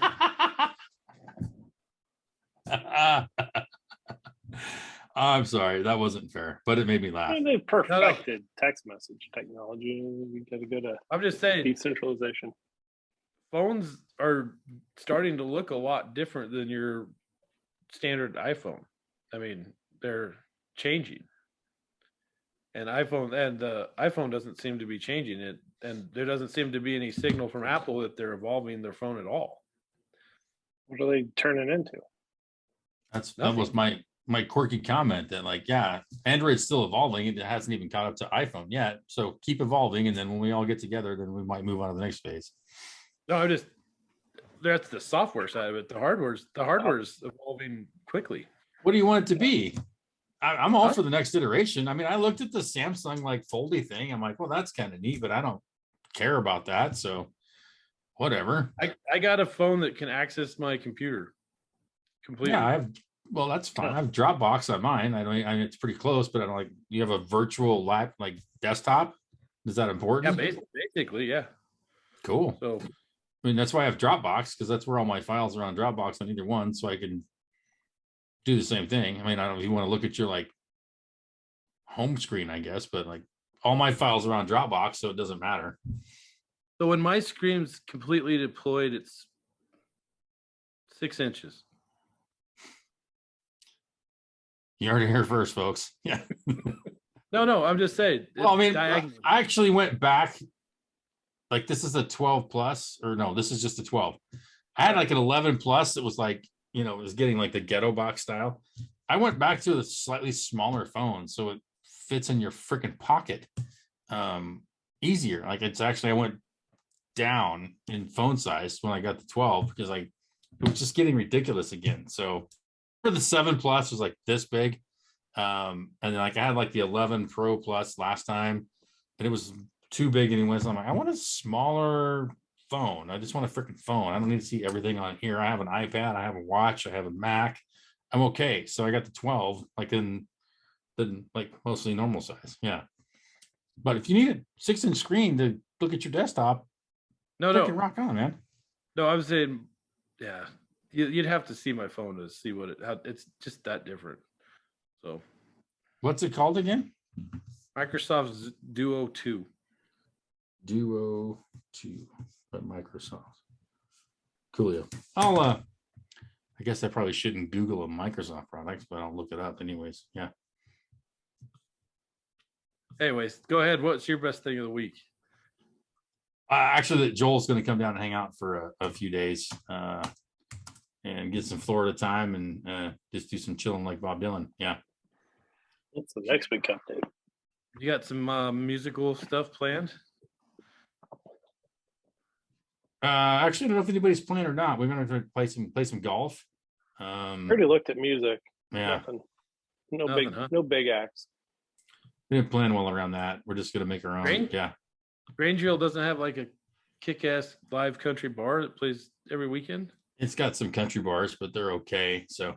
I'm sorry, that wasn't fair, but it made me laugh. They perfected text message technology. We got to go to. I'm just saying, decentralization. Phones are starting to look a lot different than your standard iPhone. I mean, they're changing, and the iPhone doesn't seem to be changing it, and there doesn't seem to be any signal from Apple that they're evolving their phone at all. What are they turning into? That was my quirky comment that, like, yeah, Android's still evolving. It hasn't even caught up to iPhone yet. So keep evolving, and then when we all get together, then we might move on to the next phase. No, that's the software side of it. The hardware's evolving quickly. What do you want it to be? I'm all for the next iteration. I mean, I looked at the Samsung like foldy thing. I'm like, well, that's kind of neat, but I don't care about that. So whatever. I got a phone that can access my computer completely. Yeah, well, that's fine. I have Dropbox on mine. I mean, it's pretty close, but I don't, like, you have a virtual like desktop. Is that important? Yeah, basically, yeah. Cool. So, I mean, that's why I have Dropbox, because that's where all my files are on Dropbox on either one, so I can do the same thing. I mean, I don't know if you want to look at your like home screen, I guess, but like all my files are on Dropbox, so it doesn't matter. So when my screen's completely deployed, it's 6 inches. You heard it here first, folks. Yeah. No, I'm just saying. Well, I mean, I actually went back. Like, this is a 12 plus, or no, this is just a 12. I had like an 11 plus. It was like it was getting like the ghetto box style. I went back to a slightly smaller phone, so it fits in your freaking pocket easier. Like it's actually, I went down in phone size when I got the 12 because it was just getting ridiculous again. So for the 7 Plus was like this big. And then like I had like the 11 Pro Plus last time, and it was too big anyway. So I'm like, I want a smaller phone. I just want a freaking phone. I don't need to see everything on here. I have an iPad, I have a watch, I have a Mac. I'm okay. So I got the 12, like in like mostly normal size. Yeah. But if you need a 6-inch screen to look at your desktop, freaking rock on, man. No, I'm saying, yeah, you'd have to see my phone to see how it's just that different. So, what's it called again? Microsoft's Duo 2. Duo 2 by Microsoft. Coolio. I guess I probably shouldn't Google a Microsoft product, but I'll look it up anyways. Yeah. Anyways, go ahead. What's your best thing of the week? Actually, Joel's going to come down and hang out for a few days and get some Florida time and just do some chilling like Bob Dylan. Yeah. What's the next big update? You got some musical stuff planned? Actually, I don't know if anybody's playing or not. We're going to play some golf. Already looked at music. Yeah. Nothing. Nothing, No big acts. We didn't plan well around that. We're just going to make our own. Yeah. Grangeville doesn't have like a kick-ass live country bar that plays every weekend? It's got some country bars, but they're okay. So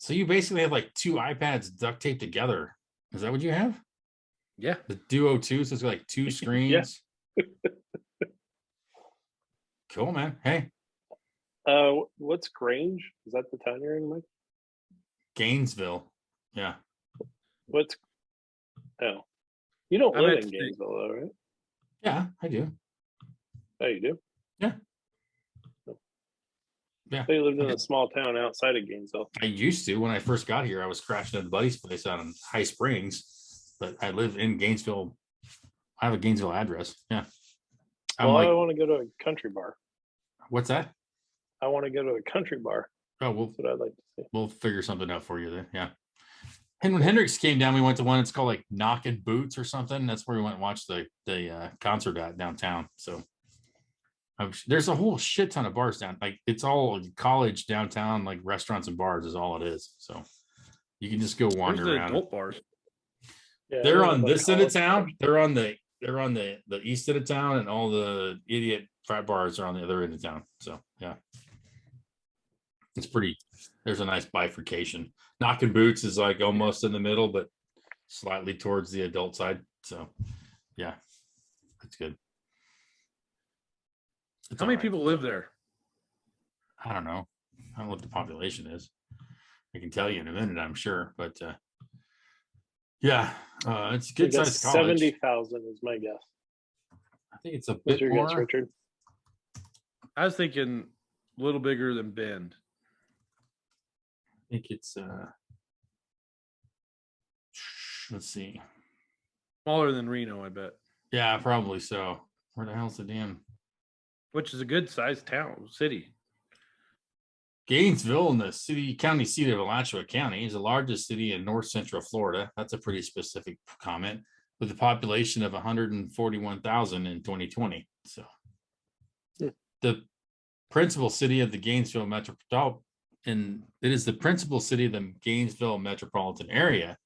you basically have like 2 iPads duct taped together. Is that what you have? Yeah. The Duo 2, so it's like 2 screens. Cool, man. Hey. What's Grange? Is that the town you're in, Mike? Gainesville. Yeah. You don't live in Gainesville, though, right? Yeah, I do. Oh, you do? Yeah. Yeah. I thought you lived in a small town outside of Gainesville. I used to. When I first got here, I was crashing at a buddy's place out in High Springs, but I live in Gainesville. I have a Gainesville address. Yeah. I want to go to a country bar. What's that? I want to go to a country bar. Oh, that's what I'd like to see. We'll figure something out for you then. Yeah. And when Hendrix came down, we went to one. It's called like Knockin' Boots or something. That's where we went and watched the concert at downtown. So there's a whole shit ton of bars down. Like it's all college downtown, like restaurants and bars is all it is. So you can just go wander around. Adult bars. Yeah, they're on this end of town. They're on the east end of town, and all the idiot frat bars are on the other end of town. So yeah, it's pretty. There's a nice bifurcation. Knockin' Boots is like almost in the middle, but slightly towards the adult side. So yeah, that's good. How many people live there? I don't know. I don't know what the population is. I can tell you in a minute, I'm sure. But yeah, it's a good sized college. 70,000 is my guess. I think it's a bit more. Guess, Richard? I was thinking a little bigger than Bend. I think it's let's see. Smaller than Reno, I bet. Yeah, probably so. Where the hell's the damn? Which is a good sized city. Gainesville, in the county seat of Alachua County, is the largest city in north central Florida. That's a pretty specific comment, with a population of 141,000 in 2020. So the principal city of the Gainesville metropolitan, and it is the principal city of the Gainesville metropolitan area,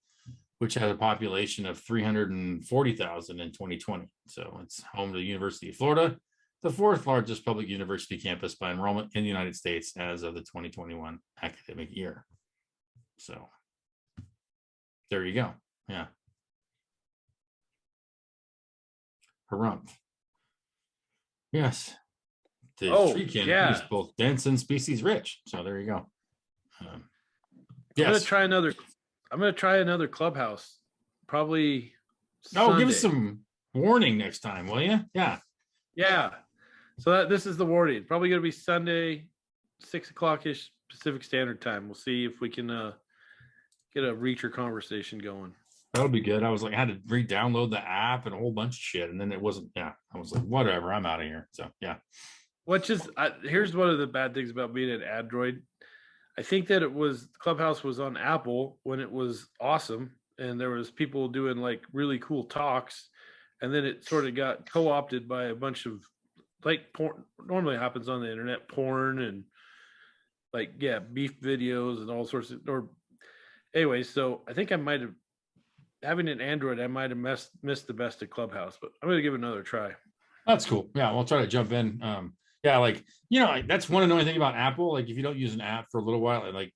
which has a population of 340,000 in 2020. So it's home to the University of Florida, the 4th largest public university campus by enrollment in the United States as of the 2021 academic year. So there you go. Yeah. Harumph. Yes. The tree canopy is both dense and species rich. So there you go. Yes. I'm gonna try another clubhouse. Probably. Sunday. Give us some warning next time, will you? Yeah. Yeah. So this is the warning. Probably gonna be Sunday, 6:00-ish Pacific Standard Time. We'll see if we can get a reacher conversation going. That'll be good. I was like, I had to re-download the app and a whole bunch of shit, and then it wasn't. Yeah, I was like, whatever. I'm out of here. So yeah. Here's one of the bad things about being an Android. I think that it was Clubhouse was on Apple when it was awesome, and there was people doing like really cool talks, and then it sort of got co-opted by a bunch of like porn. Normally happens on the internet, porn and like beef videos and all sorts of. Or anyway, so I think I might have having an Android. I might have missed the best of Clubhouse, but I'm gonna give it another try. That's cool. Yeah, we'll try to jump in. Yeah, like that's one annoying thing about Apple. Like if you don't use an app for a little while, like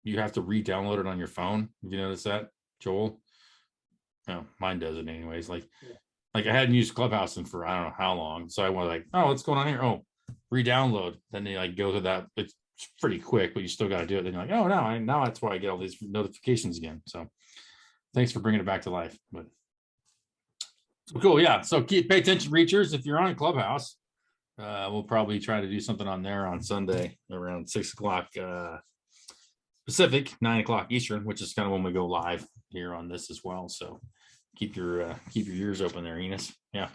you have to re-download it on your phone. Have you noticed that, Joel? No, mine does it anyways. Like I hadn't used Clubhouse in for I don't know how long. So I was like, oh, what's going on here? Oh, re-download. Then they like go to that. It's pretty quick, but you still got to do it. Then you're like, oh no, now that's why I get all these notifications again. So thanks for bringing it back to life. But cool, yeah. So pay attention, reachers. If you're on Clubhouse, we'll probably try to do something on there on Sunday around 6:00 Pacific, 9:00 Eastern, which is kind of when we go live here on this as well. So keep your ears open there, Enos. Yeah.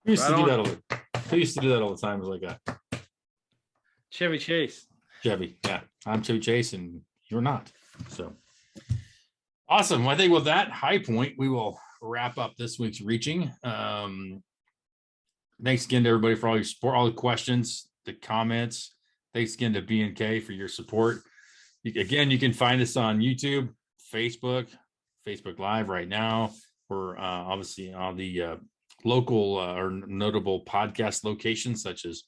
Who used to do that all the time? It was like a Chevy Chase. Chevy, yeah. I'm Chevy Chase, and you're not. So awesome. Well, I think with that high point, we will wrap up this week's reaching. Thanks again to everybody for all your support, all the questions, the comments. Thanks again to B&K for your support. Again, you can find us on YouTube, Facebook Live right now. We're obviously on the local or notable podcast locations such as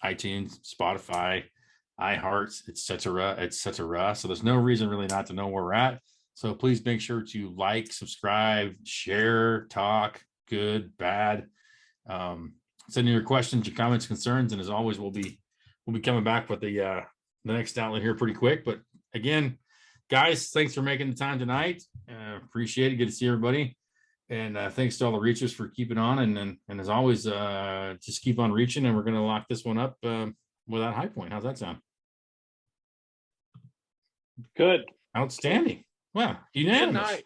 iTunes, Spotify, iHeart, etc. So there's no reason really not to know where we're at. So please make sure to like, subscribe, share, talk, good, bad. Send in your questions, your comments, concerns, and as always, we'll be coming back with the next outlet here pretty quick. But again, guys, thanks for making the time tonight. Appreciate it. Good to see everybody. And thanks to all the reachers for keeping on. And as always, just keep on reaching. And we're going to lock this one up without high point. How's that sound? Good. Outstanding. Well, unanimous.